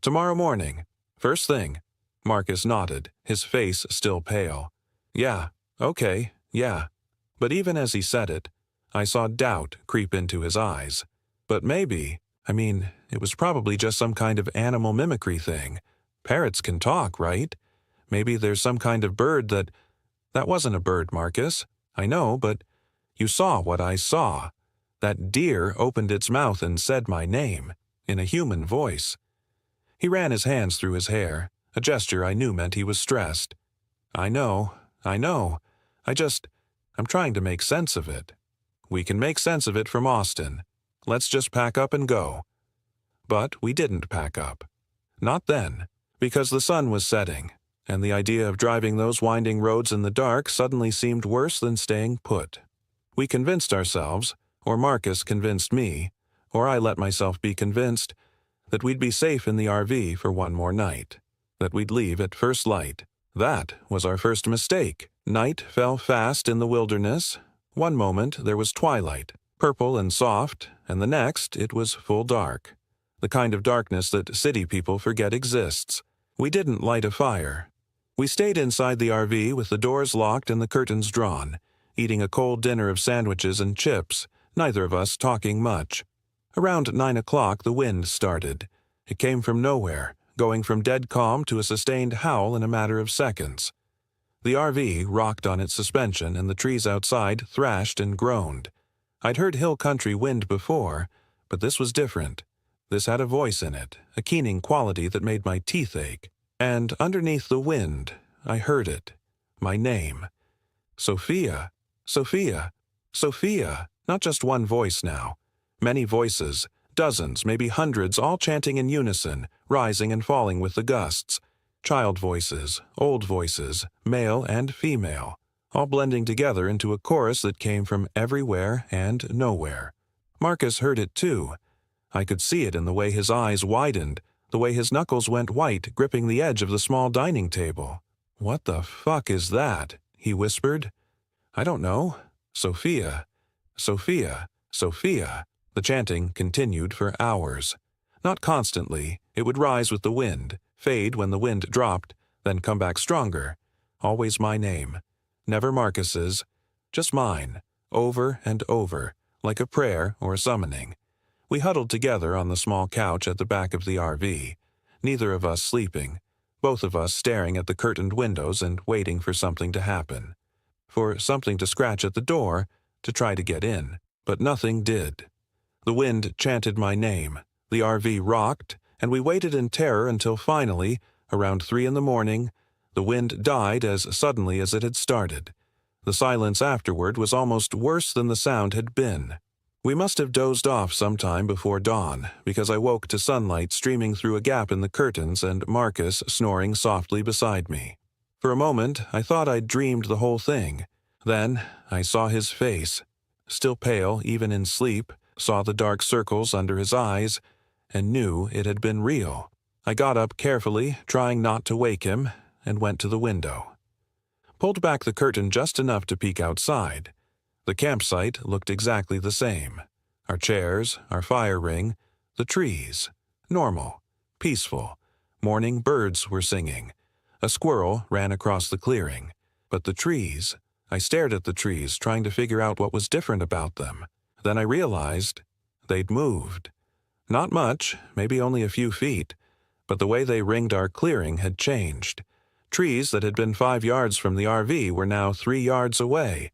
"Tomorrow morning. First thing." Marcus nodded, his face still pale. "Yeah, okay, yeah." But even as he said it, I saw doubt creep into his eyes. But maybe, it was probably just some kind of animal mimicry thing. Parrots can talk, right? Maybe there's some kind of bird that wasn't a bird, Marcus. I know, but you saw what I saw. That deer opened its mouth and said my name, in a human voice. He ran his hands through his hair, a gesture I knew meant he was stressed. I know. I'm trying to make sense of it. We can make sense of it from Austin. Let's just pack up and go." But we didn't pack up. Not then, because the sun was setting, and the idea of driving those winding roads in the dark suddenly seemed worse than staying put. We convinced ourselves, or Marcus convinced me, or I let myself be convinced, that we'd be safe in the RV for one more night, that we'd leave at first light. That was our first mistake. Night fell fast in the wilderness. One moment there was twilight, purple and soft, and the next it was full dark. The kind of darkness that city people forget exists. We didn't light a fire. We stayed inside the RV with the doors locked and the curtains drawn, eating a cold dinner of sandwiches and chips, neither of us talking much. Around 9 o'clock the wind started. It came from nowhere, going from dead calm to a sustained howl in a matter of seconds. The RV rocked on its suspension and the trees outside thrashed and groaned. I'd heard hill country wind before, but this was different. This had a voice in it, a keening quality that made my teeth ache. And underneath the wind, I heard it. My name. Sophia. Sophia. Sophia. Not just one voice now. Many voices, dozens, maybe hundreds, all chanting in unison, rising and falling with the gusts. Child voices, old voices, male and female, all blending together into a chorus that came from everywhere and nowhere. Marcus heard it too. I could see it in the way his eyes widened, the way his knuckles went white, gripping the edge of the small dining table. "What the fuck is that?" he whispered. "I don't know. Sophia. Sophia. Sophia." The chanting continued for hours. Not constantly. It would rise with the wind, fade when the wind dropped, then come back stronger. Always my name. Never Marcus's. Just mine. Over and over, like a prayer or a summoning. We huddled together on the small couch at the back of the RV, neither of us sleeping, both of us staring at the curtained windows and waiting for something to happen. For something to scratch at the door, to try to get in. But nothing did. The wind chanted my name, the RV rocked, and we waited in terror until finally, around 3 in the morning, the wind died as suddenly as it had started. The silence afterward was almost worse than the sound had been. We must have dozed off sometime before dawn, because I woke to sunlight streaming through a gap in the curtains and Marcus snoring softly beside me. For a moment, I thought I'd dreamed the whole thing. Then I saw his face, still pale even in sleep, saw the dark circles under his eyes, and knew it had been real. I got up carefully, trying not to wake him, and went to the window. Pulled back the curtain just enough to peek outside. The campsite looked exactly the same. Our chairs, our fire ring, the trees. Normal. Peaceful. Morning birds were singing. A squirrel ran across the clearing. But the trees, I stared at the trees, trying to figure out what was different about them. Then I realized they'd moved. Not much, maybe only a few feet, but the way they ringed our clearing had changed. Trees that had been 5 yards from the RV were now 3 yards away.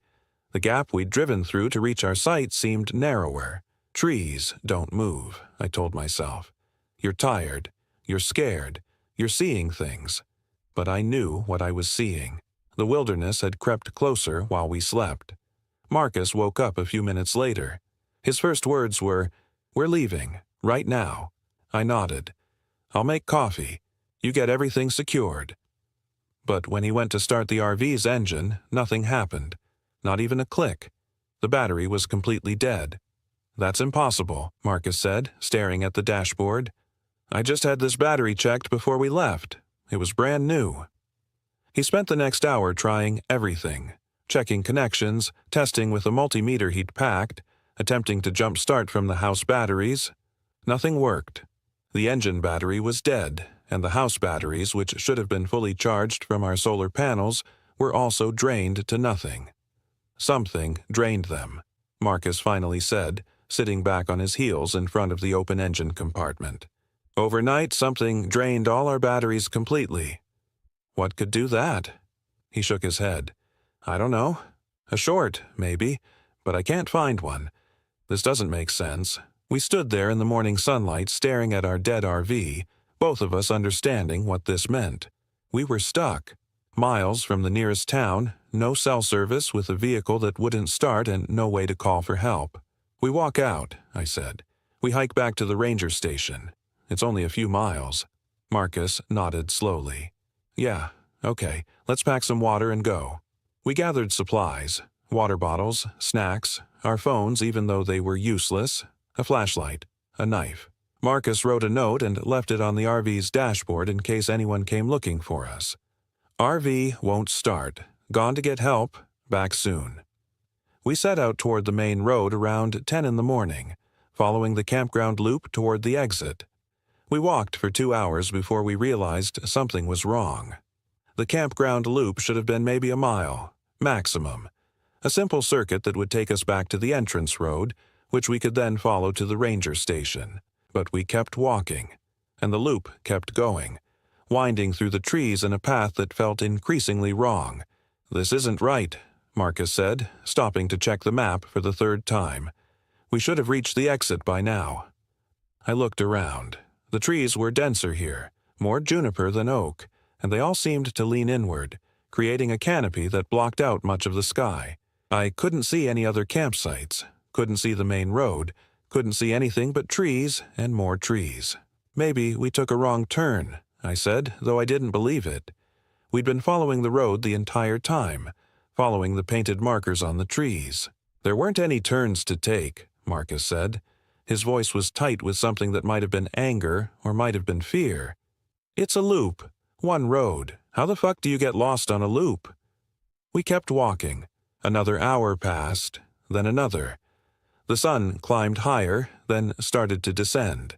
The gap we'd driven through to reach our site seemed narrower. Trees don't move, I told myself. You're tired. You're scared. You're seeing things. But I knew what I was seeing. The wilderness had crept closer while we slept. Marcus woke up a few minutes later. His first words were, "We're leaving, right now." I nodded. "I'll make coffee. You get everything secured." But when he went to start the RV's engine, nothing happened. Not even a click. The battery was completely dead. "That's impossible," Marcus said, staring at the dashboard. "I just had this battery checked before we left. It was brand new." He spent the next hour trying everything, checking connections, testing with a multimeter he'd packed, attempting to jump-start from the house batteries. Nothing worked. The engine battery was dead, and the house batteries, which should have been fully charged from our solar panels, were also drained to nothing. Something drained them, Marcus finally said, sitting back on his heels in front of the open engine compartment. "Overnight, something drained all our batteries completely." "What could do that?" He shook his head. "I don't know. A short, maybe, but I can't find one. This doesn't make sense." We stood there in the morning sunlight staring at our dead RV, both of us understanding what this meant. We were stuck. Miles from the nearest town, no cell service with a vehicle that wouldn't start and no way to call for help. "We walk out," I said. "We hike back to the ranger station. It's only a few miles. Marcus nodded slowly. Yeah, okay, let's pack some water and go. We gathered supplies, water bottles, snacks, our phones even though they were useless, a flashlight, a knife. Marcus wrote a note and left it on the RV's dashboard in case anyone came looking for us. RV won't start. Gone to get help. Back soon. We set out toward the main road around 10 in the morning, following the campground loop toward the exit. We walked for 2 hours before we realized something was wrong. The campground loop should have been maybe a mile, maximum. A simple circuit that would take us back to the entrance road, which we could then follow to the ranger station. But we kept walking, and the loop kept going, winding through the trees in a path that felt increasingly wrong. This isn't right, Marcus said, stopping to check the map for the third time. We should have reached the exit by now. I looked around. The trees were denser here, more juniper than oak, and they all seemed to lean inward, creating a canopy that blocked out much of the sky. I couldn't see any other campsites, couldn't see the main road, couldn't see anything but trees and more trees. Maybe we took a wrong turn, I said, though I didn't believe it. We'd been following the road the entire time, following the painted markers on the trees. There weren't any turns to take, Marcus said. His voice was tight with something that might have been anger or might have been fear. It's a loop. One road. How the fuck do you get lost on a loop? We kept walking. Another hour passed, then another. The sun climbed higher, then started to descend.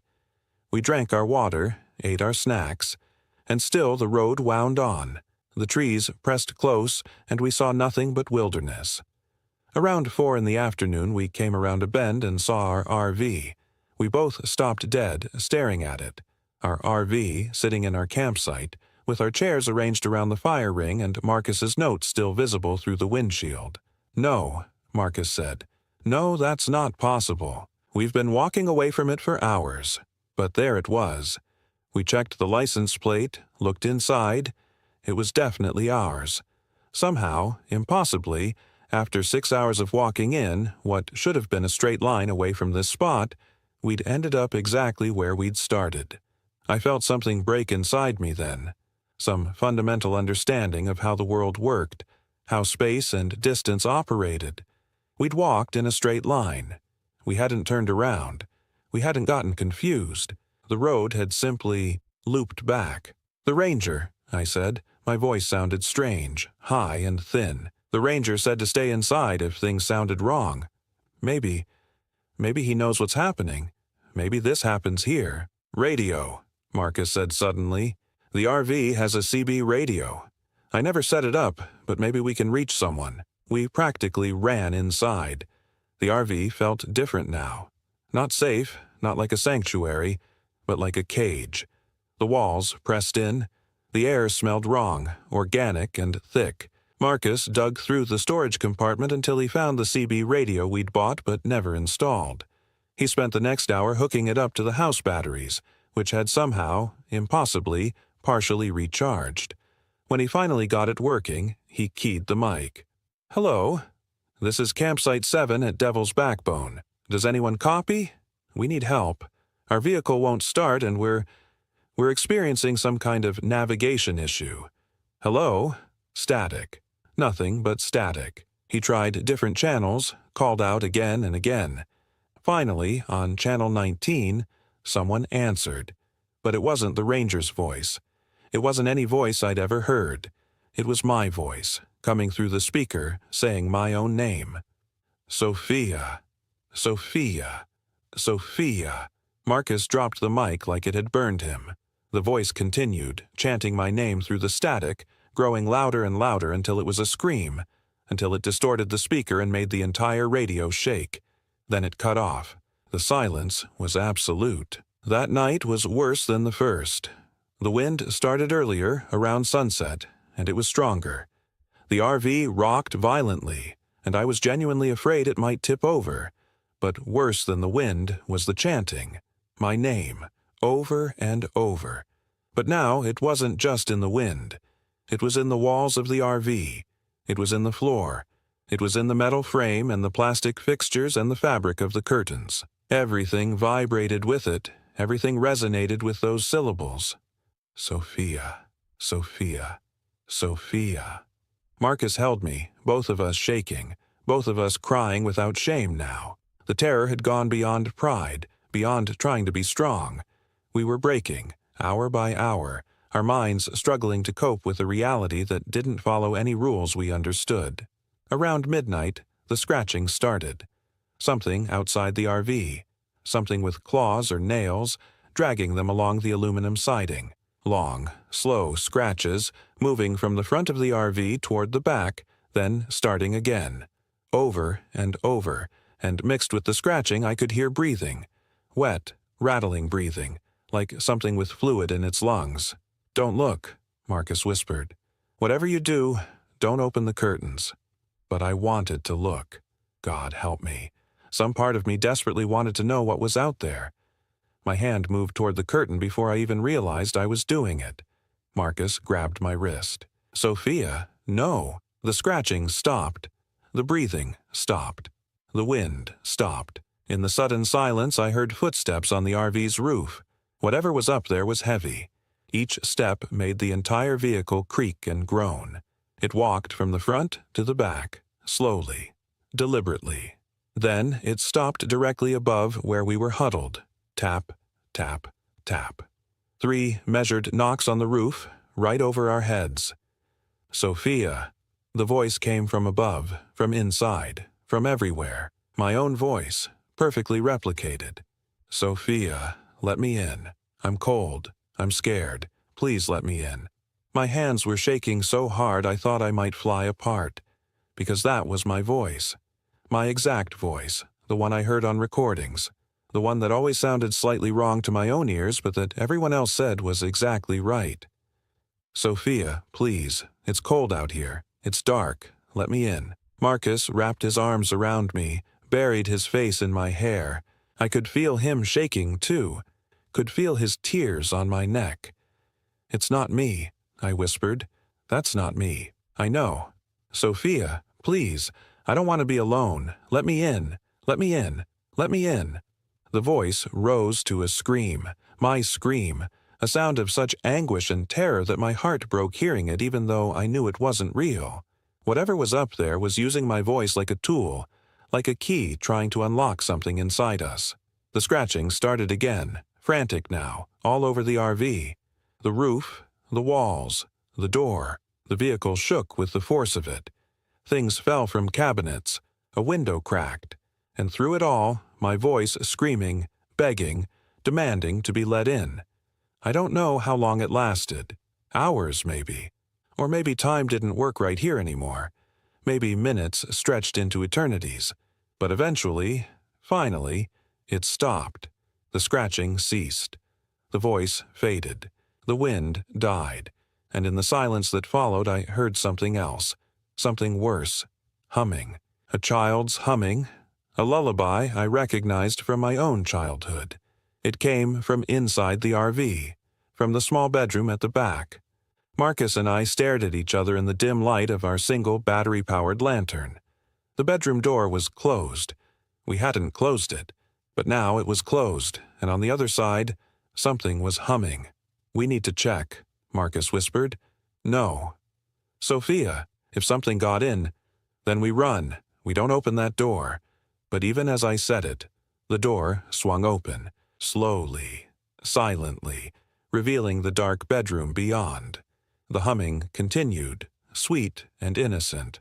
We drank our water, ate our snacks, and still the road wound on. The trees pressed close, and we saw nothing but wilderness. Around 4 in the afternoon, we came around a bend and saw our RV. We both stopped dead, staring at it. Our RV sitting in our campsite, with our chairs arranged around the fire ring and Marcus's note still visible through the windshield. No, Marcus said. No, that's not possible. We've been walking away from it for hours. But there it was. We checked the license plate, looked inside. It was definitely ours. Somehow, impossibly, after 6 hours of walking in, what should have been a straight line away from this spot, we'd ended up exactly where we'd started. I felt something break inside me then. Some fundamental understanding of how the world worked, how space and distance operated. We'd walked in a straight line. We hadn't turned around. We hadn't gotten confused. The road had simply looped back. "The ranger," I said. My voice sounded strange, high and thin. "The ranger said to stay inside if things sounded wrong. Maybe he knows what's happening. Maybe this happens here." "Radio," Marcus said suddenly. "The RV has a CB radio. I never set it up, but maybe we can reach someone." We practically ran inside. The RV felt different now. Not safe, not like a sanctuary, but like a cage. The walls pressed in. The air smelled wrong, organic and thick. Marcus dug through the storage compartment until he found the CB radio we'd bought but never installed. He spent the next hour hooking it up to the house batteries, which had somehow, impossibly, partially recharged. When he finally got it working, he keyed the mic. "Hello. This is Campsite 7 at Devil's Backbone. Does anyone copy? We need help. Our vehicle won't start and we're experiencing some kind of navigation issue. Hello?" Static. Nothing but static. He tried different channels, called out again and again. Finally, on channel 19, someone answered. But it wasn't the ranger's voice. It wasn't any voice I'd ever heard. It was my voice, coming through the speaker, saying my own name. "Sophia. Sophia. Sophia." Marcus dropped the mic like it had burned him. The voice continued, chanting my name through the static, growing louder and louder until it was a scream, until it distorted the speaker and made the entire radio shake. Then it cut off. The silence was absolute. That night was worse than the first. The wind started earlier, around sunset, and it was stronger. The RV rocked violently, and I was genuinely afraid it might tip over. But worse than the wind was the chanting. My name, over and over. But now it wasn't just in the wind. It was in the walls of the RV. It was in the floor. It was in the metal frame and the plastic fixtures and the fabric of the curtains. Everything vibrated with it, Everything resonated with those syllables. Sophia, Sophia, Sophia. Marcus held me, both of us shaking, both of us crying without shame now. The terror had gone beyond pride, beyond trying to be strong. We were breaking, hour by hour, our minds struggling to cope with a reality that didn't follow any rules we understood. Around midnight, the scratching started. Something outside the RV. Something with claws or nails, dragging them along the aluminum siding. Long, slow scratches, moving from the front of the RV toward the back, then starting again. Over, and mixed with the scratching I could hear breathing. Wet, rattling breathing, like something with fluid in its lungs. "Don't look," Marcus whispered. "Whatever you do, don't open the curtains." But I wanted to look. God help me. Some part of me desperately wanted to know what was out there. My hand moved toward the curtain before I even realized I was doing it. Marcus grabbed my wrist. "Sophia, no." The scratching stopped. The breathing stopped. The wind stopped. In the sudden silence, I heard footsteps on the RV's roof. Whatever was up there was heavy. Each step made the entire vehicle creak and groan. It walked from the front to the back, slowly, deliberately. Then it stopped directly above where we were huddled. Tap, tap, tap. 3 measured knocks on the roof, right over our heads. "Sophia." The voice came from above, from inside, from everywhere. My own voice, perfectly replicated. "Sophia, let me in. I'm cold. I'm scared. Please let me in." My hands were shaking so hard I thought I might fly apart, because that was my voice. My exact voice, the one I heard on recordings, the one that always sounded slightly wrong to my own ears but that everyone else said was exactly right. "Sophia, please, it's cold out here. It's dark. Let me in." Marcus wrapped his arms around me, buried his face in my hair. I could feel him shaking, too. Could feel his tears on my neck. "It's not me," I whispered. "That's not me. I know. Sophia, please, I don't want to be alone. Let me in. Let me in. Let me in." The voice rose to a scream, my scream, a sound of such anguish and terror that my heart broke hearing it even though I knew it wasn't real. Whatever was up there was using my voice like a tool, like a key trying to unlock something inside us. The scratching started again, frantic now, all over the RV. The roof, the walls, the door. The vehicle shook with the force of it. Things fell from cabinets, a window cracked, and through it all, my voice screaming, begging, demanding to be let in. I don't know how long it lasted. Hours, maybe. Or maybe time didn't work right here anymore. Maybe minutes stretched into eternities. But eventually, finally, it stopped. The scratching ceased. The voice faded. The wind died. And in the silence that followed, I heard something else. Something worse. Humming. A child's humming. A lullaby I recognized from my own childhood. It came from inside the RV, from the small bedroom at the back. Marcus and I stared at each other in the dim light of our single battery-powered lantern. The bedroom door was closed. We hadn't closed it, but now it was closed, and on the other side, something was humming. "We need to check," Marcus whispered. "No." "Sophia, if something got in, then we run. We don't open that door." But even as I said it, the door swung open, slowly, silently, revealing the dark bedroom beyond. The humming continued, sweet and innocent.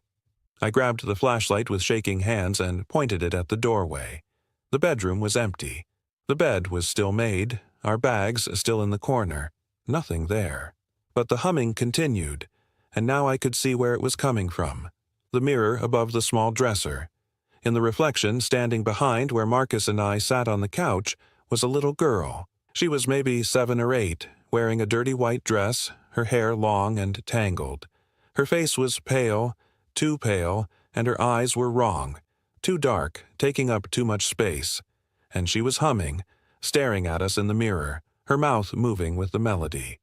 I grabbed the flashlight with shaking hands and pointed it at the doorway. The bedroom was empty. The bed was still made, our bags still in the corner. Nothing there. But the humming continued, and now I could see where it was coming from. The mirror above the small dresser. In the reflection, standing behind where Marcus and I sat on the couch, was a little girl. She was maybe 7 or 8, wearing a dirty white dress, her hair long and tangled. Her face was pale, too pale, and her eyes were wrong, too dark, taking up too much space. And she was humming, staring at us in the mirror, her mouth moving with the melody.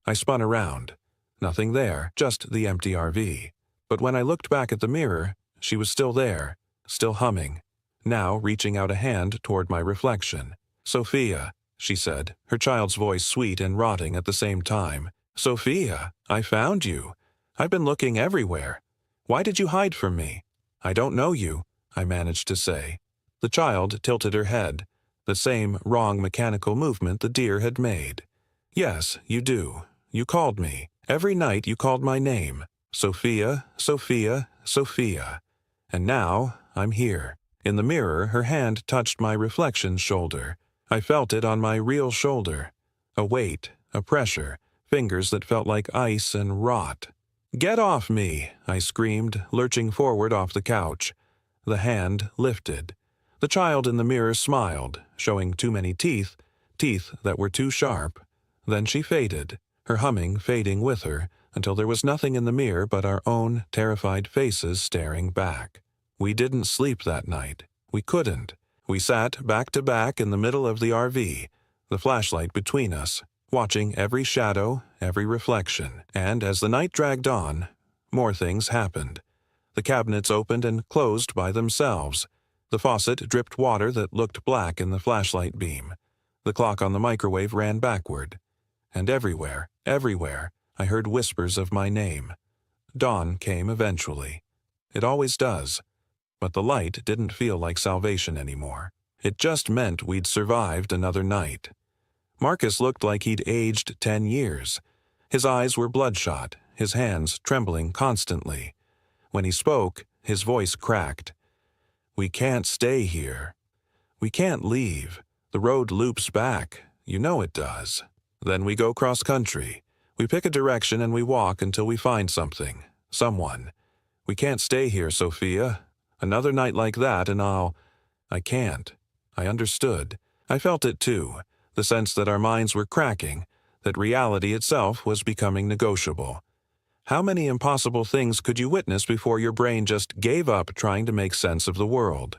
I spun around. Nothing there, just the empty RV. But when I looked back at the mirror, she was still there, still humming, now reaching out a hand toward my reflection. "Sophia, she said, her child's voice sweet and rotting at the same time. "Sophia, I found you. I've been looking everywhere. Why did you hide from me?" "I don't know you," I managed to say. The child tilted her head, the same wrong mechanical movement the deer had made. "Yes, you do. You called me. Every night you called my name. Sophia, Sophia, Sophia. And now I'm here." In the mirror, her hand touched my reflection's shoulder. I felt it on my real shoulder. A weight, a pressure, fingers that felt like ice and rot. "Get off me!" I screamed, lurching forward off the couch. The hand lifted. The child in the mirror smiled, showing too many teeth, teeth that were too sharp. Then she faded, her humming fading with her, until there was nothing in the mirror but our own terrified faces staring back. We didn't sleep that night. We couldn't. We sat back to back in the middle of the RV, the flashlight between us, watching every shadow, every reflection. And as the night dragged on, more things happened. The cabinets opened and closed by themselves. The faucet dripped water that looked black in the flashlight beam. The clock on the microwave ran backward. And everywhere, everywhere, I heard whispers of my name. Dawn came eventually. It always does. But the light didn't feel like salvation anymore. It just meant we'd survived another night. Marcus looked like he'd aged 10 years. His eyes were bloodshot, his hands trembling constantly. When he spoke, his voice cracked. "We can't stay here. We can't leave. The road loops back. You know it does. Then we go cross-country. We pick a direction and we walk until we find something, someone. We can't stay here, Sophia. Another night like that and I can't." I understood. I felt it too, the sense that our minds were cracking, that reality itself was becoming negotiable. How many impossible things could you witness before your brain just gave up trying to make sense of the world?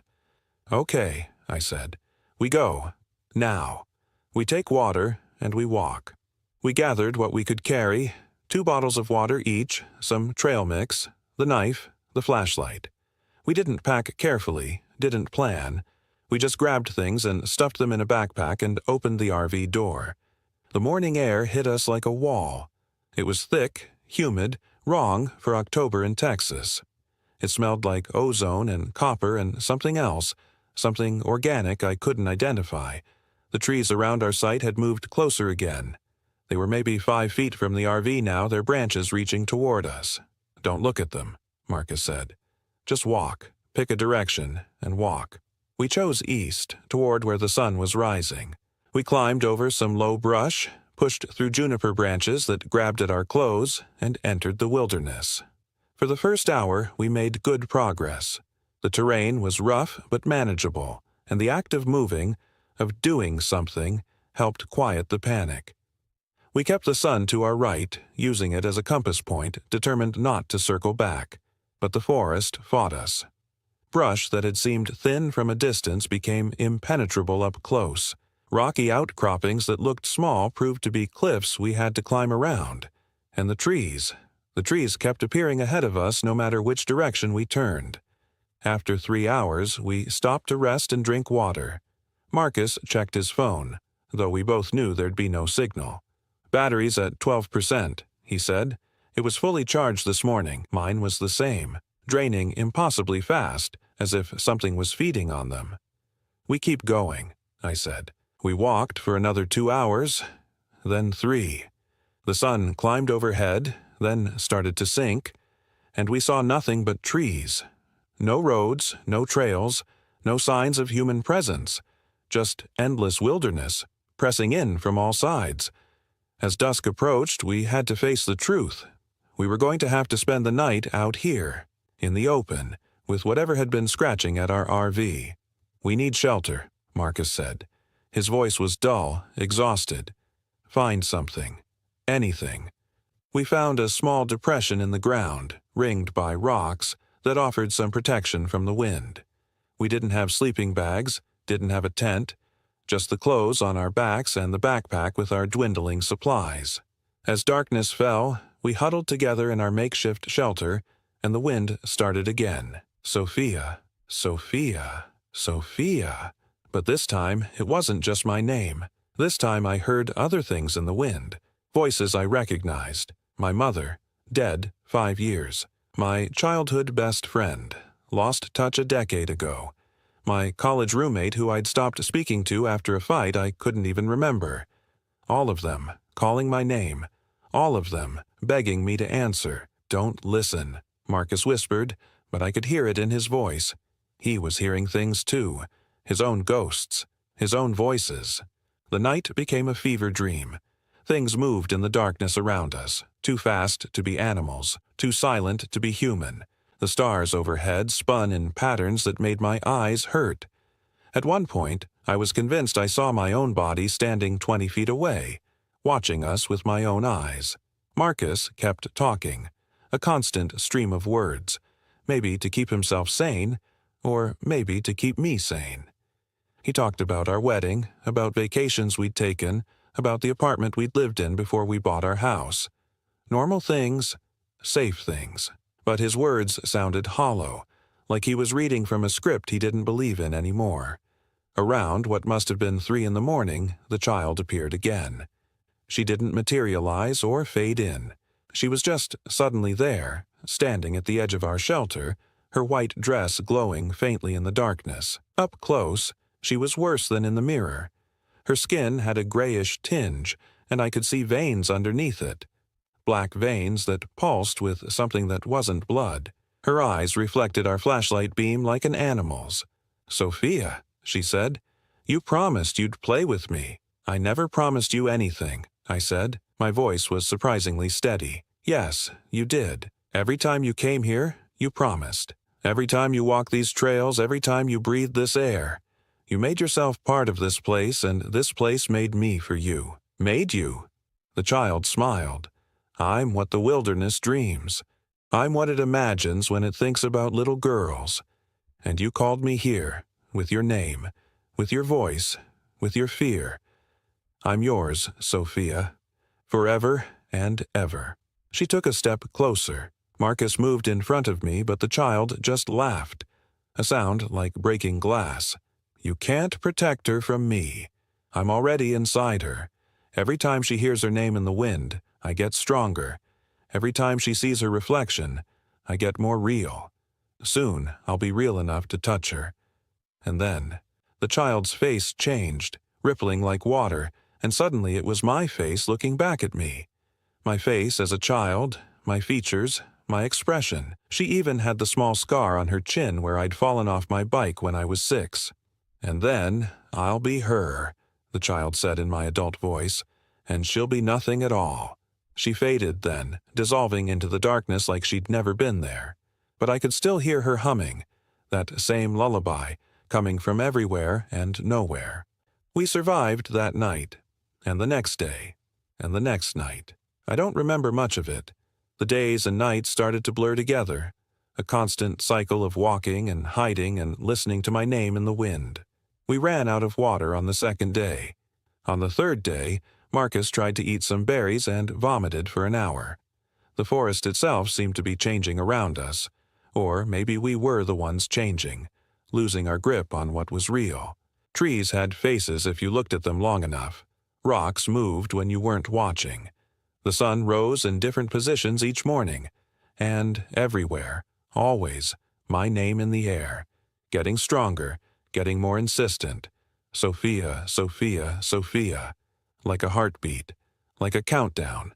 "Okay," I said. "We go. Now." We take water and we walk. We gathered what we could carry, 2 bottles of water each, some trail mix, the knife, the flashlight. We didn't pack carefully, didn't plan. We just grabbed things and stuffed them in a backpack and opened the RV door. The morning air hit us like a wall. It was thick, humid, wrong for October in Texas. It smelled like ozone and copper and something else, something organic I couldn't identify. The trees around our site had moved closer again. They were maybe 5 feet from the RV now, their branches reaching toward us. "Don't look at them," Marcus said. "Just walk, pick a direction, and walk." We chose east, toward where the sun was rising. We climbed over some low brush, pushed through juniper branches that grabbed at our clothes, and entered the wilderness. For the first hour, we made good progress. The terrain was rough but manageable, and the act of moving, of doing something, helped quiet the panic. We kept the sun to our right, using it as a compass point, determined not to circle back. But the forest fought us. Brush that had seemed thin from a distance became impenetrable up close. Rocky outcroppings that looked small proved to be cliffs we had to climb around. And the trees kept appearing ahead of us no matter which direction we turned. After 3 hours, we stopped to rest and drink water. Marcus checked his phone, though we both knew there'd be no signal. "Battery's at 12%, he said. "It was fully charged this morning. Mine was the same, draining impossibly fast, as if something was feeding on them." "We keep going," I said. We walked for another 2 hours, then 3. The sun climbed overhead, then started to sink, and we saw nothing but trees. No roads, no trails, no signs of human presence, just endless wilderness, pressing in from all sides. As dusk approached, we had to face the truth. We were going to have to spend the night out here, in the open, with whatever had been scratching at our RV. "We need shelter," Marcus said. His voice was dull, exhausted. "Find something. Anything." We found a small depression in the ground, ringed by rocks, that offered some protection from the wind. We didn't have sleeping bags, didn't have a tent, just the clothes on our backs and the backpack with our dwindling supplies. As darkness fell, we huddled together in our makeshift shelter, and the wind started again. "Sophia, Sophia, Sophia." But this time, it wasn't just my name. This time I heard other things in the wind, voices I recognized. My mother, dead 5 years. My childhood best friend, lost touch a decade ago. My college roommate who I'd stopped speaking to after a fight I couldn't even remember. All of them calling my name. All of them begging me to answer. "Don't listen," Marcus whispered, but I could hear it in his voice. He was hearing things too, his own ghosts, his own voices. The night became a fever dream. Things moved in the darkness around us, too fast to be animals, too silent to be human. The stars overhead spun in patterns that made my eyes hurt. At one point, I was convinced I saw my own body standing 20 feet away, watching us with my own eyes. Marcus kept talking, a constant stream of words, maybe to keep himself sane, or maybe to keep me sane. He talked about our wedding, about vacations we'd taken, about the apartment we'd lived in before we bought our house. Normal things, safe things. But his words sounded hollow, like he was reading from a script he didn't believe in anymore. Around what must have been 3 in the morning, the child appeared again. She didn't materialize or fade in. She was just suddenly there, standing at the edge of our shelter, her white dress glowing faintly in the darkness. Up close, she was worse than in the mirror. Her skin had a grayish tinge, and I could see veins underneath it. Black veins that pulsed with something that wasn't blood. Her eyes reflected our flashlight beam like an animal's. "Sophia," she said, "you promised you'd play with me." "I never promised you anything," I said. My voice was surprisingly steady. "Yes, you did. Every time you came here, you promised. Every time you walked these trails, every time you breathed this air. You made yourself part of this place, and this place made me for you." "Made you?" The child smiled. "I'm what the wilderness dreams. I'm what it imagines when it thinks about little girls. And you called me here, with your name, with your voice, with your fear. I'm yours, Sophia, forever and ever." She took a step closer. Marcus moved in front of me, but the child just laughed, a sound like breaking glass. "You can't protect her from me. I'm already inside her. Every time she hears her name in the wind, I get stronger. Every time she sees her reflection, I get more real. Soon, I'll be real enough to touch her." And then, the child's face changed, rippling like water, and suddenly it was my face looking back at me. My face as a child, my features, my expression. She even had the small scar on her chin where I'd fallen off my bike when I was 6. "And then, I'll be her," the child said in my adult voice, "and she'll be nothing at all." She faded then, dissolving into the darkness like she'd never been there. But I could still hear her humming, that same lullaby, coming from everywhere and nowhere. We survived that night, and the next day, and the next night. I don't remember much of it. The days and nights started to blur together, a constant cycle of walking and hiding and listening to my name in the wind. We ran out of water on the 2nd day. On the 3rd day, Marcus tried to eat some berries and vomited for an hour. The forest itself seemed to be changing around us, or maybe we were the ones changing, losing our grip on what was real. Trees had faces if you looked at them long enough. Rocks moved when you weren't watching. The sun rose in different positions each morning, and everywhere, always, my name in the air, getting stronger, getting more insistent. Sophia, Sophia, Sophia. Like a heartbeat, like a countdown.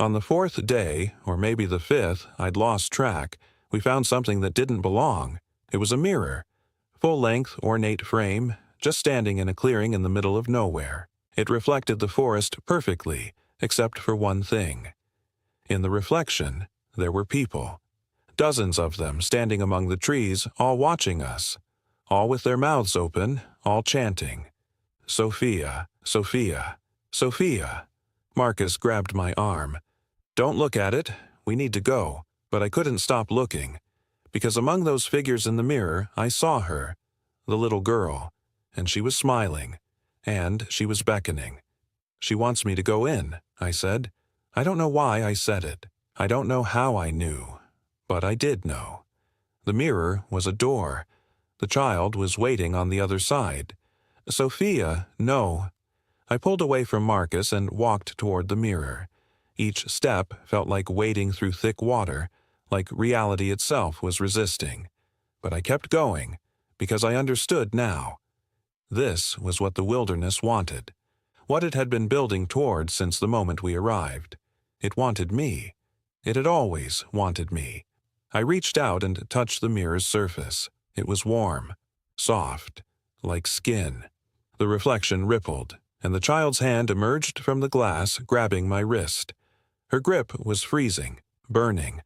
On the 4th day, or maybe the 5th, I'd lost track, we found something that didn't belong. It was a mirror. Full-length, ornate frame, just standing in a clearing in the middle of nowhere. It reflected the forest perfectly, except for one thing. In the reflection, there were people. Dozens of them standing among the trees, all watching us. All with their mouths open, all chanting. "Sophia, Sophia, Sophia." Marcus grabbed my arm. "Don't look at it. We need to go." But I couldn't stop looking, because among those figures in the mirror, I saw her, the little girl, and she was smiling, and she was beckoning. "She wants me to go in," I said. I don't know why I said it. I don't know how I knew, but I did know. The mirror was a door. The child was waiting on the other side. "Sophia, no." I pulled away from Marcus and walked toward the mirror. Each step felt like wading through thick water, like reality itself was resisting. But I kept going, because I understood now. This was what the wilderness wanted, what it had been building toward since the moment we arrived. It wanted me. It had always wanted me. I reached out and touched the mirror's surface. It was warm, soft, like skin. The reflection rippled, and the child's hand emerged from the glass, grabbing my wrist. Her grip was freezing, burning,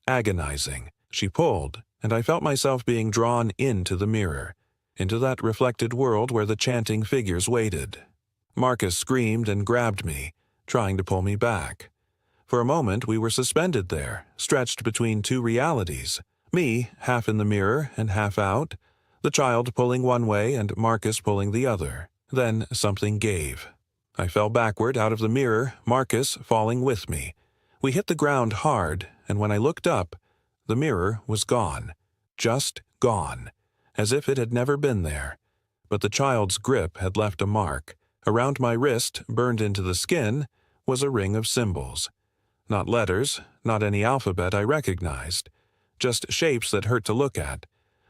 agonizing. She pulled, and I felt myself being drawn into the mirror, into that reflected world where the chanting figures waited. Marcus screamed and grabbed me, trying to pull me back. For a moment we were suspended there, stretched between two realities, me half in the mirror and half out, the child pulling one way and Marcus pulling the other. Then something gave. I fell backward out of the mirror, Marcus falling with me. We hit the ground hard, and when I looked up, the mirror was gone. Just gone. As if it had never been there. But the child's grip had left a mark. Around my wrist, burned into the skin, was a ring of symbols. Not letters, not any alphabet I recognized. Just shapes that hurt to look at,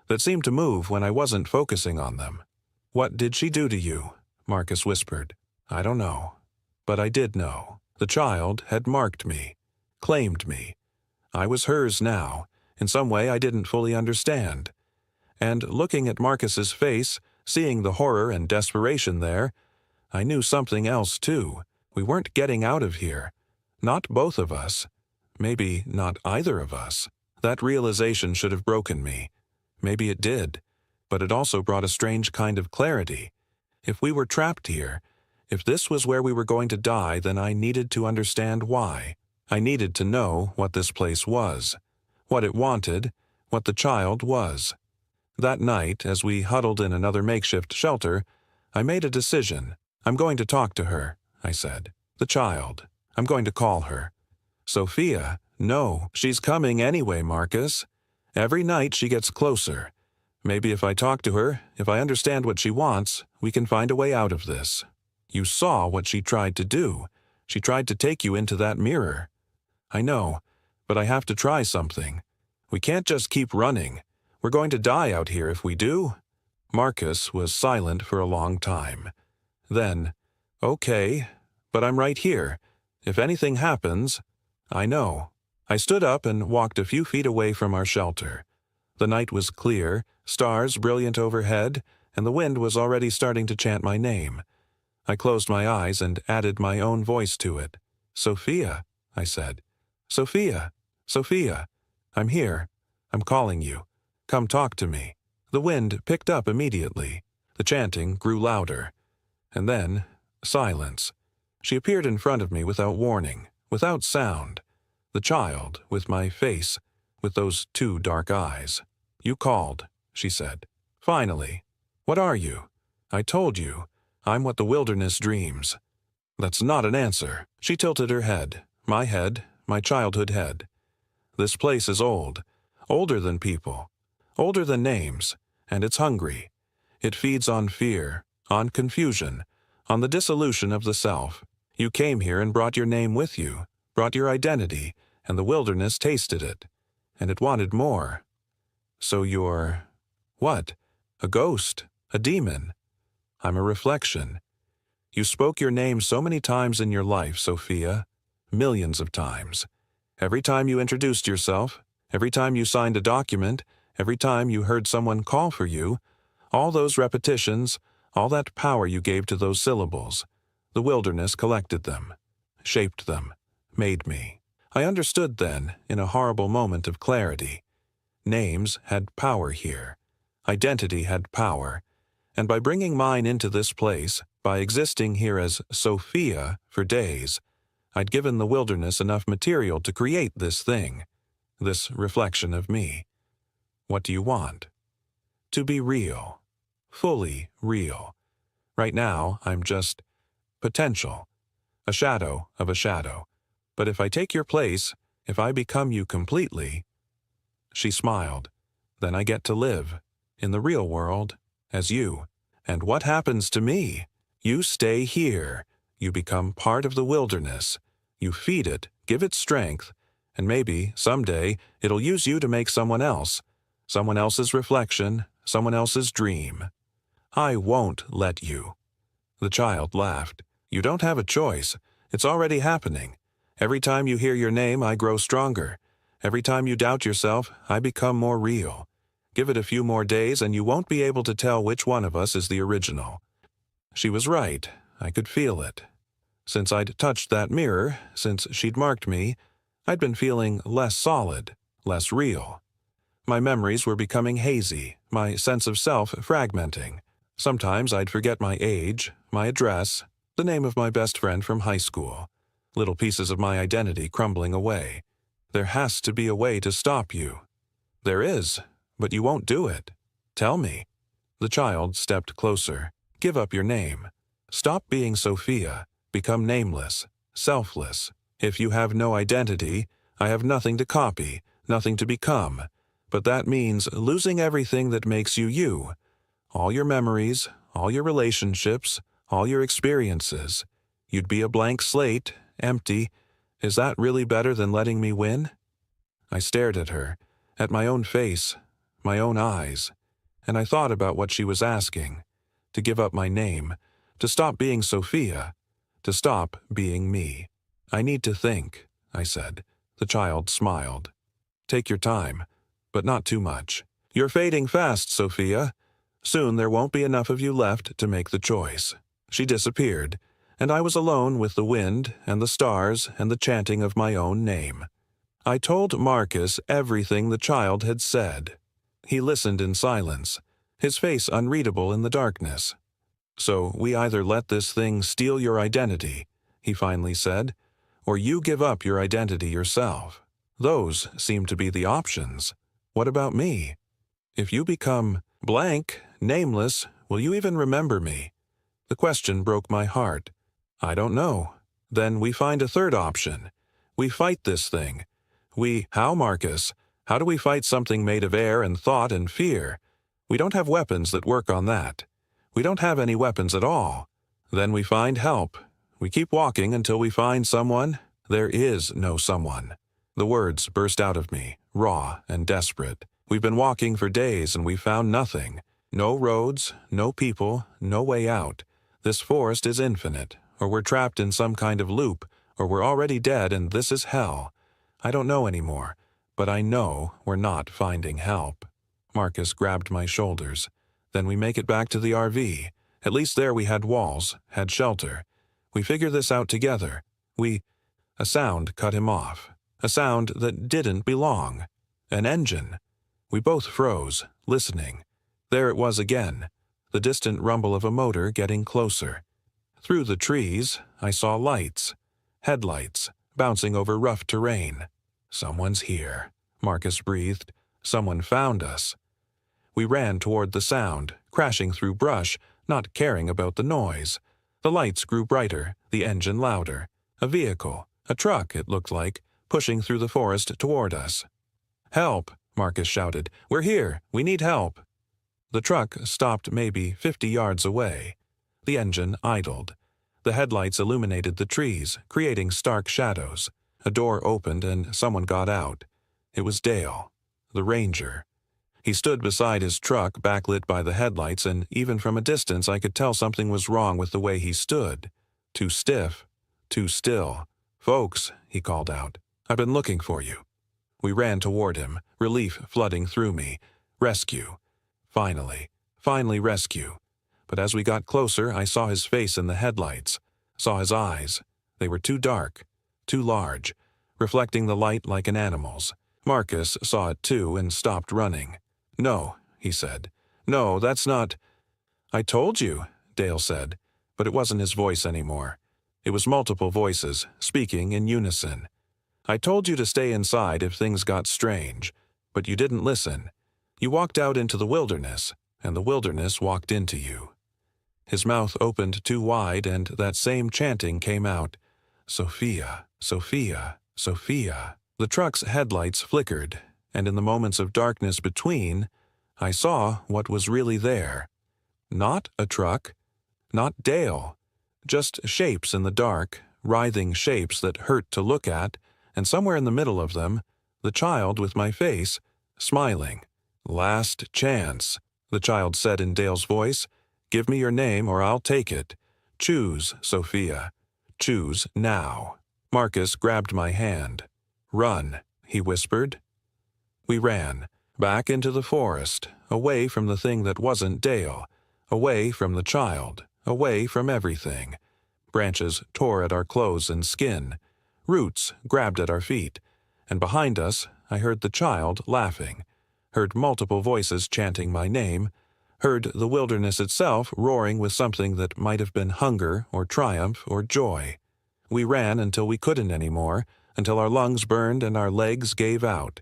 that seemed to move when I wasn't focusing on them. "What did she do to you?" Marcus whispered. I don't know. But I did know. The child had marked me, claimed me. I was hers now, in some way I didn't fully understand. And looking at Marcus's face, seeing the horror and desperation there, I knew something else too. We weren't getting out of here. Not both of us. Maybe not either of us. That realization should have broken me. Maybe it did. But it also brought a strange kind of clarity. If we were trapped here, if this was where we were going to die, then I needed to understand why. I needed to know what this place was, what it wanted, what the child was. That night, as we huddled in another makeshift shelter, I made a decision. I'm going to talk to her, I said. The child. I'm going to call her. Sophia? No, she's coming anyway, Marcus. Every night she gets closer. Maybe if I talk to her, if I understand what she wants, we can find a way out of this. You saw what she tried to do. She tried to take you into that mirror. I know, but I have to try something. We can't just keep running. We're going to die out here if we do. Marcus was silent for a long time. Then, okay, but I'm right here. If anything happens, I know. I stood up and walked a few feet away from our shelter. The night was clear, stars brilliant overhead, and the wind was already starting to chant my name. I closed my eyes and added my own voice to it. Sophia, I said. Sophia, Sophia, I'm here. I'm calling you. Come talk to me. The wind picked up immediately. The chanting grew louder. And then, silence. She appeared in front of me without warning, without sound. The child, with my face, with those two dark eyes. You called, she said. Finally. What are you? I told you. I'm what the wilderness dreams. That's not an answer. She tilted her head, my childhood head. This place is old, older than people, older than names, and it's hungry. It feeds on fear, on confusion, on the dissolution of the self. You came here and brought your name with you, brought your identity, and the wilderness tasted it, and it wanted more. So you're... what? A ghost, a demon. I'm a reflection. You spoke your name so many times in your life, Sophia. Millions of times. Every time you introduced yourself, every time you signed a document, every time you heard someone call for you, all those repetitions, all that power you gave to those syllables, the wilderness collected them, shaped them, made me. I understood then, in a horrible moment of clarity. Names had power here. Identity had power. And by bringing mine into this place, by existing here as Sophia for days, I'd given the wilderness enough material to create this thing, this reflection of me. What do you want? To be real, fully real. Right now, I'm just potential, a shadow of a shadow. But if I take your place, if I become you completely... She smiled. Then I get to live, in the real world, as you. And what happens to me? You stay here. You become part of the wilderness. You feed it, give it strength, and maybe, someday, it'll use you to make someone else's reflection, someone else's dream. I won't let you." The child laughed. "You don't have a choice. It's already happening. Every time you hear your name, I grow stronger. Every time you doubt yourself, I become more real. Give it a few more days and you won't be able to tell which one of us is the original." She was right. I could feel it. Since I'd touched that mirror, since she'd marked me, I'd been feeling less solid, less real. My memories were becoming hazy, my sense of self fragmenting. Sometimes I'd forget my age, my address, the name of my best friend from high school. Little pieces of my identity crumbling away. There has to be a way to stop you. There is, but you won't do it. Tell me. The child stepped closer. Give up your name. Stop being Sophia. Become nameless, selfless. If you have no identity, I have nothing to copy, nothing to become. But that means losing everything that makes you you. All your memories, all your relationships, all your experiences. You'd be a blank slate, empty. Is that really better than letting me win? I stared at her, at my own face, my own eyes, and I thought about what she was asking. To give up my name, to stop being Sophia, to stop being me. "I need to think," I said. The child smiled. "Take your time, but not too much. You're fading fast, Sophia. Soon there won't be enough of you left to make the choice." She disappeared, and I was alone with the wind and the stars and the chanting of my own name. I told Marcus everything the child had said. He listened in silence, his face unreadable in the darkness. "So we either let this thing steal your identity," he finally said, "or you give up your identity yourself. Those seem to be the options. What about me? If you become blank, nameless, will you even remember me?" The question broke my heart. "I don't know." "Then we find a third option. We fight this thing. How, Marcus? How do we fight something made of air and thought and fear? We don't have weapons that work on that. We don't have any weapons at all. Then we find help. We keep walking until we find someone. There is no someone." The words burst out of me, raw and desperate. We've been walking for days and we found nothing. No roads, no people, no way out. This forest is infinite, or we're trapped in some kind of loop, or we're already dead and this is hell. I don't know anymore, but I know we're not finding help. Marcus grabbed my shoulders. "Then we make it back to the RV. At least there we had walls, had shelter. We figure this out together. A sound cut him off. A sound that didn't belong. An engine. We both froze, listening. There it was again, the distant rumble of a motor getting closer. Through the trees, I saw lights. Headlights, bouncing over rough terrain. "Someone's here," Marcus breathed. "Someone found us." We ran toward the sound, crashing through brush, not caring about the noise. The lights grew brighter, the engine louder. A vehicle, a truck, it looked like, pushing through the forest toward us. "Help!" Marcus shouted. "We're here! We need help!" The truck stopped maybe 50 yards away. The engine idled. The headlights illuminated the trees, creating stark shadows. A door opened and someone got out. It was Dale, the ranger. He stood beside his truck, backlit by the headlights, and even from a distance I could tell something was wrong with the way he stood. Too stiff, too still. "Folks," he called out, "I've been looking for you." We ran toward him, relief flooding through me. Rescue. Finally rescue. But as we got closer, I saw his face in the headlights, saw his eyes. They were too dark, too large, reflecting the light like an animal's. Marcus saw it too and stopped running. "No," he said. "No, that's not—" "I told you," Dale said, but it wasn't his voice anymore. It was multiple voices, speaking in unison. "I told you to stay inside if things got strange, but you didn't listen. You walked out into the wilderness, and the wilderness walked into you." His mouth opened too wide, and that same chanting came out. "Sophia, Sophia, Sophia." The truck's headlights flickered, and in the moments of darkness between, I saw what was really there. Not a truck, not Dale. Just shapes in the dark, writhing shapes that hurt to look at, and somewhere in the middle of them, the child with my face, smiling. "Last chance," the child said in Dale's voice. "Give me your name or I'll take it. Choose, Sophia. Choose now." Marcus grabbed my hand. "Run," he whispered. We ran, back into the forest, away from the thing that wasn't Dale, away from the child, away from everything. Branches tore at our clothes and skin. Roots grabbed at our feet. And behind us, I heard the child laughing, heard multiple voices chanting my name, heard the wilderness itself roaring with something that might have been hunger or triumph or joy. We ran until we couldn't anymore, until our lungs burned and our legs gave out.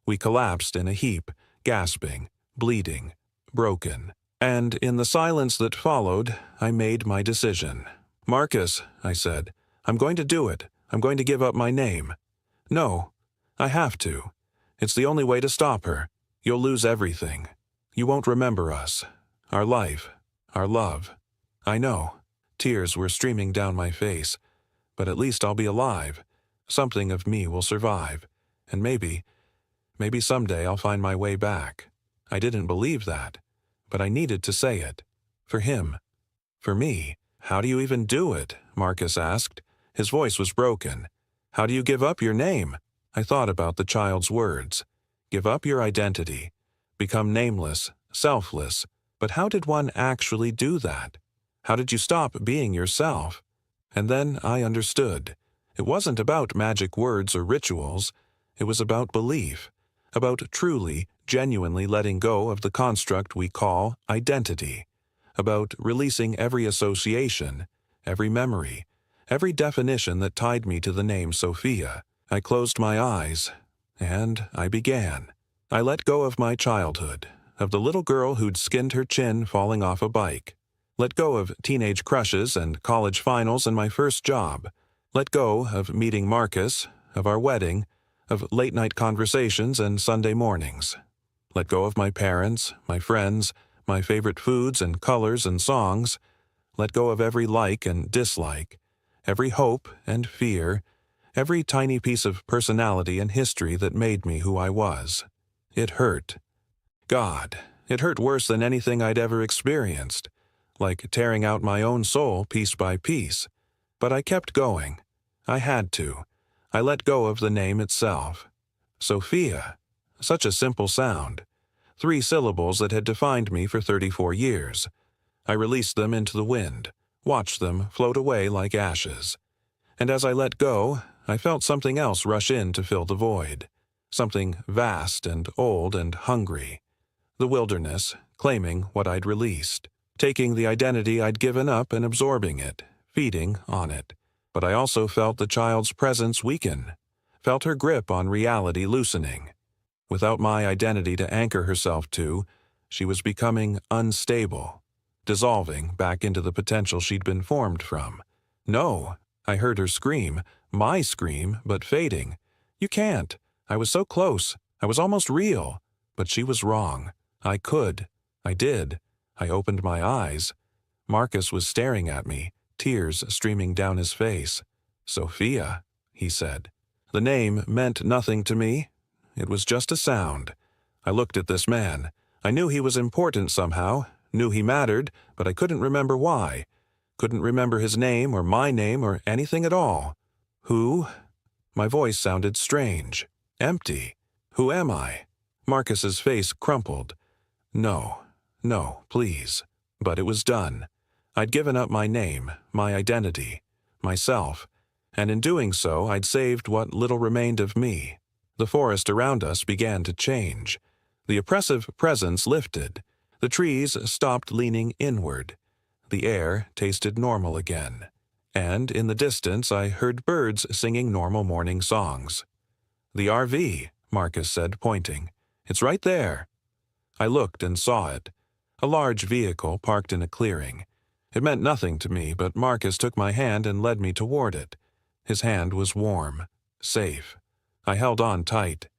We collapsed in a heap, gasping, bleeding, broken. And in the silence that followed, I made my decision. "Marcus," I said, "I'm going to do it. I'm going to give up my name." "No, I have to. It's the only way to stop her. You'll lose everything. You won't remember us. Our life. Our love." I know. Tears were streaming down my face. But at least I'll be alive. Something of me will survive. And maybe someday I'll find my way back. I didn't believe that. But I needed to say it. For him. For me. "How do you even do it?" Marcus asked. His voice was broken. "How do you give up your name?" I thought about the child's words. Give up your identity. Become nameless, selfless. But how did one actually do that? How did you stop being yourself? And then I understood. It wasn't about magic words or rituals. It was about belief. About truly, genuinely letting go of the construct we call identity. About releasing every association, every memory, every definition that tied me to the name Sophia. I closed my eyes, and I began. I let go of my childhood, of the little girl who'd skinned her chin falling off a bike. Let go of teenage crushes and college finals and my first job. Let go of meeting Marcus, of our wedding, of late-night conversations and Sunday mornings. Let go of my parents, my friends, my favorite foods and colors and songs. Let go of every like and dislike, every hope and fear, every tiny piece of personality and history that made me who I was. It hurt. God, it hurt worse than anything I'd ever experienced, like tearing out my own soul piece by piece. But I kept going. I had to. I let go of the name itself. Sophia. Such a simple sound. 3 syllables that had defined me for 34 years. I released them into the wind, watched them float away like ashes. And as I let go, I felt something else rush in to fill the void. Something vast and old and hungry. The wilderness, claiming what I'd released. Taking the identity I'd given up and absorbing it, feeding on it. But I also felt the child's presence weaken. Felt her grip on reality loosening. Without my identity to anchor herself to, she was becoming unstable. Dissolving back into the potential she'd been formed from. "No," I heard her scream, my scream, but fading. "You can't. I was so close. I was almost real." But she was wrong. I could. I did. I opened my eyes. Marcus was staring at me, tears streaming down his face. "Sophia," he said. The name meant nothing to me. It was just a sound. I looked at this man. I knew he was important somehow, knew he mattered, but I couldn't remember why. Couldn't remember his name or my name or anything at all. Who? My voice sounded strange. Empty. Who am I? Marcus's face crumpled. No, please. But it was done. I'd given up my name, my identity, myself, and in doing so I'd saved what little remained of me. The forest around us began to change. The oppressive presence lifted. The trees stopped leaning inward. The air tasted normal again. And in the distance I heard birds singing normal morning songs. "The RV," Marcus said, pointing. "It's right there." I looked and saw it. A large vehicle parked in a clearing. It meant nothing to me, but Marcus took my hand and led me toward it. His hand was warm, safe. I held on tight.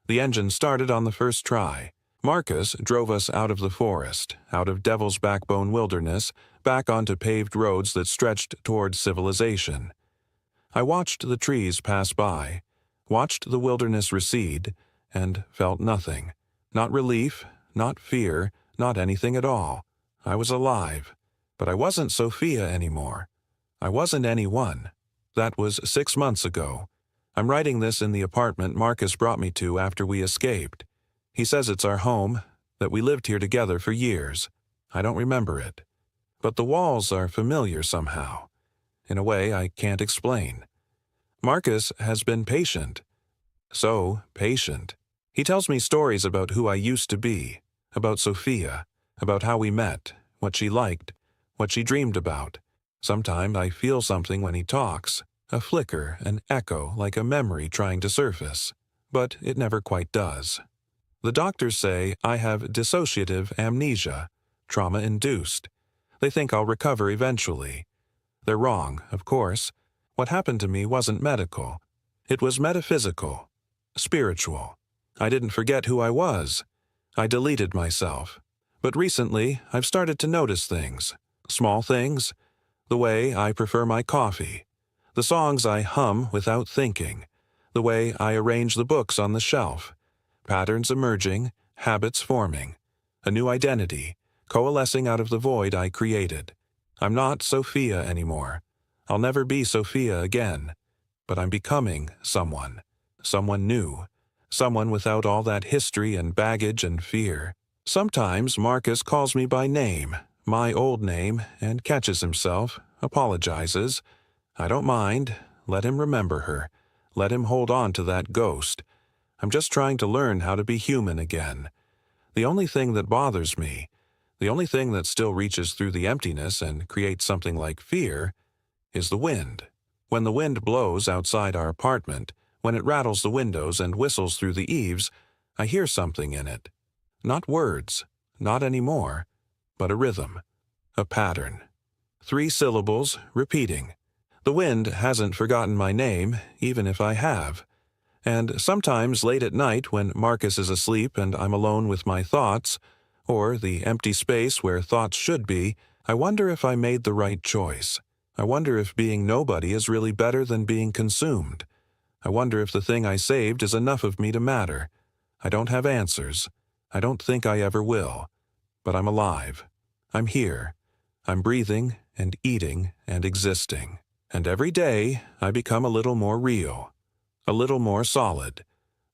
The engine started on the first try. Marcus drove us out of the forest, out of Devil's Backbone Wilderness, back onto paved roads that stretched toward civilization. I watched the trees pass by, watched the wilderness recede, and felt nothing. Not relief, not fear, not anything at all. I was alive. But I wasn't Sophia anymore. I wasn't anyone. That was 6 months ago. I'm writing this in the apartment Marcus brought me to after we escaped. He says it's our home, that we lived here together for years. I don't remember it. But the walls are familiar somehow, in a way I can't explain. Marcus has been patient. So patient. He tells me stories about who I used to be, about Sophia, about how we met, what she liked, what she dreamed about. Sometimes I feel something when he talks, a flicker, an echo, like a memory trying to surface. But it never quite does. The doctors say I have dissociative amnesia, trauma-induced. They think I'll recover eventually. They're wrong, of course. What happened to me wasn't medical. It was metaphysical, spiritual. I didn't forget who I was. I deleted myself. But recently, I've started to notice things. Small things. The way I prefer my coffee. The songs I hum without thinking. The way I arrange the books on the shelf. Patterns emerging, habits forming. A new identity, coalescing out of the void I created. I'm not Sophia anymore. I'll never be Sophia again. But I'm becoming someone. Someone new. Someone without all that history and baggage and fear. Sometimes Marcus calls me by name, my old name, and catches himself, apologizes. I don't mind. Let him remember her. Let him hold on to that ghost. I'm just trying to learn how to be human again. The only thing that bothers me, the only thing that still reaches through the emptiness and creates something like fear, is the wind. When the wind blows outside our apartment, when it rattles the windows and whistles through the eaves, I hear something in it. Not words, not anymore, but a rhythm, a pattern. 3 syllables, repeating. The wind hasn't forgotten my name, even if I have. And sometimes late at night when Marcus is asleep and I'm alone with my thoughts, or the empty space where thoughts should be, I wonder if I made the right choice. I wonder if being nobody is really better than being consumed. I wonder if the thing I saved is enough of me to matter. I don't have answers. I don't think I ever will. But I'm alive. I'm here. I'm breathing and eating and existing. And every day I become a little more real, a little more solid,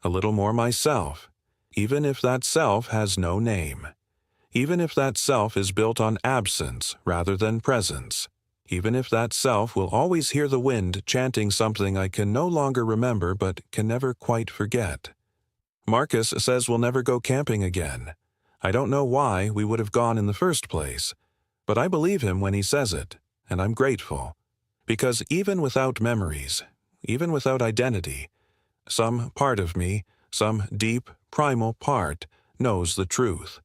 a little more myself, even if that self has no name. Even if that self is built on absence rather than presence. Even if that self will always hear the wind chanting something I can no longer remember but can never quite forget. Marcus says we'll never go camping again. I don't know why we would have gone in the first place, but I believe him when he says it, and I'm grateful. Because even without memories, even without identity, some part of me, some deep, primal part, knows the truth.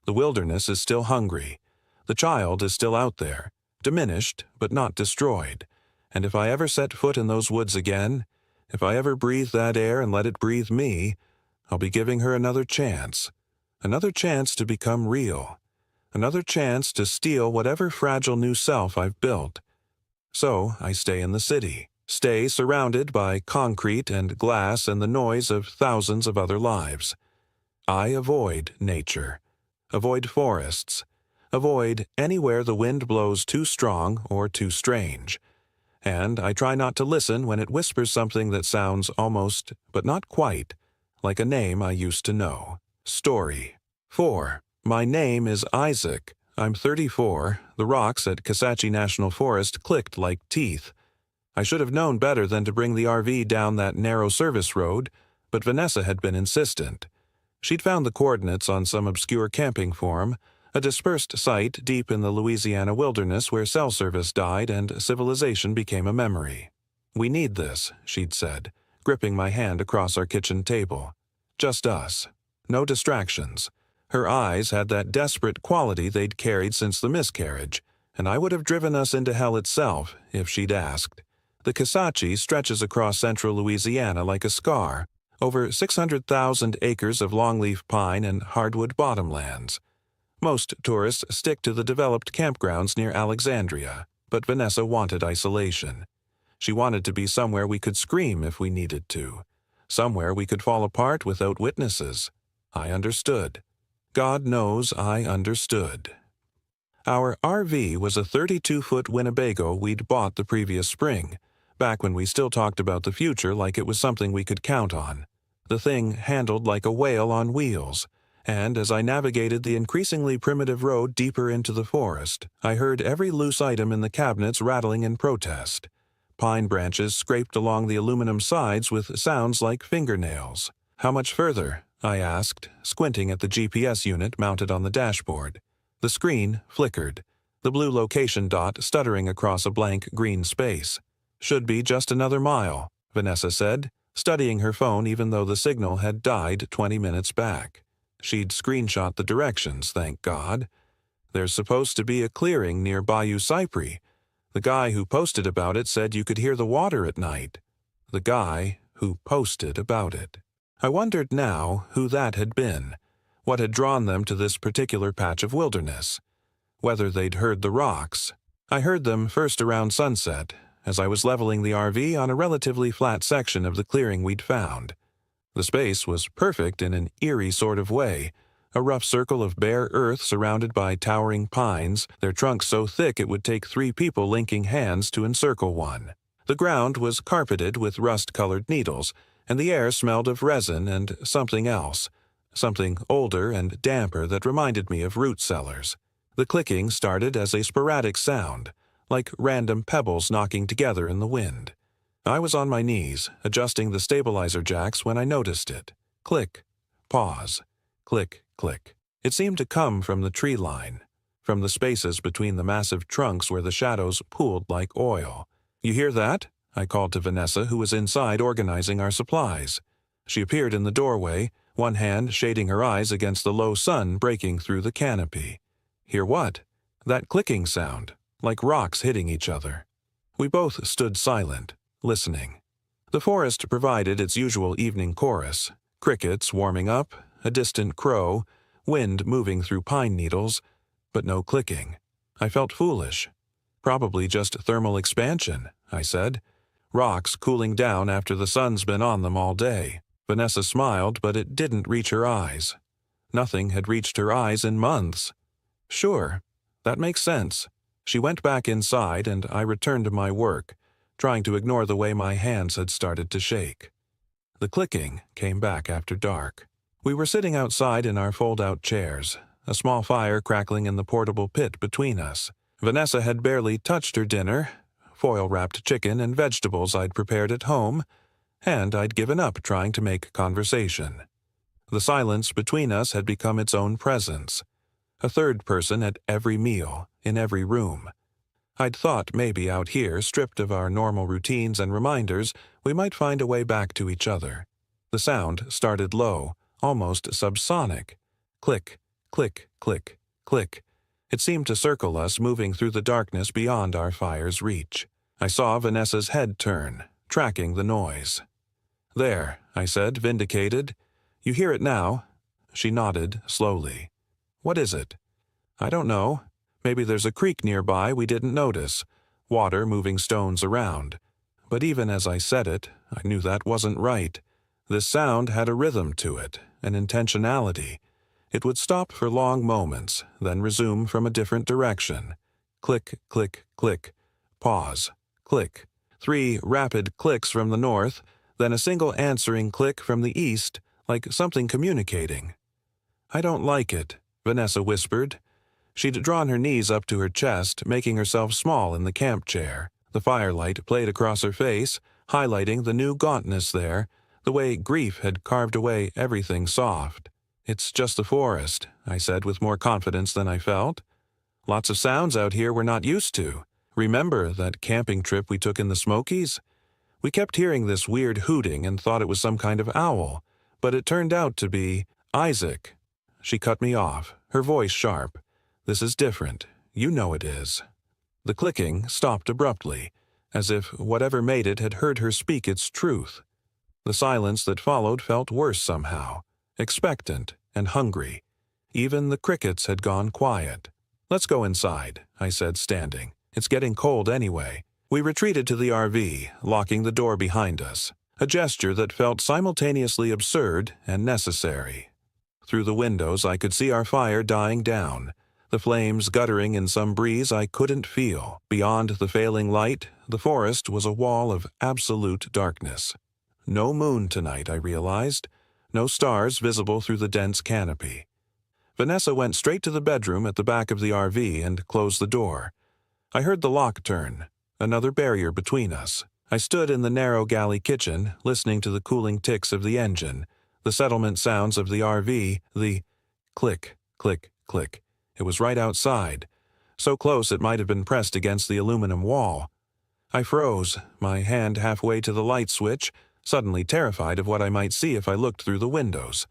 The wilderness is still hungry. The child is still out there. Diminished, but not destroyed. And if I ever set foot in those woods again, if I ever breathe that air and let it breathe me, I'll be giving her another chance to become real, another chance to steal whatever fragile new self I've built. So I stay in the city, stay surrounded by concrete and glass and the noise of thousands of other lives. I avoid nature, avoid forests, avoid anywhere the wind blows too strong or too strange. And I try not to listen when it whispers something that sounds almost, but not quite, like a name I used to know. Story. 4. My name is Isaac. I'm 34. The rocks at Kisatchie National Forest clicked like teeth. I should have known better than to bring the RV down that narrow service road, but Vanessa had been insistent. She'd found the coordinates on some obscure camping forum, a dispersed site deep in the Louisiana wilderness where cell service died and civilization became a memory. We need this, she'd said, gripping my hand across our kitchen table. Just us. No distractions. Her eyes had that desperate quality they'd carried since the miscarriage, and I would have driven us into hell itself if she'd asked. The Kisatchie stretches across central Louisiana like a scar, over 600,000 acres of longleaf pine and hardwood bottomlands. Most tourists stick to the developed campgrounds near Alexandria, but Vanessa wanted isolation. She wanted to be somewhere we could scream if we needed to, somewhere we could fall apart without witnesses. I understood. God knows I understood. Our RV was a 32-foot Winnebago we'd bought the previous spring, back when we still talked about the future like it was something we could count on. The thing handled like a whale on wheels, and as I navigated the increasingly primitive road deeper into the forest, I heard every loose item in the cabinets rattling in protest. Pine branches scraped along the aluminum sides with sounds like fingernails. "How much further?" I asked, squinting at the GPS unit mounted on the dashboard. The screen flickered, the blue location dot stuttering across a blank green space. "Should be just another mile," Vanessa said, studying her phone even though the signal had died 20 minutes back. She'd screenshot the directions, thank God. There's supposed to be a clearing near Bayou Cypress. The guy who posted about it said you could hear the water at night. The guy who posted about it. I wondered now who that had been, what had drawn them to this particular patch of wilderness, whether they'd heard the rocks. I heard them first around sunset, as I was leveling the RV on a relatively flat section of the clearing we'd found. The space was perfect in an eerie sort of way, a rough circle of bare earth surrounded by towering pines, their trunks so thick it would take 3 people linking hands to encircle one. The ground was carpeted with rust-colored needles, and the air smelled of resin and something else, something older and damper that reminded me of root cellars. The clicking started as a sporadic sound, like random pebbles knocking together in the wind. I was on my knees, adjusting the stabilizer jacks when I noticed it. Click, pause, click, click. It seemed to come from the tree line, from the spaces between the massive trunks where the shadows pooled like oil. "You hear that?" I called to Vanessa, who was inside organizing our supplies. She appeared in the doorway, one hand shading her eyes against the low sun breaking through the canopy. "Hear what?" "That clicking sound, like rocks hitting each other." We both stood silent, listening. The forest provided its usual evening chorus, crickets warming up, a distant crow, wind moving through pine needles, but no clicking. I felt foolish. "Probably just thermal expansion," I said. "Rocks cooling down after the sun's been on them all day." Vanessa smiled, but it didn't reach her eyes. Nothing had reached her eyes in months. "Sure, that makes sense." She went back inside, and I returned to my work, trying to ignore the way my hands had started to shake. The clicking came back after dark. We were sitting outside in our fold-out chairs, a small fire crackling in the portable pit between us. Vanessa had barely touched her dinner, foil-wrapped chicken and vegetables I'd prepared at home, and I'd given up trying to make conversation. The silence between us had become its own presence, a third person at every meal, in every room. I'd thought maybe out here, stripped of our normal routines and reminders, we might find a way back to each other. The sound started low, almost subsonic. Click, click, click, click. It seemed to circle us, moving through the darkness beyond our fire's reach. I saw Vanessa's head turn, tracking the noise. "There," I said, vindicated. "You hear it now?" She nodded, slowly. "What is it?" "I don't know. Maybe there's a creek nearby we didn't notice, water moving stones around." But even as I said it, I knew that wasn't right. This sound had a rhythm to it, an intentionality. It would stop for long moments, then resume from a different direction. Click, click, click. Pause. Click. 3 rapid clicks from the north, then a single answering click from the east, like something communicating. "I don't like it," Vanessa whispered. She'd drawn her knees up to her chest, making herself small in the camp chair. The firelight played across her face, highlighting the new gauntness there, the way grief had carved away everything soft. "It's just the forest," I said with more confidence than I felt. "Lots of sounds out here we're not used to. Remember that camping trip we took in the Smokies? We kept hearing this weird hooting and thought it was some kind of owl, but it turned out to be Isaac." She cut me off, her voice sharp. "This is different. You know it is." The clicking stopped abruptly, as if whatever made it had heard her speak its truth. The silence that followed felt worse somehow, expectant and hungry. Even the crickets had gone quiet. "Let's go inside," I said, standing. "It's getting cold anyway." We retreated to the RV, locking the door behind us, a gesture that felt simultaneously absurd and necessary. Through the windows I could see our fire dying down, the flames guttering in some breeze I couldn't feel. Beyond the failing light, the forest was a wall of absolute darkness. No moon tonight, I realized. No stars visible through the dense canopy. Vanessa went straight to the bedroom at the back of the RV and closed the door. I heard the lock turn, another barrier between us. I stood in the narrow galley kitchen, listening to the cooling ticks of the engine, the settlement sounds of the RV, the click, click, click. It was right outside, so close it might have been pressed against the aluminum wall. I froze, my hand halfway to the light switch, suddenly terrified of what I might see if I looked through the windows.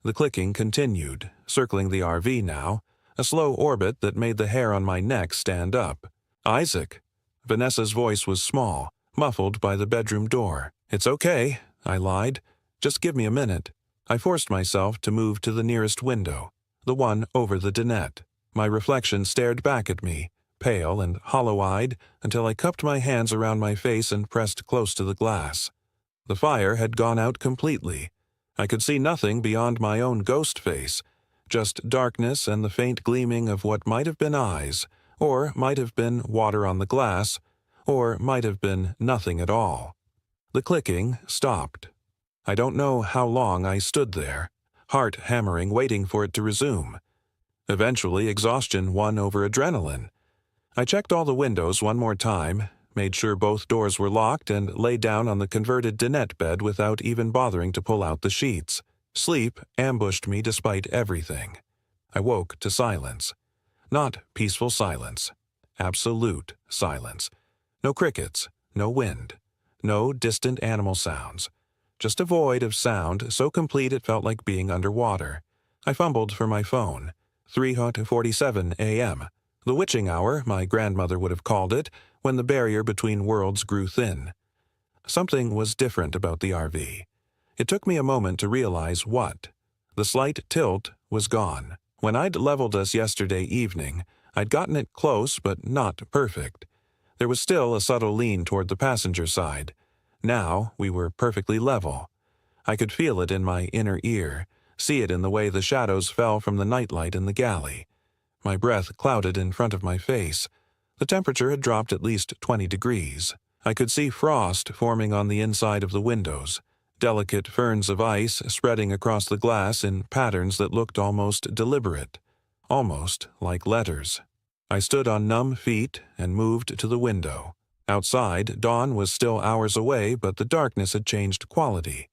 The clicking continued, circling the RV now, a slow orbit that made the hair on my neck stand up. "Isaac." Vanessa's voice was small, muffled by the bedroom door. "It's okay," I lied. "Just give me a minute." I forced myself to move to the nearest window, the one over the dinette. My reflection stared back at me, pale and hollow-eyed, until I cupped my hands around my face and pressed close to the glass. The fire had gone out completely. I could see nothing beyond my own ghost face, just darkness and the faint gleaming of what might have been eyes, or might have been water on the glass, or might have been nothing at all. The clicking stopped. I don't know how long I stood there, heart hammering, waiting for it to resume. Eventually, exhaustion won over adrenaline. I checked all the windows one more time, made sure both doors were locked, and lay down on the converted dinette bed without even bothering to pull out the sheets. Sleep ambushed me despite everything. I woke to silence. Not peaceful silence. Absolute silence. No crickets, no wind, no distant animal sounds. Just a void of sound so complete it felt like being underwater. I fumbled for my phone. 3:47 a.m. The witching hour, my grandmother would have called it, when the barrier between worlds grew thin. Something was different about the RV. It took me a moment to realize what. The slight tilt was gone. When I'd leveled us yesterday evening, I'd gotten it close but not perfect. There was still a subtle lean toward the passenger side. Now we were perfectly level. I could feel it in my inner ear, see it in the way the shadows fell from the nightlight in the galley. My breath clouded in front of my face. The temperature had dropped at least 20 degrees. I could see frost forming on the inside of the windows, delicate ferns of ice spreading across the glass in patterns that looked almost deliberate, almost like letters. I stood on numb feet and moved to the window. Outside, dawn was still hours away, but the darkness had changed quality.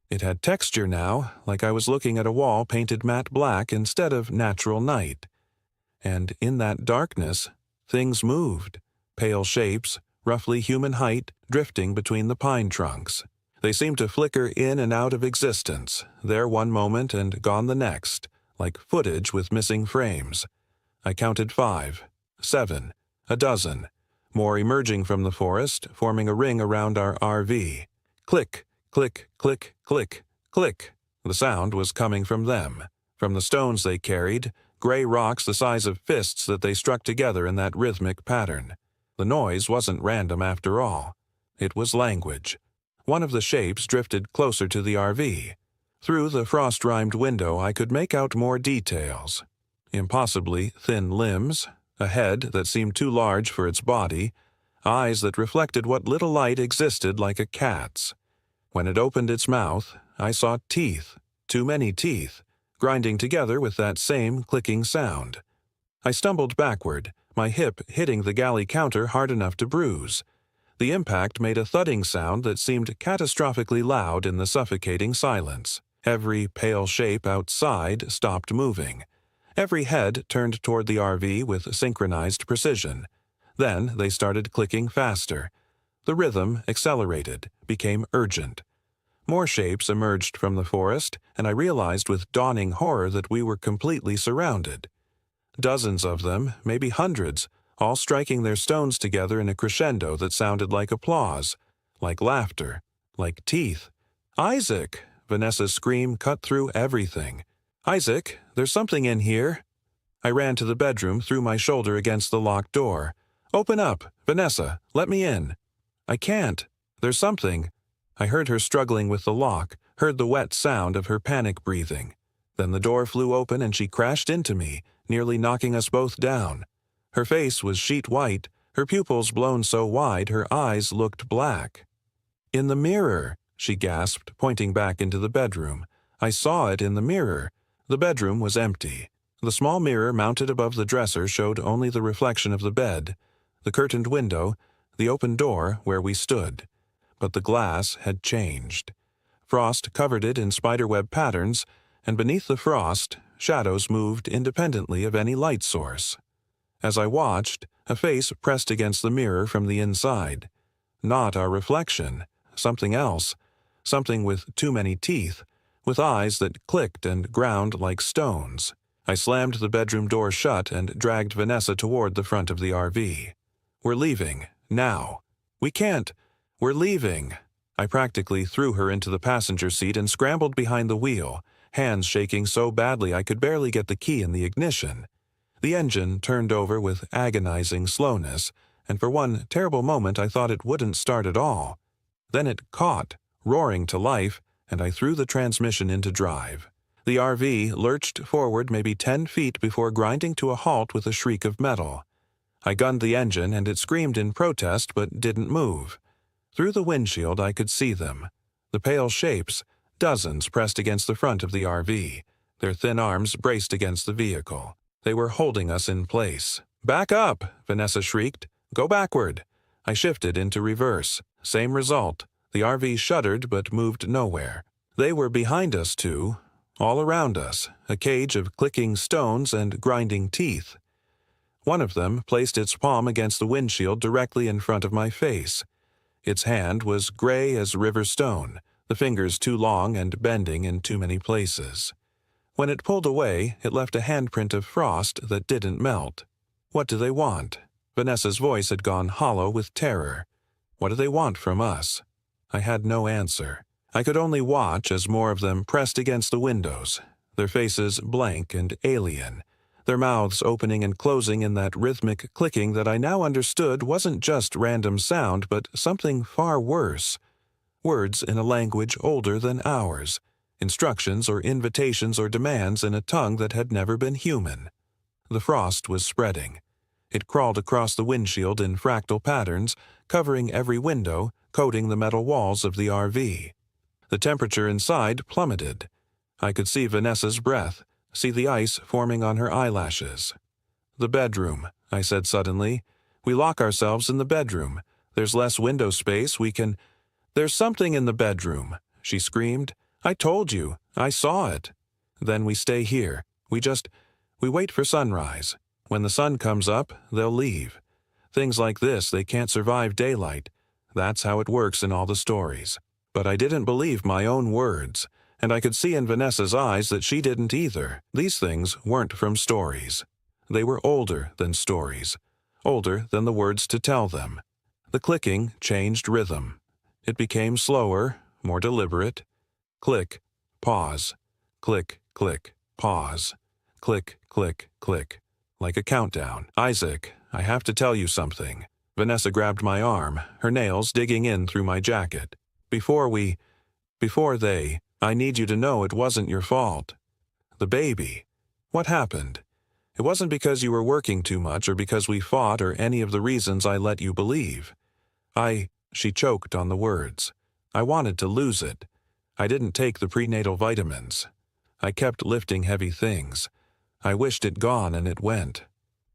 It had texture now, like I was looking at a wall painted matte black instead of natural night. And in that darkness, things moved, pale shapes, roughly human height, drifting between the pine trunks. They seemed to flicker in and out of existence, there one moment and gone the next, like footage with missing frames. I counted 5, 7, a dozen, more emerging from the forest, forming a ring around our RV. Click, click, click, click, click. The sound was coming from them, from the stones they carried, gray rocks the size of fists that they struck together in that rhythmic pattern. The noise wasn't random after all. It was language. One of the shapes drifted closer to the RV. Through the frost-rimed window I could make out more details. Impossibly thin limbs, a head that seemed too large for its body, eyes that reflected what little light existed like a cat's. When it opened its mouth, I saw teeth, too many teeth, grinding together with that same clicking sound. I stumbled backward, my hip hitting the galley counter hard enough to bruise. The impact made a thudding sound that seemed catastrophically loud in the suffocating silence. Every pale shape outside stopped moving. Every head turned toward the RV with synchronized precision. Then they started clicking faster. The rhythm accelerated, became urgent. More shapes emerged from the forest, and I realized with dawning horror that we were completely surrounded. Dozens of them, maybe hundreds, all striking their stones together in a crescendo that sounded like applause, like laughter, like teeth. "Isaac!" Vanessa's scream cut through everything. "Isaac, there's something in here." I ran to the bedroom, threw my shoulder against the locked door. "Open up! Vanessa, let me in." "I can't. There's something." I heard her struggling with the lock, heard the wet sound of her panic breathing. Then the door flew open and she crashed into me, nearly knocking us both down. Her face was sheet white, her pupils blown so wide her eyes looked black. "In the mirror," she gasped, pointing back into the bedroom. "I saw it in the mirror." The bedroom was empty. The small mirror mounted above the dresser showed only the reflection of the bed, the curtained window, the open door where we stood. But the glass had changed. Frost covered it in spiderweb patterns, and beneath the frost, shadows moved independently of any light source. As I watched, a face pressed against the mirror from the inside. Not our reflection, something else, something with too many teeth, with eyes that clicked and ground like stones. I slammed the bedroom door shut and dragged Vanessa toward the front of the RV. "We're leaving, now." "We can't. We're leaving." I practically threw her into the passenger seat and scrambled behind the wheel, hands shaking so badly I could barely get the key in the ignition. The engine turned over with agonizing slowness, and for one terrible moment I thought it wouldn't start at all. Then it caught, roaring to life, and I threw the transmission into drive. The RV lurched forward maybe 10 feet before grinding to a halt with a shriek of metal. I gunned the engine and it screamed in protest but didn't move. Through the windshield I could see them. The pale shapes, dozens pressed against the front of the RV, their thin arms braced against the vehicle. They were holding us in place. "Back up!" Vanessa shrieked. "Go backward!" I shifted into reverse. Same result. The RV shuddered but moved nowhere. They were behind us too, all around us, a cage of clicking stones and grinding teeth. One of them placed its palm against the windshield directly in front of my face. Its hand was gray as river stone, the fingers too long and bending in too many places. When it pulled away, it left a handprint of frost that didn't melt. "What do they want?" Vanessa's voice had gone hollow with terror. "What do they want from us?" I had no answer. I could only watch as more of them pressed against the windows, their faces blank and alien, their mouths opening and closing in that rhythmic clicking that I now understood wasn't just random sound but something far worse. Words in a language older than ours, instructions or invitations or demands in a tongue that had never been human. The frost was spreading. It crawled across the windshield in fractal patterns, covering every window, coating the metal walls of the RV. The temperature inside plummeted. I could see Vanessa's breath, see the ice forming on her eyelashes. "The bedroom," I said suddenly. "We lock ourselves in the bedroom. There's less window space, we can—" "There's something in the bedroom," she screamed. "I told you. I saw it." "Then we stay here. We wait for sunrise. When the sun comes up, they'll leave. Things like this, they can't survive daylight. That's how it works in all the stories." But I didn't believe my own words, and I could see in Vanessa's eyes that she didn't either. These things weren't from stories. They were older than stories, older than the words to tell them. The clicking changed rhythm. It became slower, more deliberate. Click, pause. Click, click, pause. Click, click, click. Like a countdown. "Isaac, I have to tell you something." Vanessa grabbed my arm, her nails digging in through my jacket. I need you to know it wasn't your fault." "The baby. What happened? It wasn't because you were working too much or because we fought or any of the reasons I let you believe. She choked on the words. "I wanted to lose it. I didn't take the prenatal vitamins. I kept lifting heavy things. I wished it gone and it went."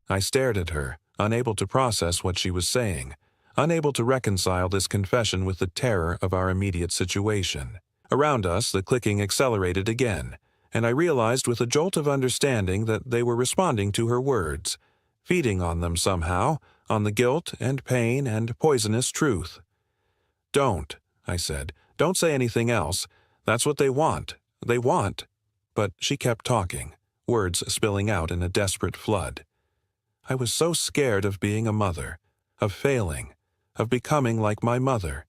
I stared at her, unable to process what she was saying, unable to reconcile this confession with the terror of our immediate situation. Around us, the clicking accelerated again, and I realized with a jolt of understanding that they were responding to her words, feeding on them somehow, on the guilt and pain and poisonous truth. "Don't," I said. "Don't say anything else. That's what they want. They want." But she kept talking, words spilling out in a desperate flood. I was so scared of being a mother, of failing, of becoming like my mother.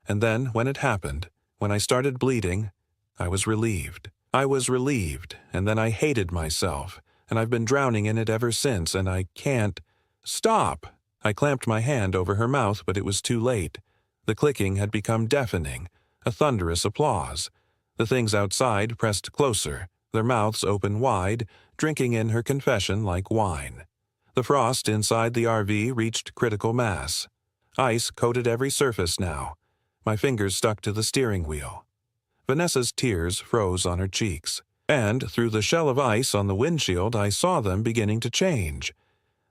And then, when it happened, when I started bleeding, I was relieved. I was relieved, and then I hated myself, and I've been drowning in it ever since, and I can't— Stop! I clamped my hand over her mouth, but it was too late. The clicking had become deafening, a thunderous applause. The things outside pressed closer, their mouths open wide, drinking in her confession like wine. The frost inside the RV reached critical mass. Ice coated every surface now. My fingers stuck to the steering wheel. Vanessa's tears froze on her cheeks, and through the shell of ice on the windshield I saw them beginning to change.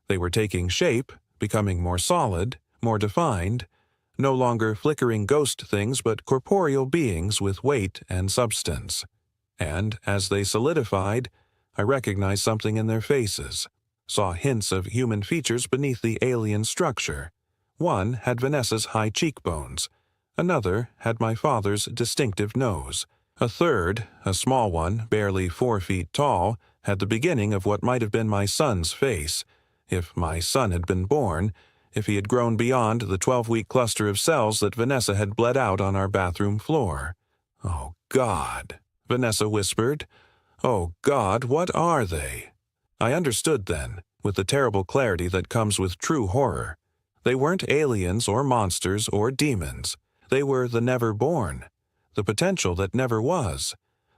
They were taking shape, becoming more solid, more defined, no longer flickering ghost things but corporeal beings with weight and substance. And as they solidified, I recognized something in their faces, saw hints of human features beneath the alien structure. One had Vanessa's high cheekbones. Another had my father's distinctive nose. A third, a small one, barely 4 feet tall, had the beginning of what might have been my son's face, if my son had been born, if he had grown beyond the 12-week cluster of cells that Vanessa had bled out on our bathroom floor. "Oh, God," Vanessa whispered. "Oh, God, what are they?" I understood then, with the terrible clarity that comes with true horror. They weren't aliens or monsters or demons. They were the never-born, the potential that never was,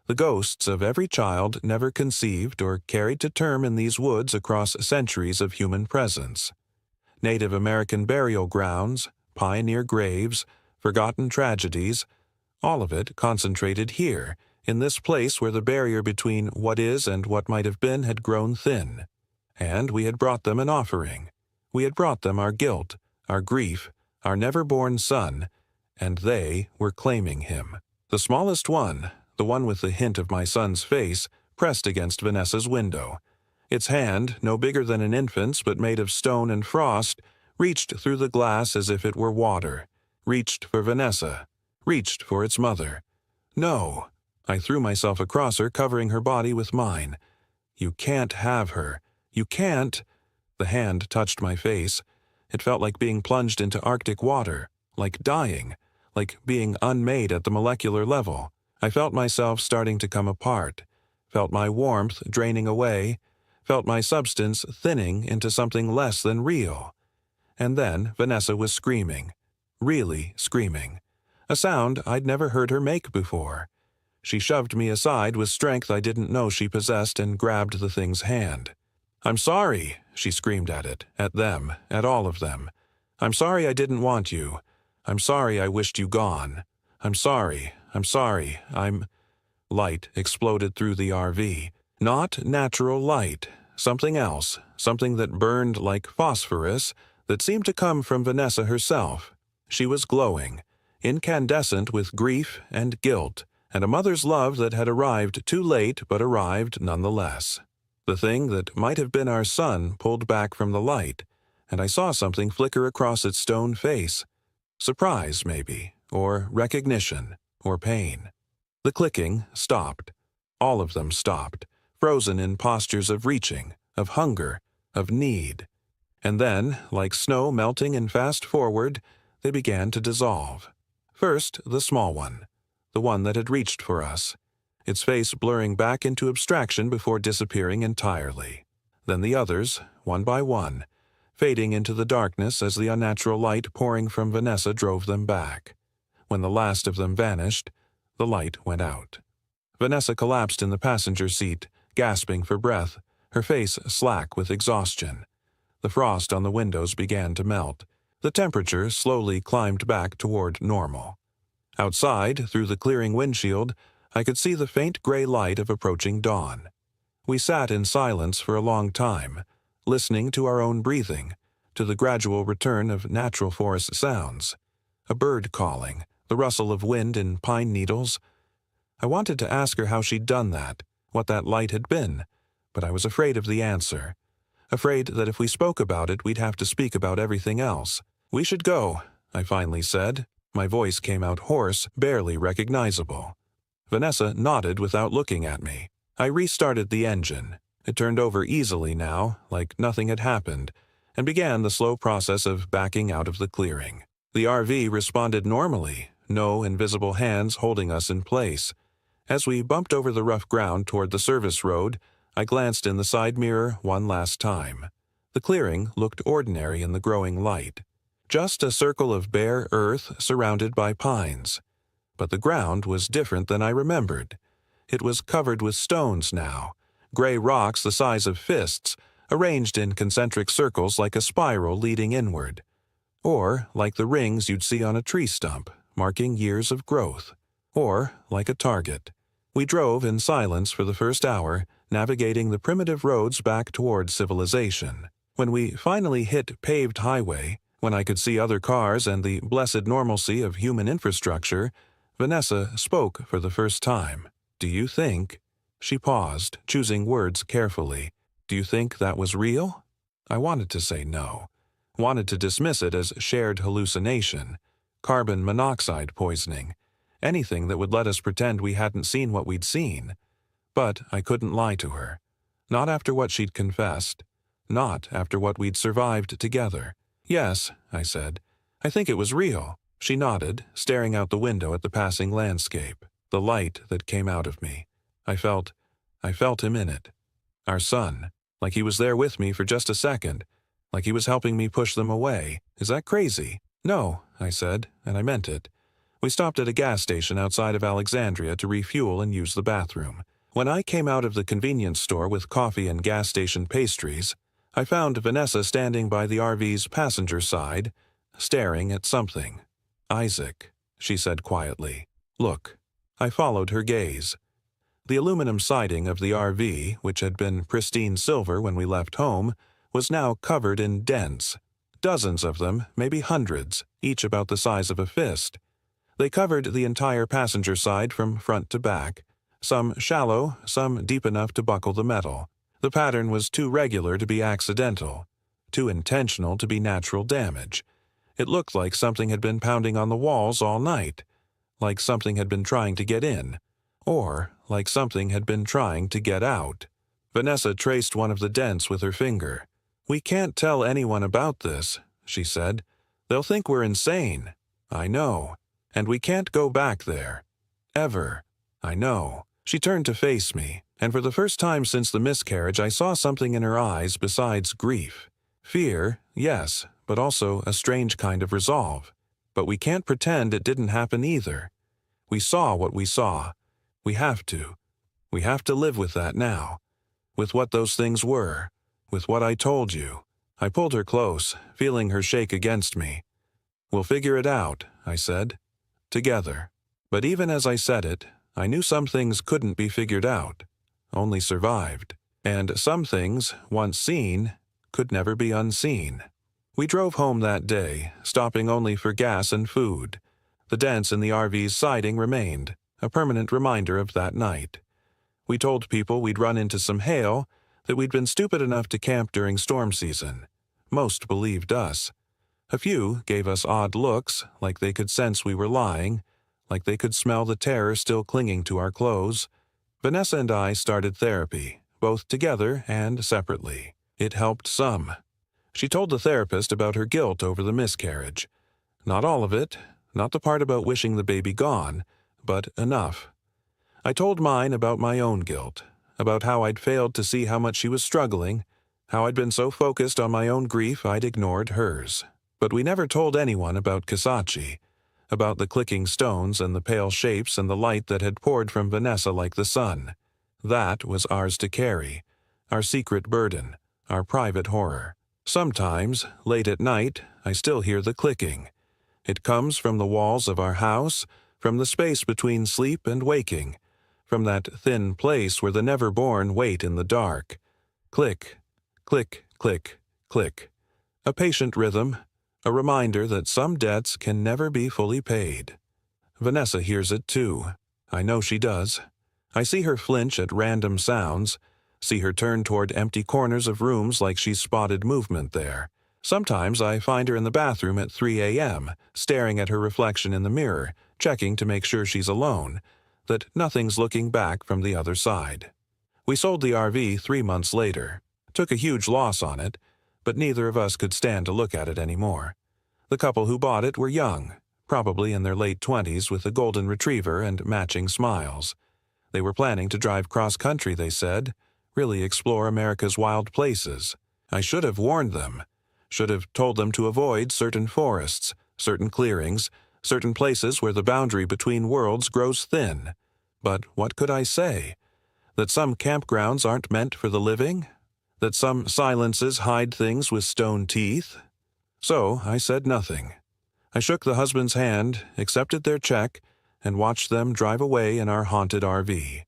the ghosts of every child never conceived or carried to term in these woods across centuries of human presence. Native American burial grounds, pioneer graves, forgotten tragedies, all of it concentrated here, in this place where the barrier between what is and what might have been had grown thin. And we had brought them an offering. We had brought them our guilt, our grief, our never-born son, and they were claiming him. The smallest one, the one with the hint of my son's face, pressed against Vanessa's window. Its hand, no bigger than an infant's but made of stone and frost, reached through the glass as if it were water, reached for Vanessa, reached for its mother. "No!" I threw myself across her, covering her body with mine. "You can't have her. You can't—" The hand touched my face. It felt like being plunged into Arctic water, like dying, like being unmade at the molecular level. I felt myself starting to come apart, felt my warmth draining away, felt my substance thinning into something less than real. And then Vanessa was screaming, really screaming, a sound I'd never heard her make before. She shoved me aside with strength I didn't know she possessed and grabbed the thing's hand. "I'm sorry," she screamed at it, at them, at all of them. "I'm sorry I didn't want you. I'm sorry I wished you gone. I'm sorry, I'm—" Light exploded through the RV. Not natural light, something else, something that burned like phosphorus, that seemed to come from Vanessa herself. She was glowing, incandescent with grief and guilt, and a mother's love that had arrived too late but arrived nonetheless. The thing that might have been our son pulled back from the light, and I saw something flicker across its stone face. Surprise, maybe, or recognition, or pain. The clicking stopped. All of them stopped, frozen in postures of reaching, of hunger, of need. And then, like snow melting in fast forward, they began to dissolve. First, the small one, the one that had reached for us, its face blurring back into abstraction before disappearing entirely. Then the others, one by one, fading into the darkness as the unnatural light pouring from Vanessa drove them back. When the last of them vanished, the light went out. Vanessa collapsed in the passenger seat, gasping for breath, her face slack with exhaustion. The frost on the windows began to melt. The temperature slowly climbed back toward normal. Outside, through the clearing windshield, I could see the faint gray light of approaching dawn. We sat in silence for a long time, listening to our own breathing, to the gradual return of natural forest sounds. A bird calling, the rustle of wind in pine needles. I wanted to ask her how she'd done that, what that light had been, but I was afraid of the answer. Afraid that if we spoke about it, we'd have to speak about everything else. "We should go," I finally said. My voice came out hoarse, barely recognizable. Vanessa nodded without looking at me. I restarted the engine. It turned over easily now, like nothing had happened, and began the slow process of backing out of the clearing. The RV responded normally, no invisible hands holding us in place. As we bumped over the rough ground toward the service road, I glanced in the side mirror one last time. The clearing looked ordinary in the growing light. Just a circle of bare earth surrounded by pines. But the ground was different than I remembered. It was covered with stones now, gray rocks the size of fists, arranged in concentric circles like a spiral leading inward. Or like the rings you'd see on a tree stump, marking years of growth. Or like a target. We drove in silence for the first hour, navigating the primitive roads back toward civilization. When we finally hit paved highway, when I could see other cars and the blessed normalcy of human infrastructure, Vanessa spoke for the first time. "Do you think—" She paused, choosing words carefully. "Do you think that was real?" I wanted to say no. Wanted to dismiss it as shared hallucination, carbon monoxide poisoning, anything that would let us pretend we hadn't seen what we'd seen. But I couldn't lie to her. Not after what she'd confessed. Not after what we'd survived together. "Yes," I said. "I think it was real." She nodded, staring out the window at the passing landscape, the light that came out of me. I felt him in it. Our son, like he was there with me for just a second, like he was helping me push them away. Is that crazy? "No," I said, and I meant it. We stopped at a gas station outside of Alexandria to refuel and use the bathroom. When I came out of the convenience store with coffee and gas station pastries, I found Vanessa standing by the RV's passenger side, staring at something. "Isaac," she said quietly. "Look." I followed her gaze. The aluminum siding of the RV, which had been pristine silver when we left home, was now covered in dents. Dozens of them, maybe hundreds, each about the size of a fist. They covered the entire passenger side from front to back, some shallow, some deep enough to buckle the metal. The pattern was too regular to be accidental, too intentional to be natural damage. It looked like something had been pounding on the walls all night, like something had been trying to get in, or like something had been trying to get out. Vanessa traced one of the dents with her finger. "We can't tell anyone about this," she said. "They'll think we're insane." "I know. And we can't go back there. Ever." "I know." She turned to face me, and for the first time since the miscarriage I saw something in her eyes besides grief. Fear, yes, but also a strange kind of resolve. But we can't pretend it didn't happen either. We saw what we saw. We have to. We have to live with that now. With what those things were. With what I told you. I pulled her close, feeling her shake against me. "We'll figure it out," I said. "Together." But even as I said it, I knew some things couldn't be figured out, only survived. And some things, once seen, could never be unseen. We drove home that day, stopping only for gas and food. The dents in the RV's siding remained, a permanent reminder of that night. We told people we'd run into some hail, that we'd been stupid enough to camp during storm season. Most believed us. A few gave us odd looks, like they could sense we were lying, like they could smell the terror still clinging to our clothes. Vanessa and I started therapy, both together and separately. It helped some. She told the therapist about her guilt over the miscarriage. Not all of it, not the part about wishing the baby gone, but enough. I told mine about my own guilt, about how I'd failed to see how much she was struggling, how I'd been so focused on my own grief I'd ignored hers. But we never told anyone about Kisachi, about the clicking stones and the pale shapes and the light that had poured from Vanessa like the sun. That was ours to carry, our secret burden, our private horror. Sometimes, late at night, I still hear the clicking. It comes from the walls of our house, from the space between sleep and waking, from that thin place where the never-born wait in the dark. Click, click, click, click. A patient rhythm, a reminder that some debts can never be fully paid. Vanessa hears it too. I know she does. I see her flinch at random sounds, see her turn toward empty corners of rooms like she's spotted movement there. Sometimes I find her in the bathroom at 3 a.m., staring at her reflection in the mirror, checking to make sure she's alone, that nothing's looking back from the other side. We sold the RV 3 months later. Took a huge loss on it, but neither of us could stand to look at it anymore. The couple who bought it were young, probably in their late 20s with a golden retriever and matching smiles. They were planning to drive cross-country, they said, really explore America's wild places. I should have warned them. Should have told them to avoid certain forests, certain clearings, certain places where the boundary between worlds grows thin. But what could I say? That some campgrounds aren't meant for the living? That some silences hide things with stone teeth? So I said nothing. I shook the husband's hand, accepted their check, and watched them drive away in our haunted RV.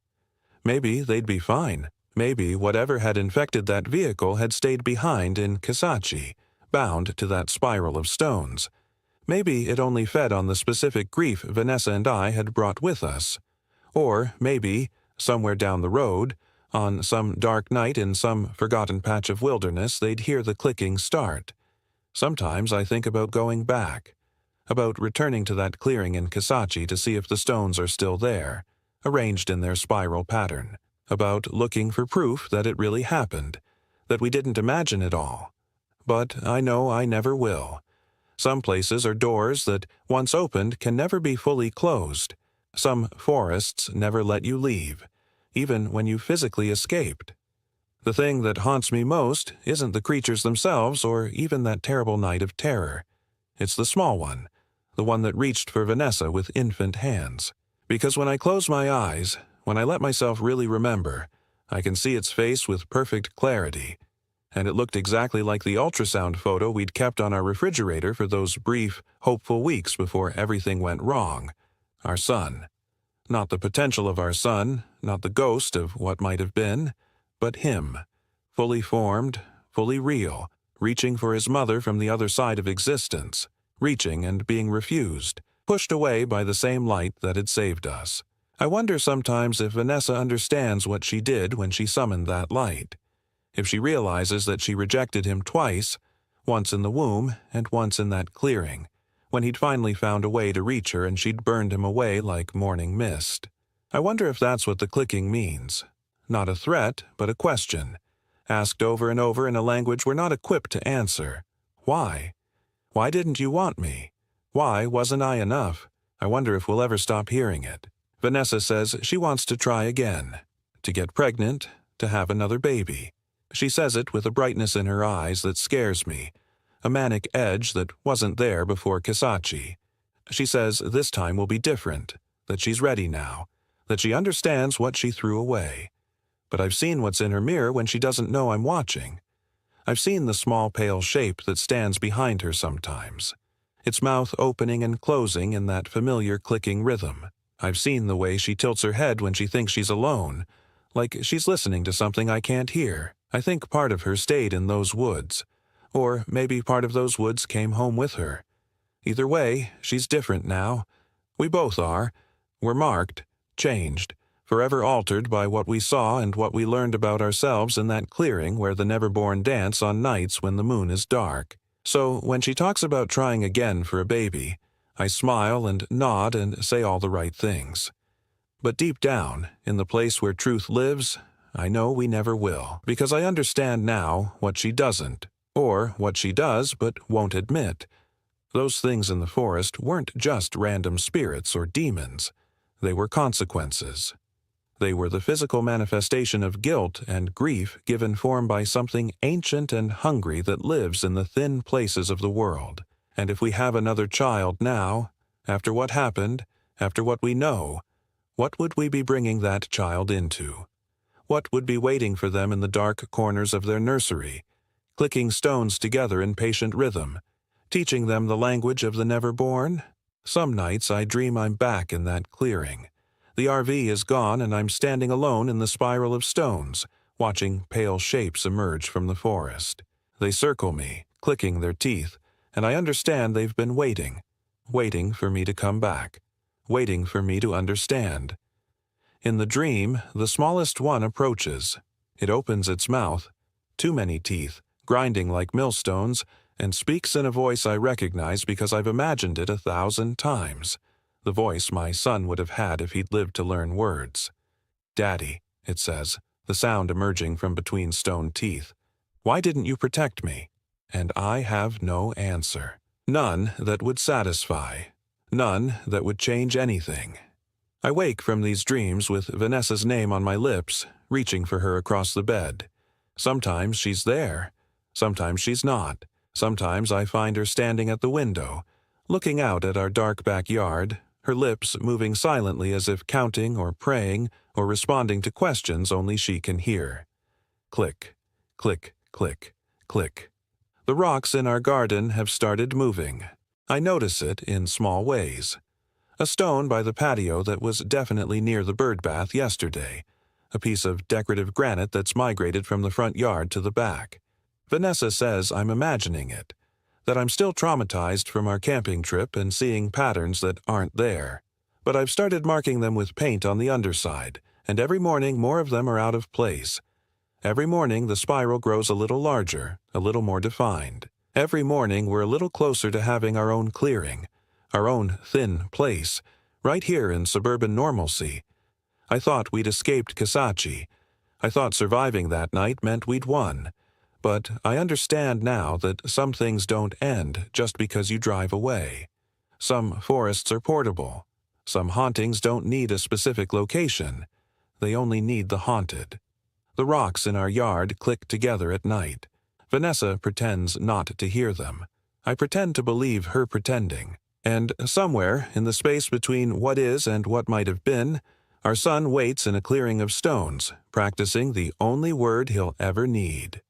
Maybe they'd be fine. Maybe whatever had infected that vehicle had stayed behind in Kisachi, bound to that spiral of stones. Maybe it only fed on the specific grief Vanessa and I had brought with us. Or maybe, somewhere down the road, on some dark night in some forgotten patch of wilderness, they'd hear the clicking start. Sometimes I think about going back, about returning to that clearing in Kisachi to see if the stones are still there, arranged in their spiral pattern, about looking for proof that it really happened, that we didn't imagine it all. But I know I never will. Some places are doors that, once opened, can never be fully closed. Some forests never let you leave, even when you physically escaped. The thing that haunts me most isn't the creatures themselves or even that terrible night of terror. It's the small one, the one that reached for Vanessa with infant hands. Because when I close my eyes, when I let myself really remember, I can see its face with perfect clarity. And it looked exactly like the ultrasound photo we'd kept on our refrigerator for those brief, hopeful weeks before everything went wrong. Our son. Not the potential of our son, not the ghost of what might have been, but him, fully formed, fully real, reaching for his mother from the other side of existence, reaching and being refused, pushed away by the same light that had saved us. I wonder sometimes if Vanessa understands what she did when she summoned that light. If she realizes that she rejected him twice, once in the womb and once in that clearing, when he'd finally found a way to reach her and she'd burned him away like morning mist. I wonder if that's what the clicking means. Not a threat, but a question, asked over and over in a language we're not equipped to answer. Why? Why didn't you want me? Why wasn't I enough? I wonder if we'll ever stop hearing it. Vanessa says she wants to try again, to get pregnant, to have another baby. She says it with a brightness in her eyes that scares me, a manic edge that wasn't there before Kisachi. She says this time will be different, that she's ready now, that she understands what she threw away. But I've seen what's in her mirror when she doesn't know I'm watching. I've seen the small pale shape that stands behind her sometimes, its mouth opening and closing in that familiar clicking rhythm. I've seen the way she tilts her head when she thinks she's alone, like she's listening to something I can't hear. I think part of her stayed in those woods, or maybe part of those woods came home with her. Either way, she's different now. We both are. We're marked, changed, forever altered by what we saw and what we learned about ourselves in that clearing where the never-born dance on nights when the moon is dark. So when she talks about trying again for a baby, I smile and nod and say all the right things. But deep down, in the place where truth lives, I know we never will, because I understand now what she doesn't, or what she does but won't admit. Those things in the forest weren't just random spirits or demons. They were consequences. They were the physical manifestation of guilt and grief given form by something ancient and hungry that lives in the thin places of the world. And if we have another child now, after what happened, after what we know, what would we be bringing that child into? What would be waiting for them in the dark corners of their nursery, clicking stones together in patient rhythm, teaching them the language of the never-born? Some nights I dream I'm back in that clearing. The RV is gone and I'm standing alone in the spiral of stones, watching pale shapes emerge from the forest. They circle me, clicking their teeth, and I understand they've been waiting for me to come back, waiting for me to understand. In the dream, the smallest one approaches. It opens its mouth, too many teeth, grinding like millstones, and speaks in a voice I recognize because I've imagined it 1,000 times, the voice my son would have had if he'd lived to learn words. "Daddy," it says, the sound emerging from between stone teeth. "Why didn't you protect me?" And I have no answer. None that would satisfy. None that would change anything. I wake from these dreams with Vanessa's name on my lips, reaching for her across the bed. Sometimes she's there. Sometimes she's not. Sometimes I find her standing at the window, looking out at our dark backyard, her lips moving silently as if counting or praying or responding to questions only she can hear. Click, click, click, click. The rocks in our garden have started moving. I notice it in small ways. A stone by the patio that was definitely near the bird bath yesterday. A piece of decorative granite that's migrated from the front yard to the back. Vanessa says I'm imagining it, that I'm still traumatized from our camping trip and seeing patterns that aren't there. But I've started marking them with paint on the underside, and every morning more of them are out of place. Every morning the spiral grows a little larger, a little more defined. Every morning we're a little closer to having our own clearing, our own thin place, right here in suburban normalcy. I thought we'd escaped Kasachi. I thought surviving that night meant we'd won. But I understand now that some things don't end just because you drive away. Some forests are portable. Some hauntings don't need a specific location. They only need the haunted. The rocks in our yard click together at night. Vanessa pretends not to hear them. I pretend to believe her pretending. And somewhere, in the space between what is and what might have been, our son waits in a clearing of stones, practicing the only word he'll ever need.